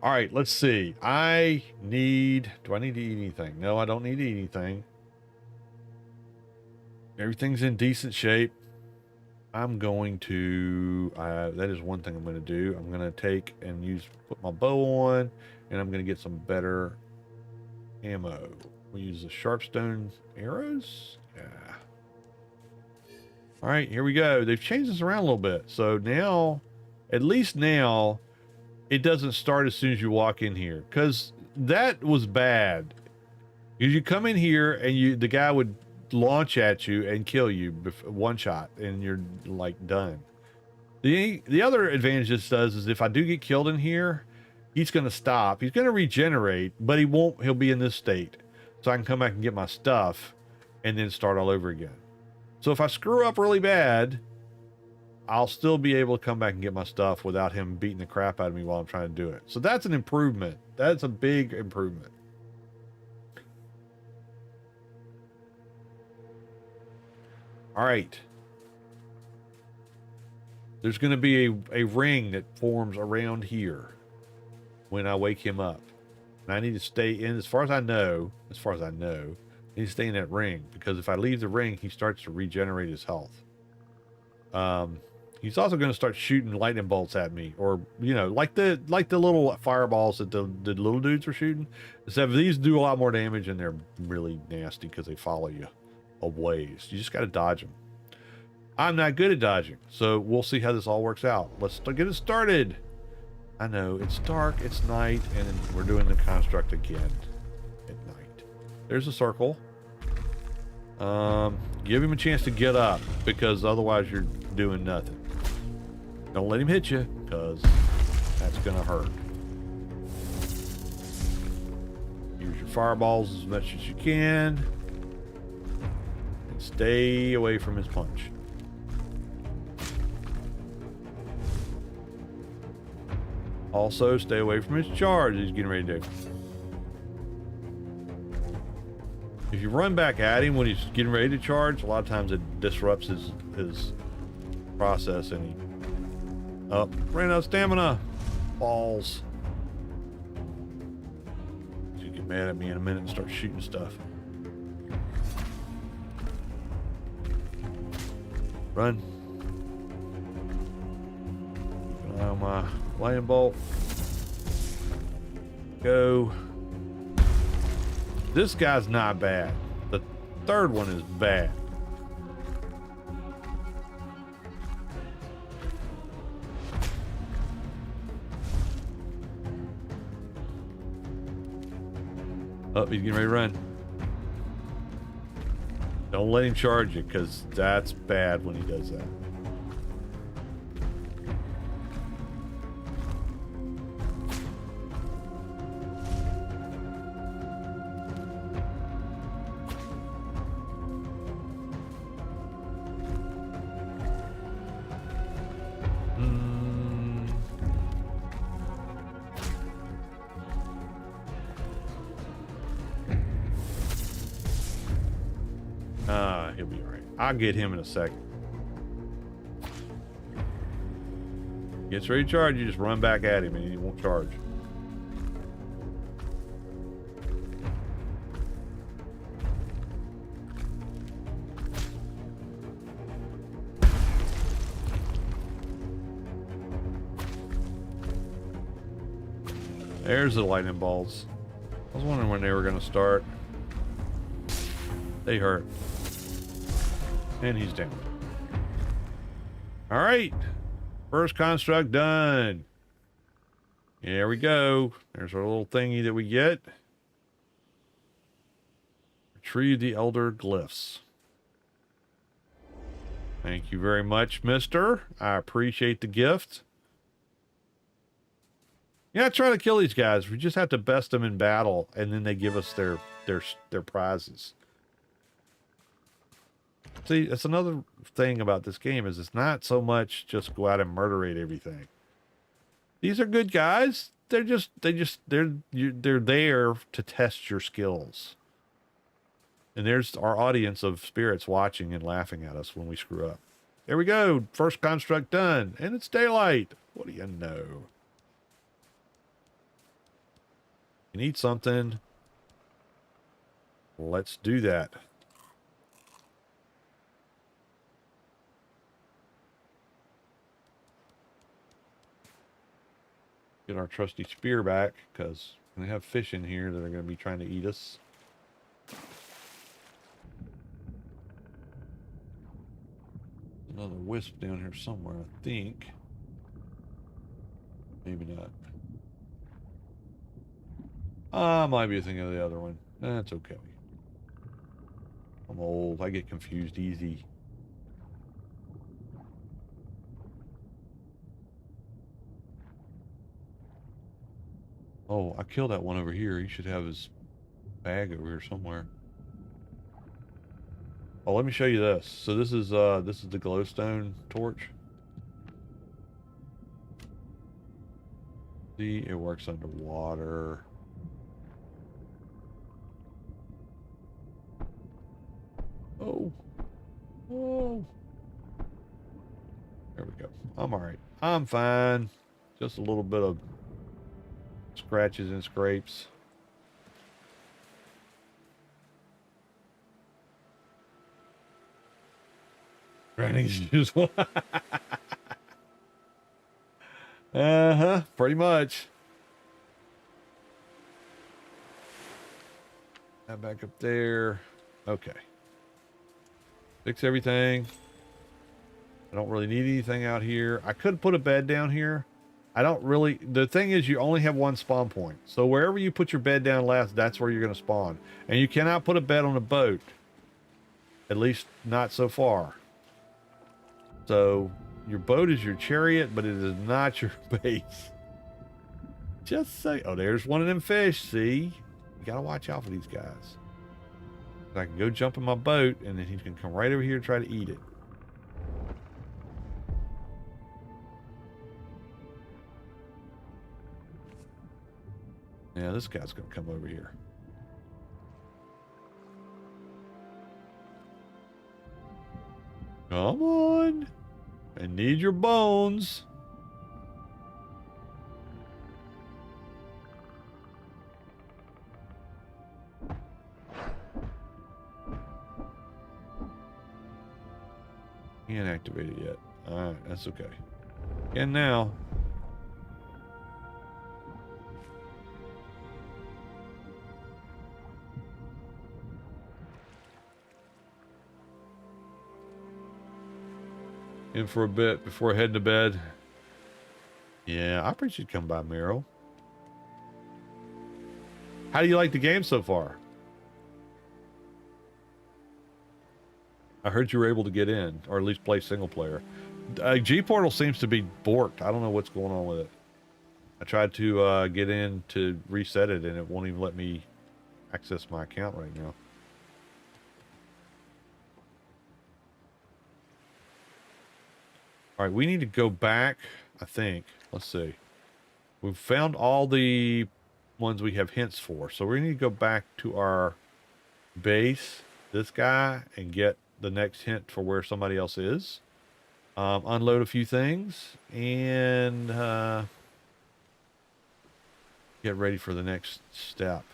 All right, let's see. Do I need to eat anything? No, I don't need to eat anything. Everything's in decent shape. I'm going to, that is one thing I'm going to do. I'm going to take and put my bow on, and I'm going to get some better ammo. We use the sharpstone arrows. Yeah. All right, here we go. They've changed this around a little bit. So now, at least now, it doesn't start as soon as you walk in here, because that was bad. Because you come in here and the guy would launch at you and kill you one shot, and you're like done. The other advantage this does is if I do get killed in here, he's going to stop. He's going to regenerate, but he'll be in this state, so I can come back and get my stuff and then start all over again. So if I screw up really bad, I'll still be able to come back and get my stuff without him beating the crap out of me while I'm trying to do it. So that's an improvement. That's a big improvement. All right. There's going to be a ring that forms around here when I wake him up. And I need to stay in, as far as I know, I need to stay in that ring, because if I leave the ring, he starts to regenerate his health. He's also going to start shooting lightning bolts at me, or, you know, like the little fireballs that the little dudes were shooting. Except these do a lot more damage, and they're really nasty because they follow you a ways. You just got to dodge them. I'm not good at dodging, so we'll see how this all works out. Let's get it started. I know it's dark, it's night, and we're doing the construct again at night. There's a circle. Give him a chance to get up, because otherwise you're doing nothing. Don't let him hit you, because that's gonna hurt. Use your fireballs as much as you can. Stay away from his punch. Also, stay away from his charge he's getting ready to do. If you run back at him when he's getting ready to charge, a lot of times it disrupts his process and he ran out of stamina. Balls. You get mad at me in a minute and start shooting stuff. Run. Keep an eye on my lightning bolt. Go. This guy's not bad. The third one is bad. Oh, he's getting ready to run. Don't let him charge you, because that's bad when he does that. He'll be all right. I'll get him in a second. Gets ready to charge, you just run back at him and he won't charge. There's the lightning bolts. I was wondering when they were going to start. They hurt. And he's down. All right. First construct done. There we go. There's our little thingy that we get. Retrieve the elder glyphs. Thank you very much, mister. I appreciate the gift. Yeah, try to kill these guys. We just have to best them in battle, and then they give us their prizes. See, that's another thing about this game is it's not so much just go out and murderate everything. These are good guys. They're there to test your skills. And there's our audience of spirits watching and laughing at us when we screw up. There we go. First construct done, and it's daylight. What do you know? You need something. Let's do that. Get our trusty spear back, because we have fish in here that are going to be trying to eat us. Another wisp down here somewhere, I think. Maybe not. Might be a thing of the other one. That's okay. I'm old. I get confused easy. Oh, I killed that one over here. He should have his bag over here somewhere. Oh, let me show you this. So this is the glowstone torch. See, it works underwater. Oh. Oh. There we go. I'm all right. I'm fine. Just a little bit of scratches and scrapes. Running shoes. Pretty much. That back up there. Okay. Fix everything. I don't really need anything out here. I could put a bed down here. I don't really. The thing is, you only have one spawn point. So wherever you put your bed down last, that's where you're going to spawn. And you cannot put a bed on a boat. At least not so far. So your boat is your chariot, but it is not your base. Just say, oh, there's one of them fish. See, you got to watch out for these guys. I can go jump in my boat, and then he's gonna come right over here and try to eat it. Yeah, this guy's gonna come over here. Come on. I need your bones. Can't activate it yet. Alright, that's okay. And now. In for a bit before heading to bed. Yeah, I appreciate you come by, Meryl. How do you like the game so far? I heard you were able to get in, or at least play single player. G-Portal seems to be borked. I don't know what's going on with it. I tried to get in to reset it, and it won't even let me access my account right now. All right, we need to go back, I think. Let's see. We've found all the ones we have hints for. So we need to go back to our base, this guy, and get the next hint for where somebody else is. Unload a few things, and get ready for the next step.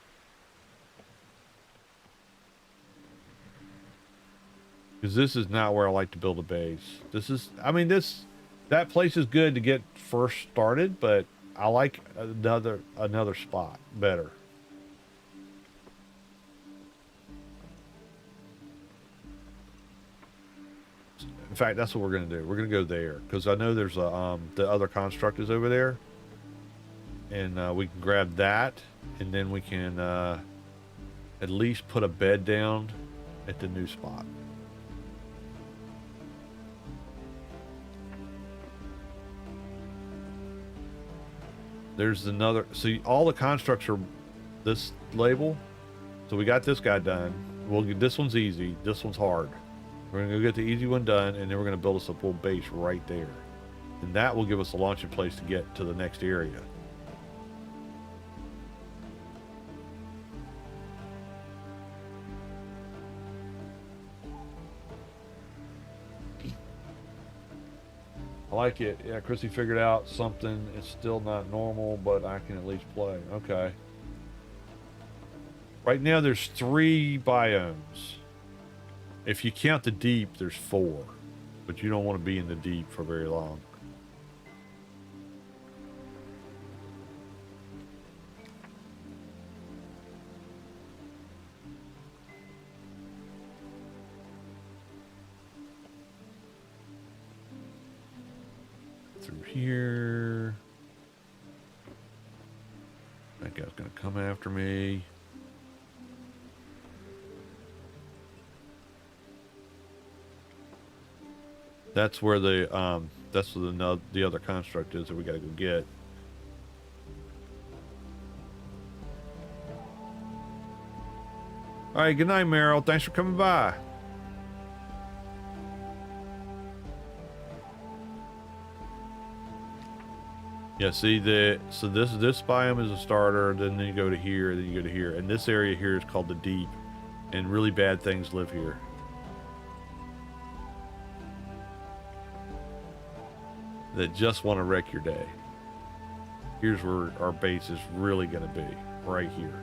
Because this is not where I like to build a base. This is, I mean, that place is good to get first started, but I like another spot better. In fact, that's what we're going to do. We're going to go there because I know there's a the other construct is over there, and we can grab that, and then we can at least put a bed down at the new spot. There's another. See, all the constructs are this label. So we got this guy done. We'll get this one's easy. This one's hard. We're gonna go get the easy one done, and then we're gonna build us a full base right there, and that will give us a launching place to get to the next area. I like it. Yeah, Chrissy figured out something. It's still not normal, but I can at least play. Okay. Right now there's 3 biomes. If you count the deep, there's 4. But you don't want to be in the deep for very long. Through here. That guy's gonna come after me. That's where the other construct is that we gotta go get. All right, good night, Meryl. Thanks for coming by. Yeah, see so this biome is a starter, then you go to here, then you go to here, and this area here is called the deep, and really bad things live here. That just want to wreck your day. Here's where our base is really going to be, right here,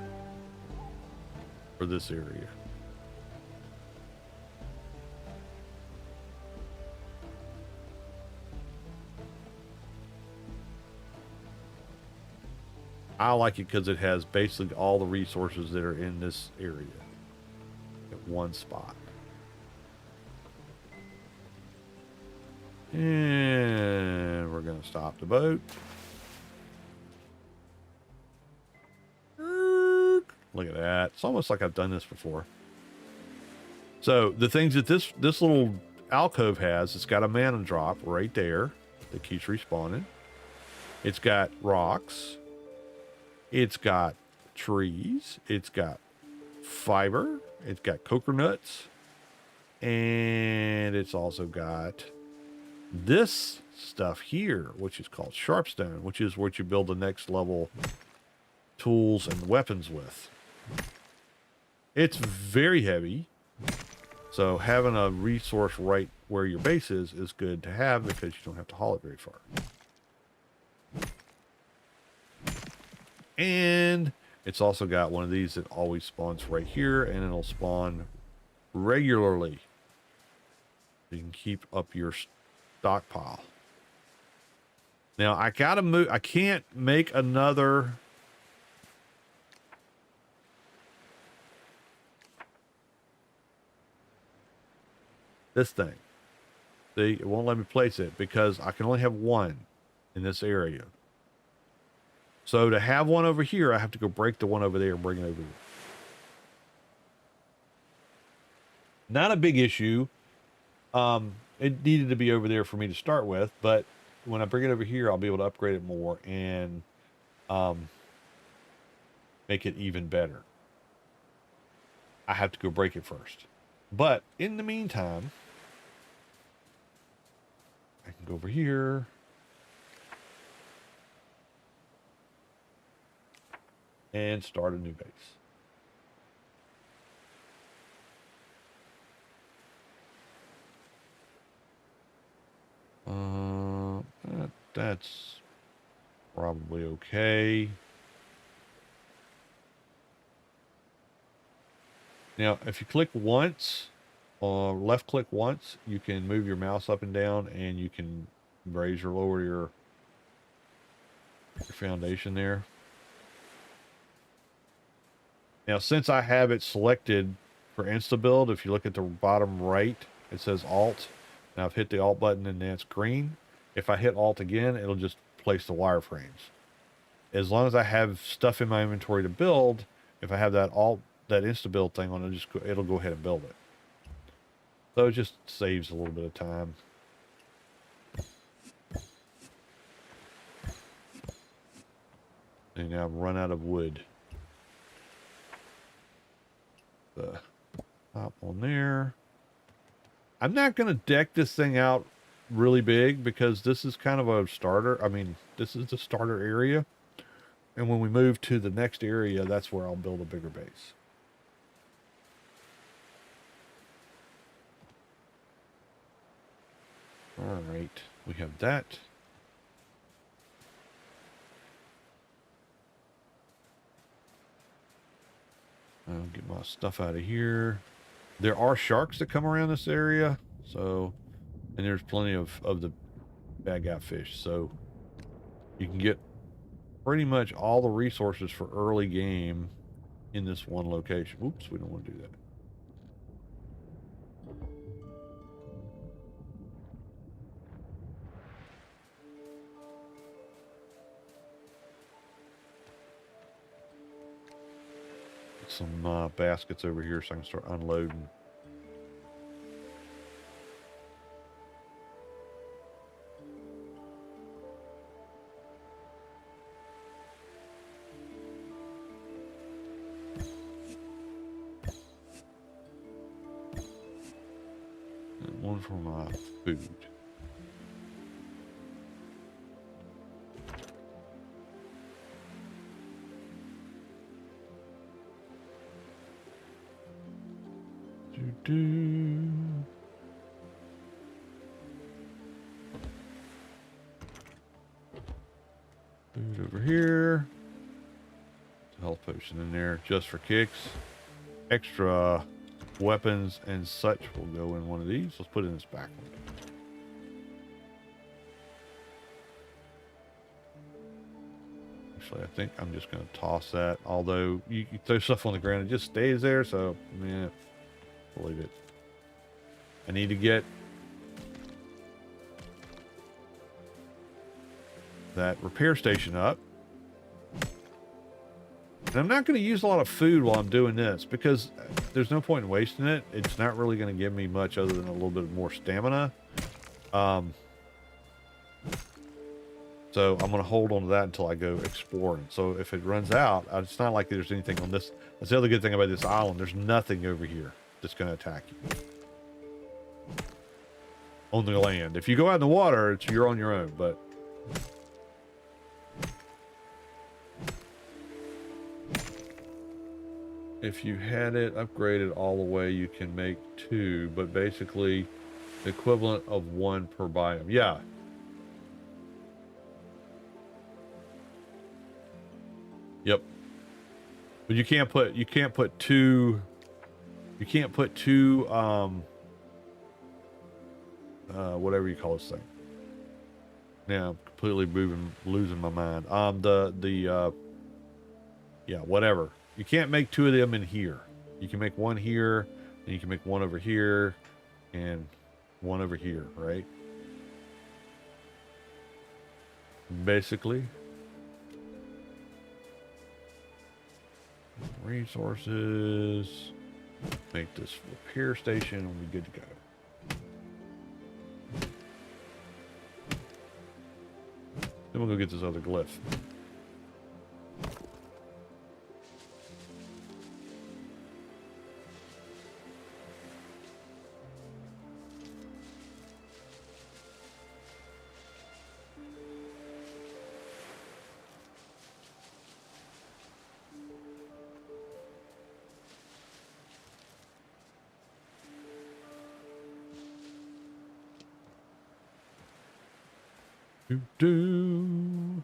for this area. I like it because it has basically all the resources that are in this area at one spot. And we're going to stop the boat. Look at that. It's almost like I've done this before. So the things that this little alcove has, it's got a mana drop right there that keeps respawning. It's got rocks. It's got trees. It's got fiber. It's got coconuts. And it's also got this stuff here, which is called sharpstone, which is what you build the next level tools and weapons with. It's very heavy, so having a resource right where your base is good to have because you don't have to haul it very far. And it's also got one of these that always spawns right here, and it'll spawn regularly. You can keep up your stockpile. Now I gotta move. I can't make another. This thing. See, it won't let me place it because I can only have one in this area. So to have one over here, I have to go break the one over there and bring it over here. Not a big issue. It needed to be over there for me to start with, but when I bring it over here, I'll be able to upgrade it more and make it even better. I have to go break it first. But in the meantime, I can go over here. And start a new base. That's probably okay. Now, if you click once, or left click once, you can move your mouse up and down, and you can raise or lower your foundation there. Now, since I have it selected for Insta Build, if you look at the bottom right, it says Alt. Now I've hit the Alt button and that's green. If I hit Alt again, it'll just place the wireframes. As long as I have stuff in my inventory to build, if I have that Insta Build thing on, it'll go ahead and build it. So it just saves a little bit of time. And now I've run out of wood. The top on there. I'm not going to deck this thing out really big because this is kind of a starter. I mean, this is the starter area. And when we move to the next area, that's where I'll build a bigger base. All right, we have that. I'll get my stuff out of here. There are sharks that come around this area, so, and there's plenty of the bad guy fish, so you can get pretty much all the resources for early game in this one location. Oops, we don't want to do that. Some baskets over here so I can start unloading. And one for my food. Food over here. Health potion in there just for kicks. Extra weapons and such will go in one of these. Let's put it in this back one. Actually, I think I'm just going to toss that. Although you throw stuff on the ground, it just stays there. So, yeah, I'll leave it. I need to get that repair station up. And I'm not going to use a lot of food while I'm doing this because there's no point in wasting it. It's not really going to give me much other than a little bit more stamina. So I'm going to hold on to that until I go exploring. So if it runs out, it's not like there's anything on this. That's the other good thing about this island. There's nothing over here that's going to attack you. On the land. If you go out in the water, you're on your own, but... If you had it upgraded all the way, you can make 2, but basically the equivalent of 1 per biome. Yeah. Yep. But you can't put 2 whatever you call this thing. Now I'm completely losing my mind. Yeah, whatever. You can't make 2 of them in here. You can make 1 here, and you can make 1 over here, and 1 over here, right? Basically. Resources. Make this repair station, and we'll be good to go. Then we'll go get this other glyph. Do.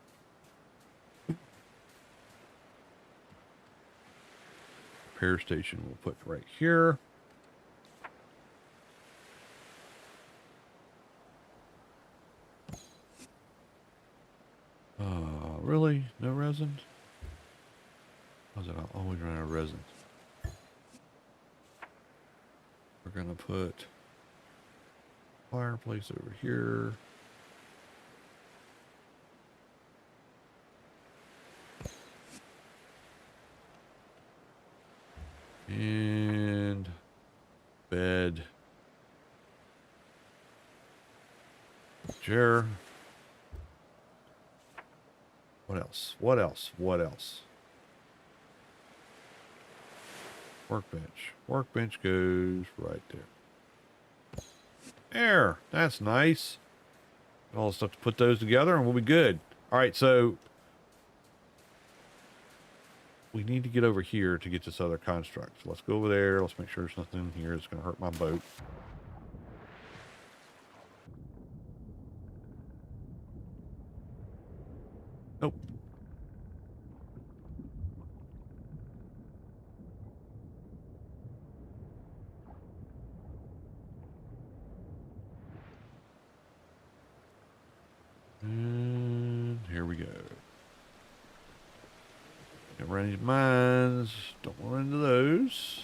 Repair station we'll put right here. Really? No resin? Why is it always run out of resin? We're gonna put fireplace over here. And bed. Chair. What else? What else? What else? Workbench. Workbench goes right there. There. That's nice. All the stuff to put those together and we'll be good. All right, so we need to get over here to get this other construct. So let's go over there. Let's make sure there's nothing in here that's going to hurt my boat. Nope. And here we go. Get run into mines. Don't run into those.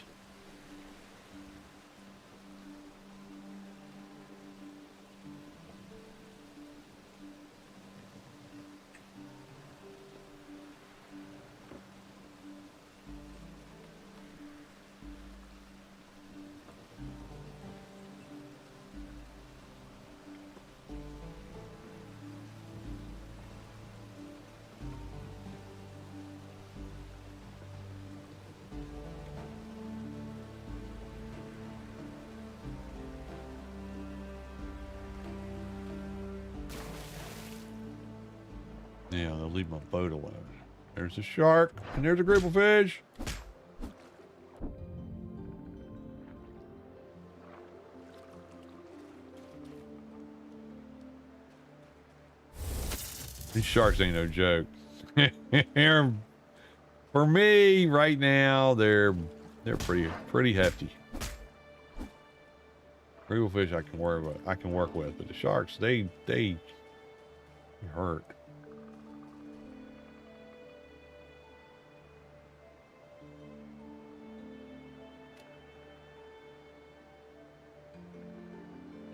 Yeah, they'll leave my boat alone. There's a shark, and there's a gribblefish. These sharks ain't no joke. For me, right now, they're pretty hefty. Gribblefish I can work with, but the sharks they hurt.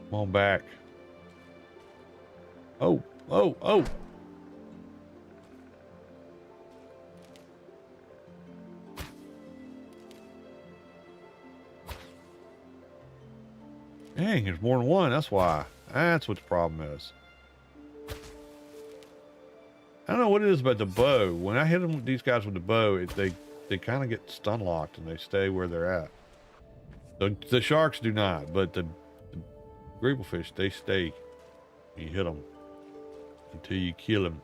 Come on back. Oh, oh, oh. Dang, there's more than one. That's why. That's what the problem is. I don't know what it is about the bow. When I hit them with these guys with the bow, they kind of get stun locked and they stay where they're at. The sharks do not, but the greeblefish, they stay. You hit them until you kill them.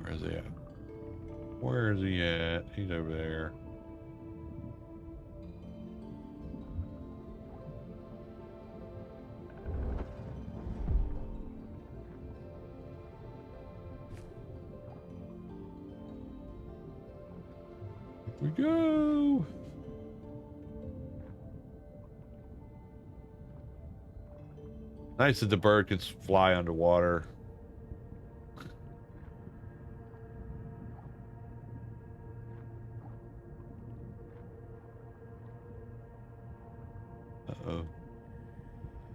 Where is he at? Where is he at? He's over there. Here we go. Nice that the bird can fly underwater. Uh-oh.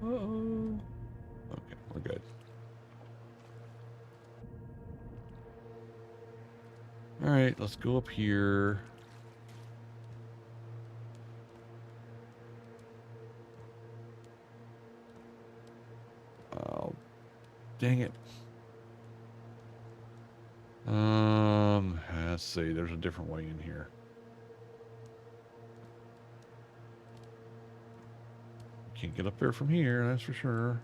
Uh-oh. Okay, we're good. All right, let's go up here. Oh, dang it. Let's see. There's a different way in here. Can't get up there from here, that's for sure.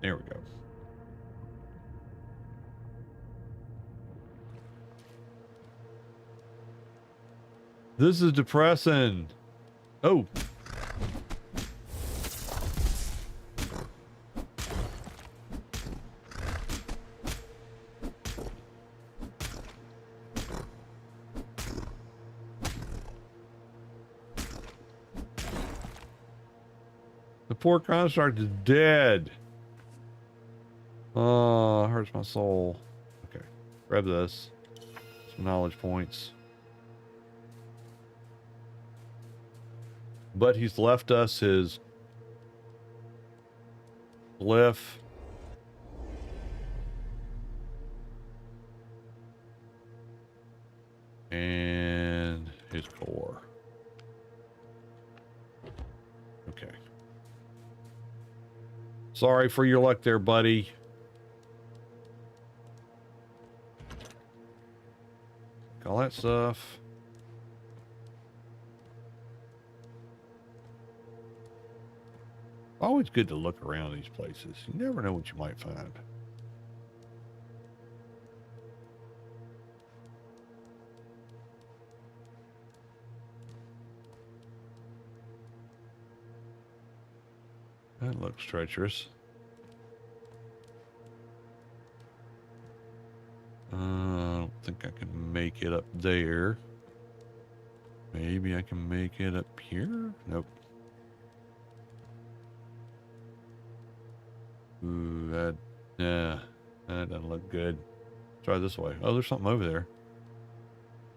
There we go. This is depressing. Oh. The poor construct is dead. Oh, it hurts my soul. Okay, grab this. Some knowledge points. But he's left us his glyph. And his core. Okay. Sorry for your luck there, buddy. All that stuff. Always good to look around these places. You never know what you might find. That looks treacherous. I don't think I can make it up there. Maybe I can make it up here? Nope. Ooh, that doesn't look good. Try this way. Oh, there's something over there.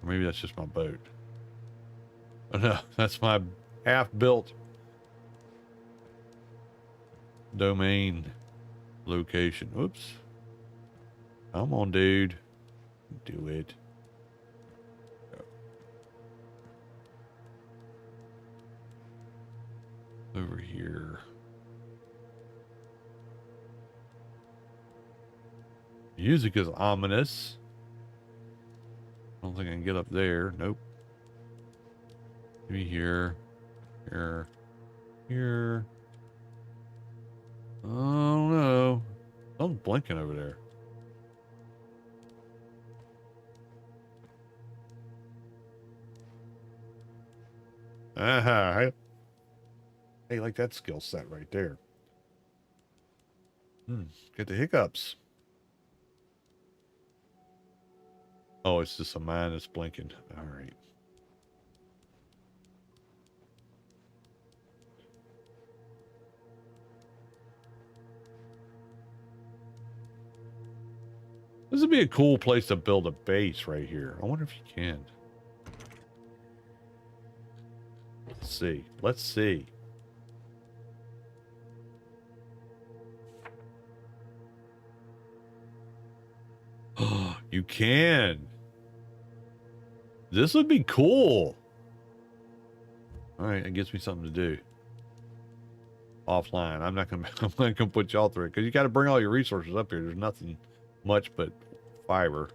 Or maybe that's just my boat. Oh no, that's my half-built domain location. Oops. Come on, dude. Do it. Go. Over here. Music is ominous. I don't think I can get up there. Nope. Maybe here. Here. Here. I don't know. Something's blinking over there. Aha. Hey, like that skill set right there. Get the hiccups. Oh, it's just a mine that's blinking. All right. This would be a cool place to build a base right here. I wonder if you can. Let's see. Let's see. You can. This would be cool. All right, it gives me something to do. Offline. I'm not gonna put y'all through it because you got to bring all your resources up here. There's nothing much but fiber.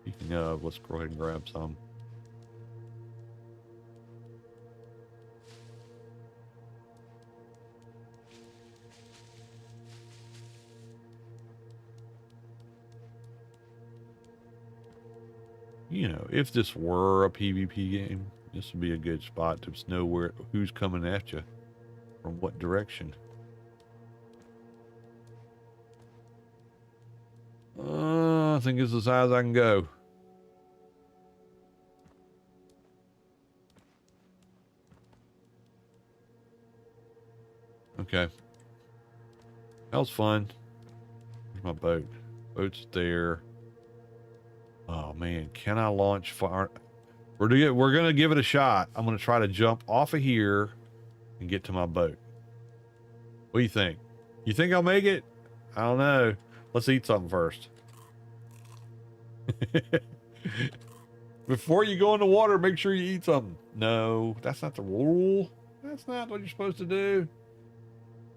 You can let's go ahead and grab some. You know, if this were a PvP game, this would be a good spot to know who's coming at you from what direction. I think it's as high as I can go. Okay. That was fun. Where's my boat? Boat's there. Oh man, can I launch fire? We're gonna give it a shot. I'm gonna try to jump off of here and get to my boat. What do you think? You think I'll make it? I don't know. Let's eat something first. Before you go in the water, make sure you eat something. No, that's not the rule. That's not what you're supposed to do.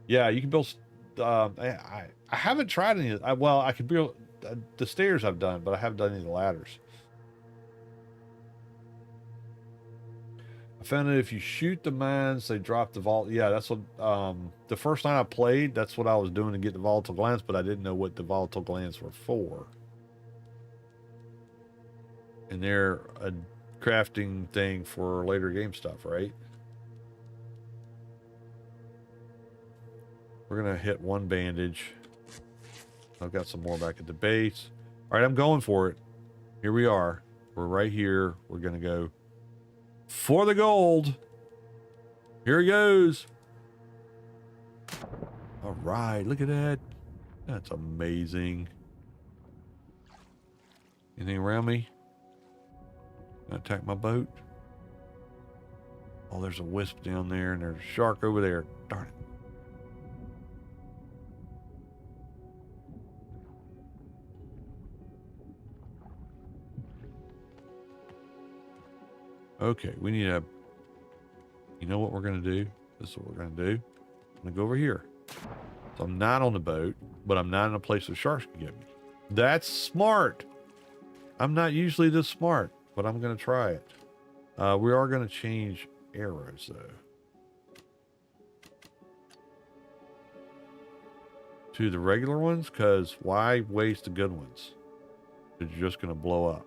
Yeah, you can build. I haven't tried any. Well, I could build the stairs I've done, but I haven't done any of the ladders. I found that if you shoot the mines, they drop the vault. Yeah, that's what. The first time I played, that's what I was doing to get the volatile glands, but I didn't know what the volatile glands were for. And they're a crafting thing for later game stuff, right? We're gonna hit one bandage. I've got some more back at the base. All right, I'm going for it. Here we are. We're right here. We're gonna go for the gold. Here he goes. All right, look at that. That's amazing. Anything around me? Gonna attack my boat? Oh, there's a wisp down there and there's a shark over there. Darn it. Okay, we need a... You know what we're going to do? This is what we're going to do. I'm going to go over here. So I'm not on the boat, but I'm not in a place where sharks can get me. That's smart. I'm not usually this smart, but I'm going to try it. We are going to change arrows, though. To the regular ones, because why waste the good ones? Because you're just going to blow up.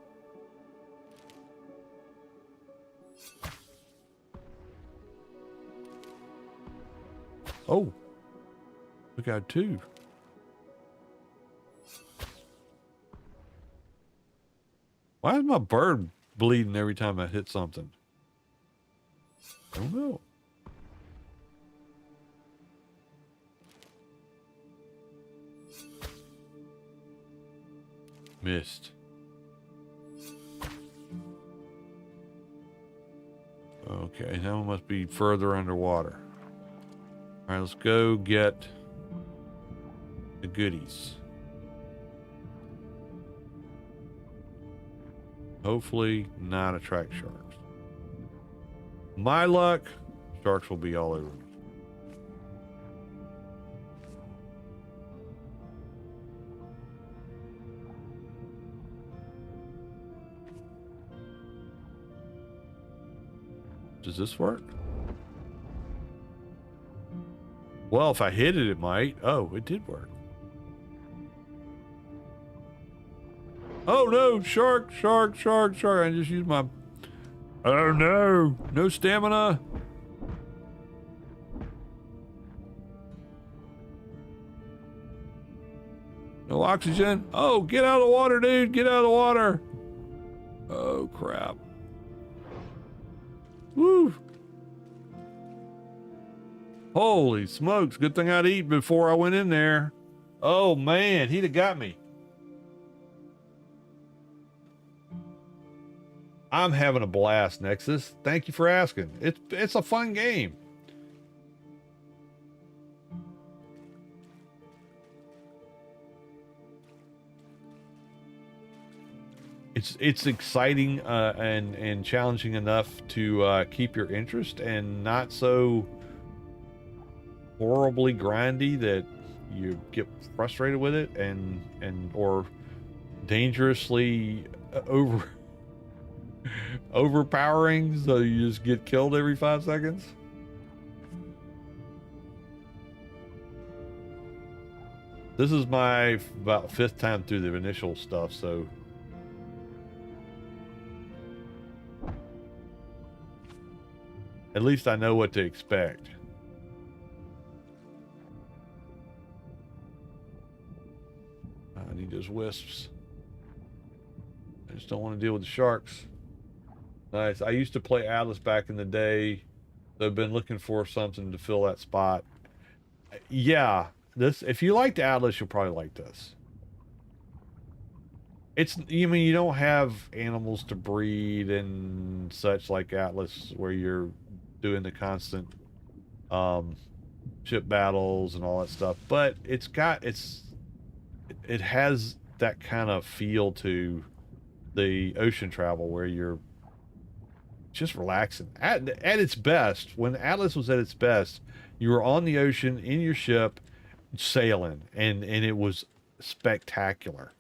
Oh, we got two. Why is my bird bleeding every time I hit something? I don't know. Missed. Okay, that one must be further underwater. All right, let's go get the goodies. Hopefully not attract sharks. My luck, sharks will be all over me. Does this work? Well, if I hit it, it might. Oh, it did work. Oh no, shark, shark, shark, shark. I just used my... Oh no, no stamina. No oxygen. Oh, get out of the water, dude. Get out of the water. Oh, crap. Woo. Holy smokes. Good thing I'd eat before I went in there. Oh, man. He'd have got me. I'm having a blast, Nexus. Thank you for asking. It's a fun game. it's exciting and challenging enough to keep your interest, and not so horribly grindy that you get frustrated with it, and or dangerously overpowering, so you just get killed every 5 seconds. This is my about 5th time through the initial stuff, so at least I know what to expect. I need those wisps. I just don't want to deal with the sharks. Nice. I used to play Atlas back in the day. So I've been looking for something to fill that spot. Yeah, this, if you liked Atlas, you'll probably like this. It's, you mean, you don't have animals to breed and such like Atlas, where you're doing the constant ship battles and all that stuff, but it has that kind of feel to the ocean travel where you're just relaxing. At its best, when Atlas was at its best, you were on the ocean in your ship sailing, and it was spectacular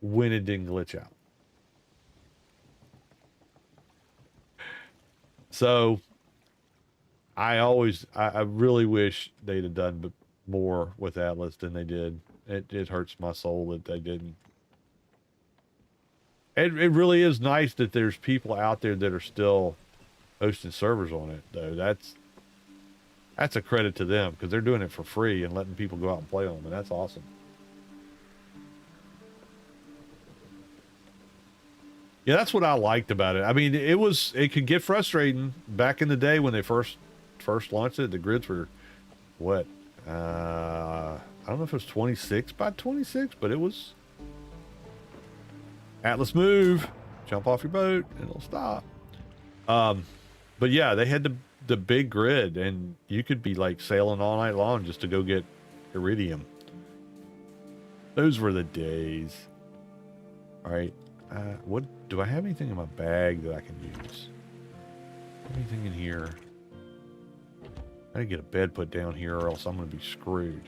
when it didn't glitch out. So I really wish they'd have done more with Atlas than they did. It hurts my soul that they didn't. It really is nice that there's people out there that are still hosting servers on it, though. That's a credit to them, because they're doing it for free and letting people go out and play on them, and that's awesome. Yeah, that's what I liked about it. I mean, it could get frustrating back in the day when they first launched it. The grids were what? I don't know if it was 26 by 26, but it was Atlas move, jump off your boat, and it'll stop. But yeah, they had the big grid, and you could be like sailing all night long just to go get iridium. Those were the days. All right, what do I have anything in my bag that I can use? Anything in here? I gotta get a bed put down here, or else I'm gonna be screwed.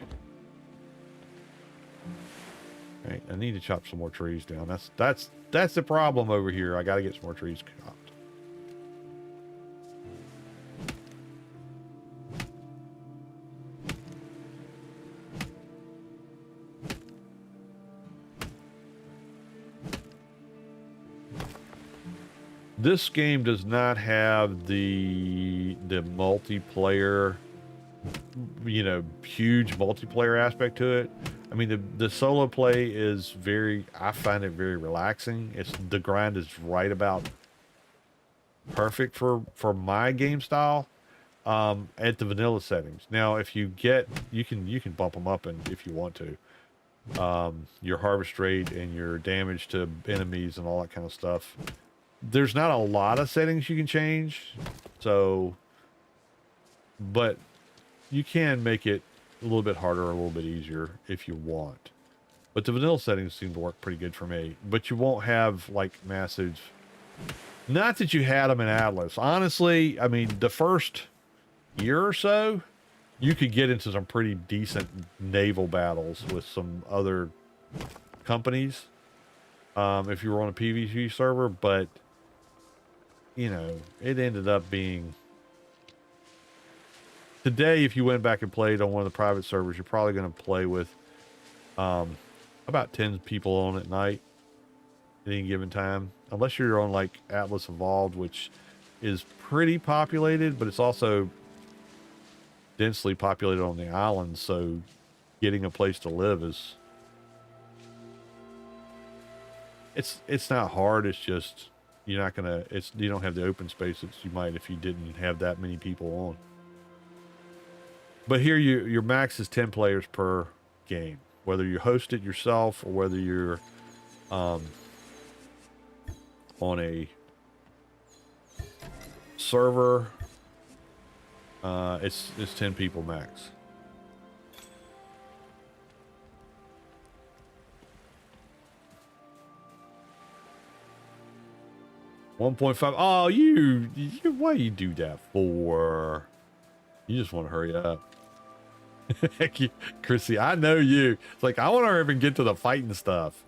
All right, I need to chop some more trees down. That's the problem over here. I gotta get some more trees chopped. This game does not have the multiplayer, you know, huge multiplayer aspect to it. I mean, the solo play is I find it very relaxing. The grind is right about perfect for my game style at the vanilla settings. Now, if you can bump them up, and if you want to, your harvest rate and your damage to enemies and all that kind of stuff. There's not a lot of settings you can change, so, but you can make it a little bit harder or a little bit easier if you want. But the vanilla settings seem to work pretty good for me. But you won't have like massive, not that you had them in Atlas. Honestly, I mean, the first year or so, you could get into some pretty decent naval battles with some other companies if you were on a PvP server, but you know, it ended up being, today, if you went back and played on one of the private servers, you're probably going to play with about 10 people on at night at any given time. Unless you're on like Atlas Evolved, which is pretty populated, but it's also densely populated on the island, so getting a place to live is, it's not hard. It's just you're not gonna, you don't have the open space that you might if you didn't have that many people on. But here your max is 10 players per game, whether you host it yourself or whether you're on a server. It's 10 people max. 1.5. Oh, why you do that for? You just want to hurry up. Heck you, Chrissy, I know you. It's like, I want to even get to the fighting stuff.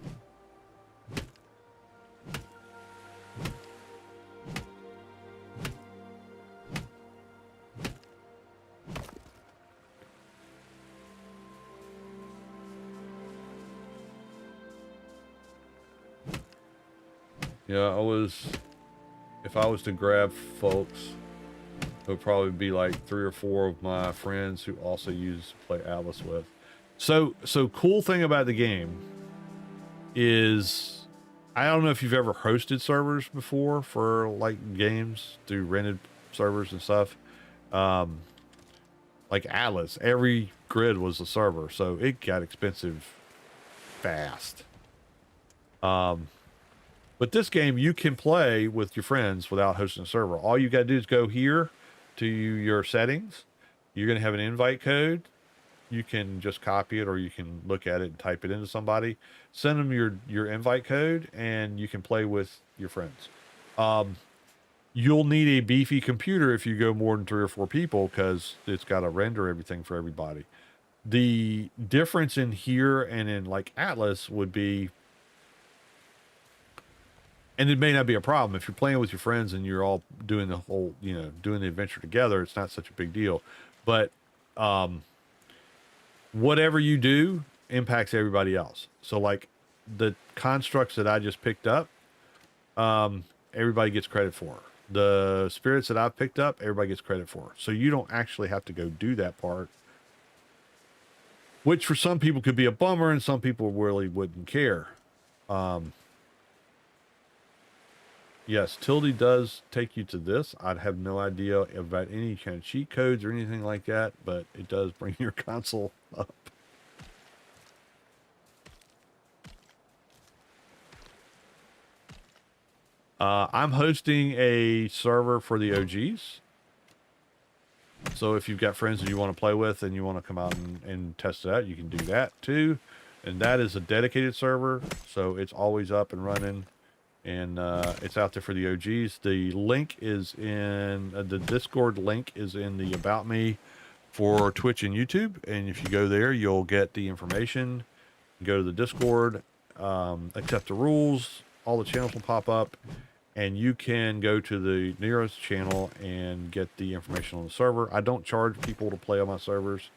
Yeah, if I was to grab folks, it would probably be like 3 or 4 of my friends who also play Atlas with. So cool thing about the game is, I don't know if you've ever hosted servers before for like games through rented servers and stuff. Like Atlas, every grid was a server, so it got expensive fast. But this game, you can play with your friends without hosting a server. All you got to do is go here to your settings. You're going to have an invite code. You can just copy it, or you can look at it and type it into somebody. Send them your invite code, and you can play with your friends. You'll need a beefy computer if you go more than 3 or 4 people, because it's got to render everything for everybody. The difference in here and in like Atlas would be, and it may not be a problem if you're playing with your friends and you're all doing the whole, doing the adventure together. It's not such a big deal, but whatever you do impacts everybody else. So like the constructs that I just picked up, everybody gets credit for. The spirits that I've picked up, everybody gets credit for. So you don't actually have to go do that part, which for some people could be a bummer, and some people really wouldn't care. Yes, Tilde does take you to this. I'd have no idea about any kind of cheat codes or anything like that, but it does bring your console up. I'm hosting a server for the OGs. So if you've got friends that you want to play with and you want to come out and test it out, you can do that too. And that is a dedicated server, so it's always up and running. And it's out there for the OGs. The link is in the Discord link is in the About Me for Twitch and YouTube. And if you go there, you'll get the information. Go to the Discord, accept the rules. All the channels will pop up, and you can go to the Nera's channel and get the information on the server. I don't charge people to play on my servers.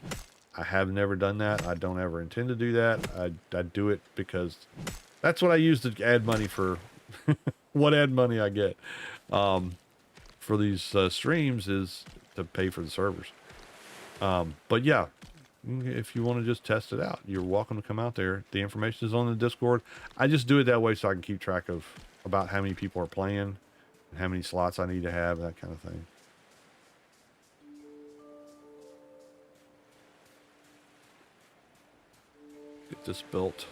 I have never done that. I don't ever intend to do that. I do it because that's what I use to add money for. What ad money I get for these streams is to pay for the servers. But yeah, if you want to just test it out, you're welcome to come out there. The information is on the Discord. I just do it that way so I can keep track of about how many people are playing and how many slots I need to have, that kind of thing. Get this built.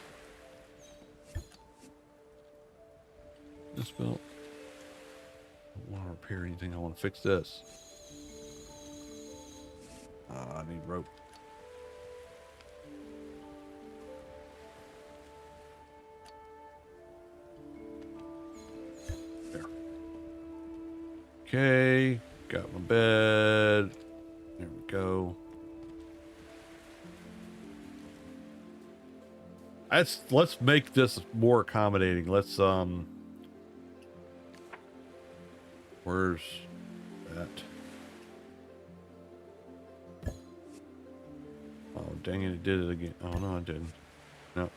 This built. I don't want to repair anything. I want to fix this. I need rope. There. Okay. Got my bed. There we go. Let's make this more accommodating. Let's where's that? Oh, dang it, it did it again. Oh, no, it didn't. No.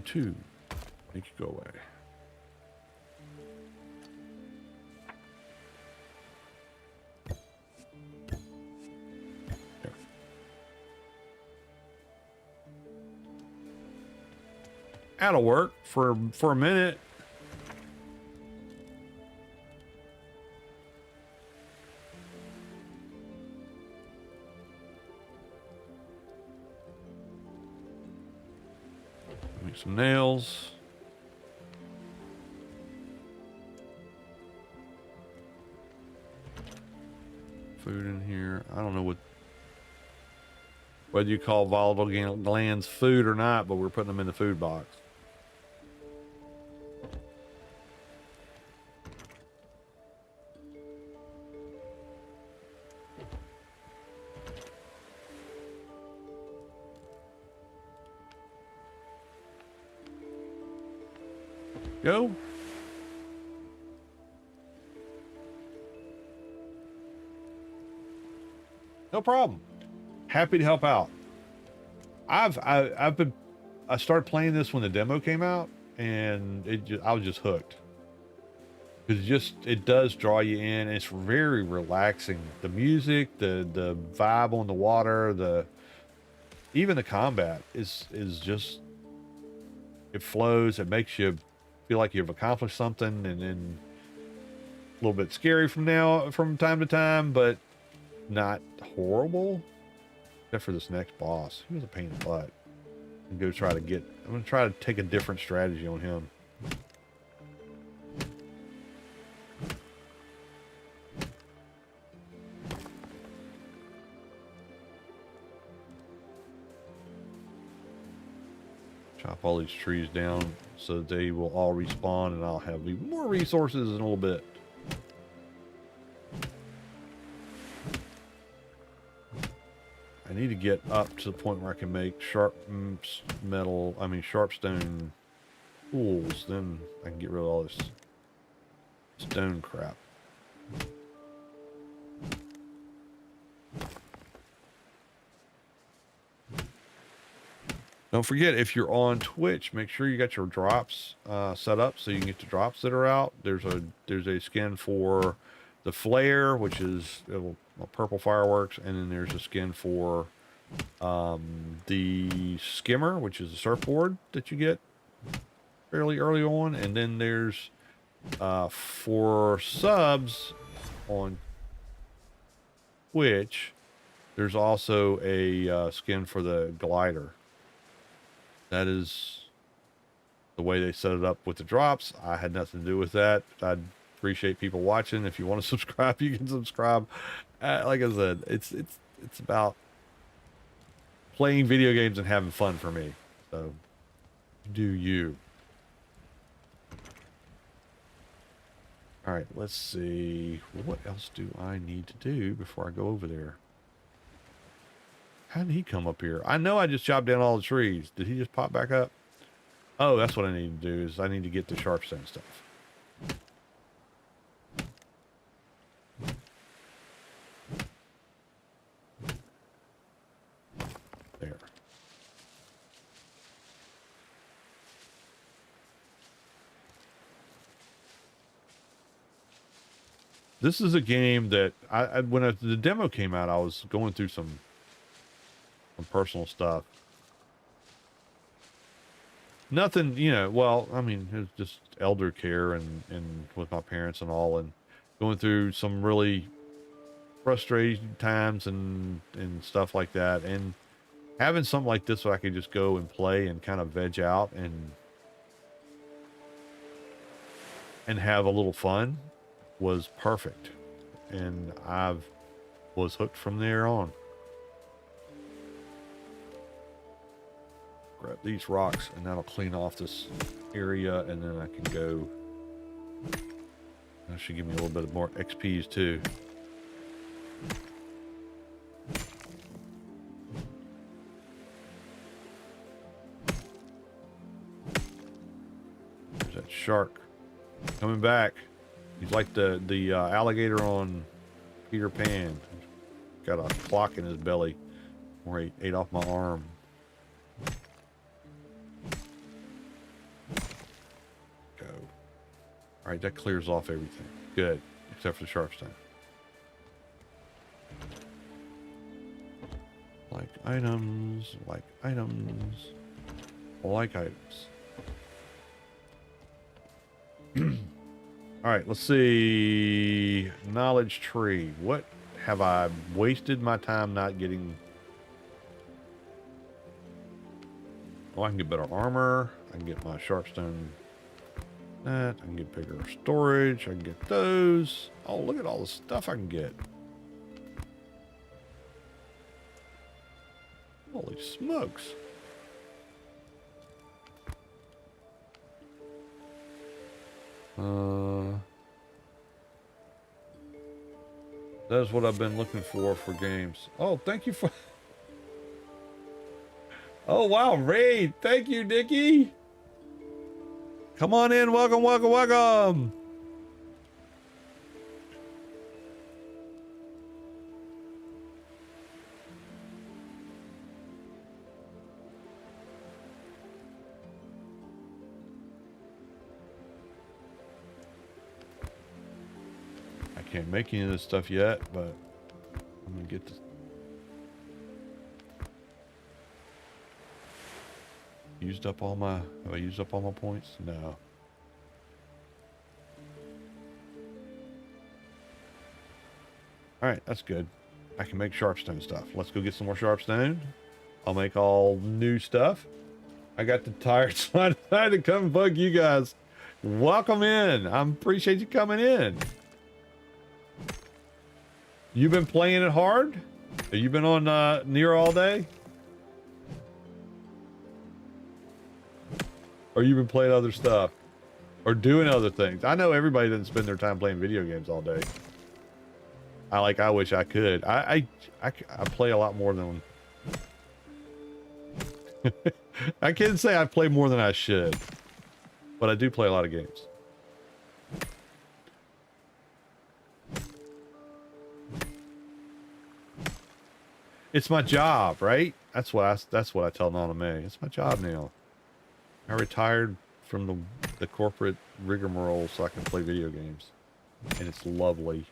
2. Make it go away. There. That'll work for a minute. Make some nails. Food in here. I don't know whether you call volatile glands food or not, but we're putting them in the food box. Go. No problem. Happy to help out. I started playing this when the demo came out, and I was just hooked. It does draw you in. It's very relaxing. The music, the vibe on the water, even the combat is just, it flows. It makes you feel like you've accomplished something, and then a little bit scary from time to time, but not horrible. Except for this next boss. He was a pain in the butt. I'm gonna try to take a different strategy on him. Chop all these trees down so that they will all respawn, and I'll have even more resources in a little bit. I need to get up to the point where I can make sharp stone tools. Then I can get rid of all this stone crap. Don't forget, if you're on Twitch, make sure you got your drops set up so you can get the drops that are out. There's a skin for the flare, which is purple fireworks, and then there's a skin for the skimmer, which is a surfboard that you get fairly early on, and then there's for subs on Twitch, there's also a skin for the glider. That is the way they set it up with the drops. I had nothing to do with that. I'd appreciate people watching. If you want to subscribe, you can subscribe. Like I said, it's about playing video games and having fun for me. So do you. All right, let's see. What else do I need to do before I go over there? How did he come up here? I know I just chopped down all the trees. Did he just pop back up? Oh, that's what I need to do, is I need to get the sharpstone stuff. There. This is a game that when the demo came out, I was going through some personal stuff. Nothing, well, I mean, it was just elder care and with my parents and all, and going through some really frustrating times and stuff like that, and having something like this so I could just go and play and kind of veg out and have a little fun was perfect, and I was hooked from there on. Grab these rocks, and that'll clean off this area, and then I can go. That should give me a little bit more XPs too. There's that shark coming back. He's like the alligator on Peter Pan. Got a clock in his belly where he ate off my arm. All right, that clears off everything. Good, except for the sharpstone. Like items, like items, like items. All right, let's see. Knowledge tree. What have I wasted my time not getting? Oh, I can get better armor. I can get my sharpstone. That I can get bigger storage. I can get those. Oh, look at all the stuff I can get. Holy smokes. That's what I've been looking for games. Oh, thank you for. Oh wow, raid. Thank you, Nikki. Come on in. Welcome, welcome, welcome. I can't make any of this stuff yet, but I'm gonna get this. Used up all my, have I used up all my points? No. All right, that's good. I can make sharpstone stuff. Let's go get some more sharpstone. I'll make all new stuff. I got the tired so I decided to come bug you guys. Welcome in. I appreciate you coming in. You been playing it hard? Have you been on Nera all day? Or you been playing other stuff? Or doing other things? I know everybody doesn't spend their time playing video games all day. I wish I could. I play a lot more than... I can't say I play more than I should. But I do play a lot of games. It's my job, right? That's what I tell Nana May. It's my job now. I retired from the corporate rigmarole so I can play video games. And it's lovely.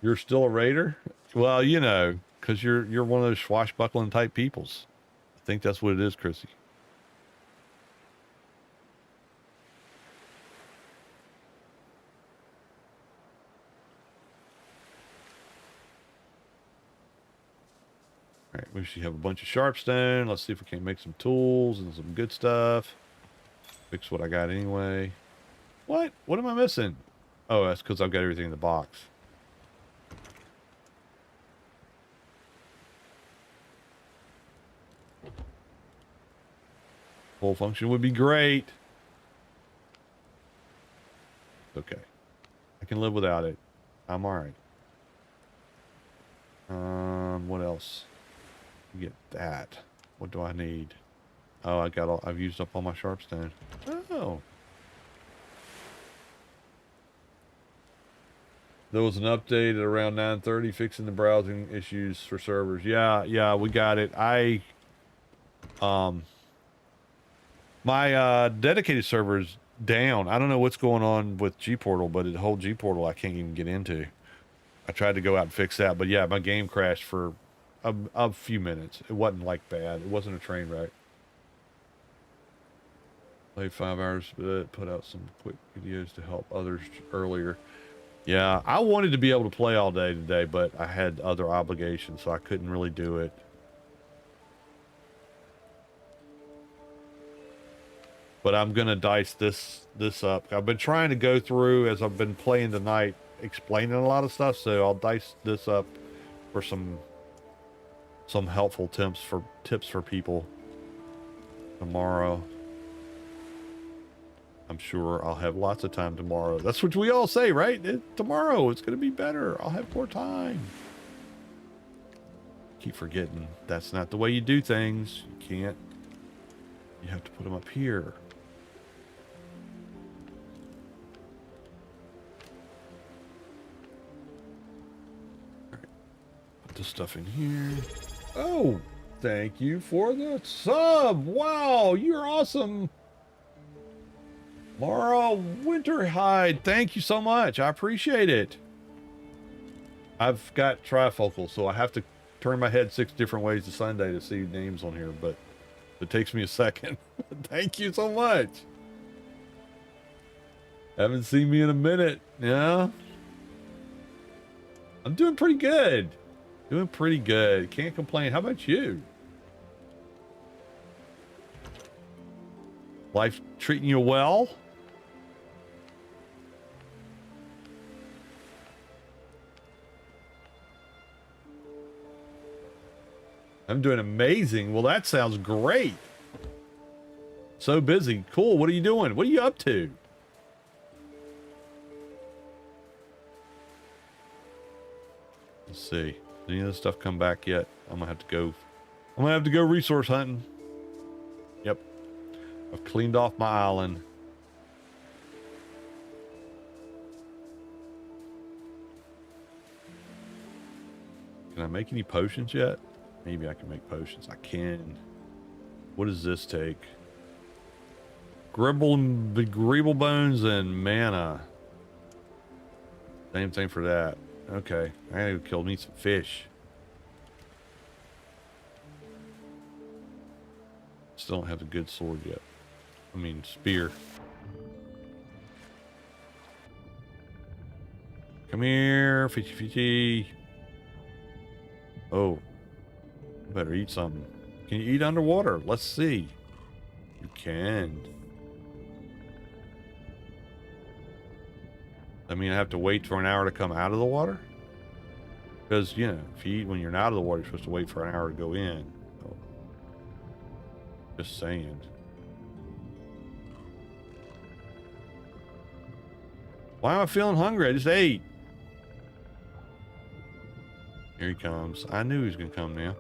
You're still a raider? Well, you know, because you're one of those swashbuckling type peoples. I think that's what it is, Chrissy. All right, we should have a bunch of sharpstone. Let's see if we can make some tools and some good stuff. Fix what I got anyway. What? What am I missing? Oh, that's because I've got everything in the box. Full function would be great. Okay. I can live without it. I'm alright. What else? Get that. What do I need? Oh, I've used up all my sharpstone. Oh. There was an update at around 9:30 fixing the browsing issues for servers. Yeah, we got it. My dedicated server is down. I don't know what's going on with G-Portal, but the whole G-Portal I can't even get into. I tried to go out and fix that, but yeah, my game crashed for a few minutes. It wasn't like bad. It wasn't a train wreck. Played 5 hours, but put out some quick videos to help others earlier. Yeah, I wanted to be able to play all day today, but I had other obligations, so I couldn't really do it. But I'm gonna dice this up. I've been trying to go through as I've been playing tonight, explaining a lot of stuff, so I'll dice this up for some helpful tips for people tomorrow. I'm sure I'll have lots of time tomorrow. That's what we all say, right? Tomorrow it's gonna be better. I'll have more time. Keep forgetting that's not the way you do things. You can't. You have to put them up here. All right. Put this stuff in here. Oh, thank you for the sub. Wow, you're awesome. Laura Winterhide, thank you so much. I appreciate it. I've got trifocal, so I have to turn my head 6 different ways to Sunday to see names on here, but it takes me a second. Thank you so much. Haven't seen me in a minute. Yeah. I'm doing pretty good. Doing pretty good. Can't complain. How about you? Life treating you well? I'm doing amazing. Well, that sounds great. So busy. Cool. What are you doing? What are you up to? Let's see. Did any of this stuff come back yet? I'm gonna have to go I'm gonna have to go resource hunting. Yep. I've cleaned off my island. Can I make any potions yet? Maybe I can make potions. I can. What does this take? Greeble bones and mana. Same thing for that. Okay. I gotta go kill me some fish. Still don't have a good sword yet. I mean, spear. Come here, fishy fishy. Oh. Better eat something. Can you eat underwater? Let's see. You can. I mean, I have to wait for an hour to come out of the water? Because, you know, if you eat when you're not out of the water, you're supposed to wait for an hour to go in. Oh. Just saying. Why am I feeling hungry? I just ate. Here he comes. I knew he was going to come now.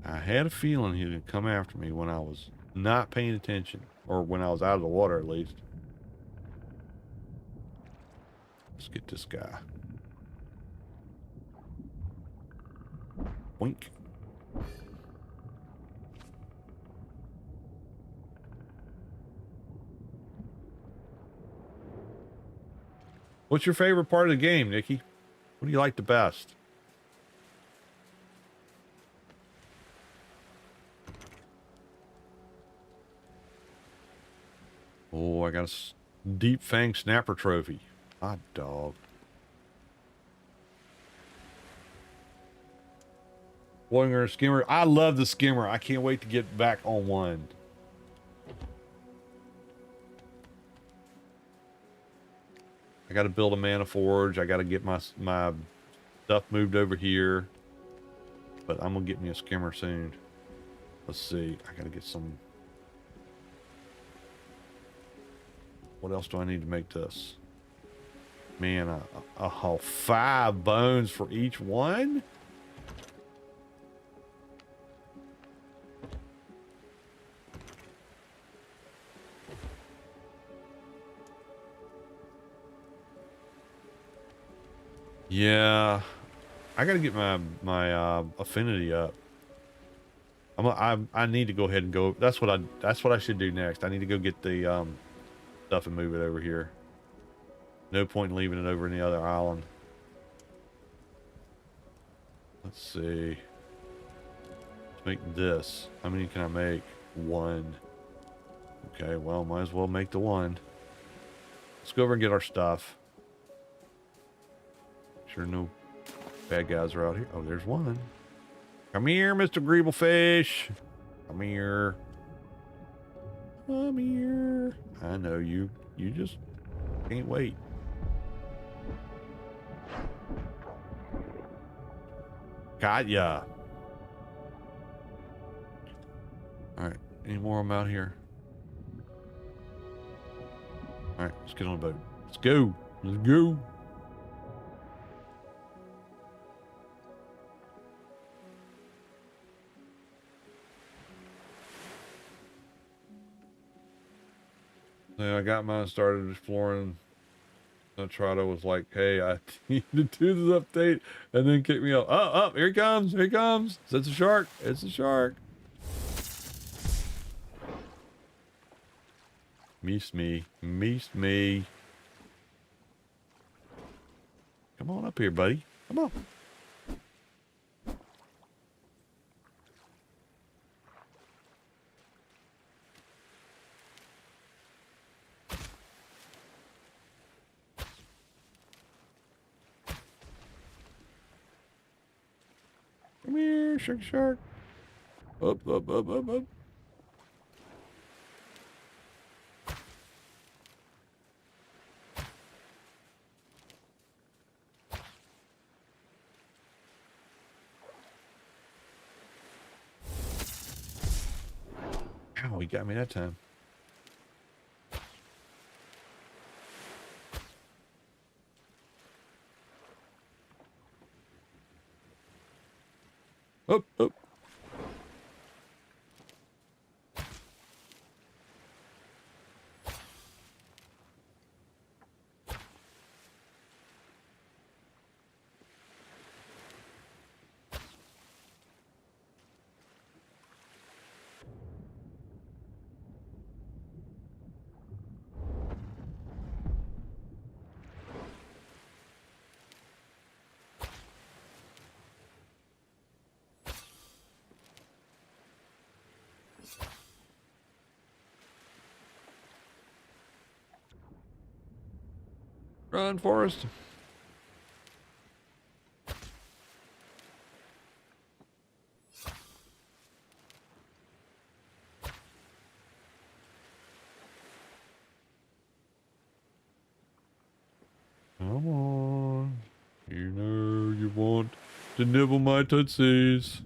I had a feeling he would come after me when I was not paying attention, or when I was out of the water at least. Let's get this guy. Boink. What's your favorite part of the game, Nikki? What do you like the best? Oh, I got a deep fang snapper trophy. Hot dog. Voyager skimmer. I love the skimmer. I can't wait to get back on one. I got to build a mana forge. I got to get my stuff moved over here. But I'm gonna get me a skimmer soon. Let's see. I got to get some. What else do I need to make this? Man, 5 bones for each one? Yeah. I gotta get my affinity up. I need to go ahead and go. That's what I should do next. I need to go get the stuff and move it over here. No point in leaving it over in the other island. Let's see. Let's make this. How many can I make? 1. Okay, well, might as well make the 1. Let's go over and get our stuff. Sure no bad guys are out here. Oh, there's one. Come here, Mr. Greeblefish. Come here. Come here. I know you. You just can't wait. Got ya. Alright. Any more of them out here? Alright, let's get on the boat. Let's go. Let's go. So I got mine started exploring. Trotto was like, hey, I need to do this update, and then kick me out. Oh, here he comes. Here he comes. It's a shark. It's a shark. Meest me. Meest me. Come on up here, buddy. Come on. Come here, shark, shark. Up, up, up, up, up. Ow, he got me that time. Up, up. Run, Forrest. Come on. You know you want to nibble my tootsies.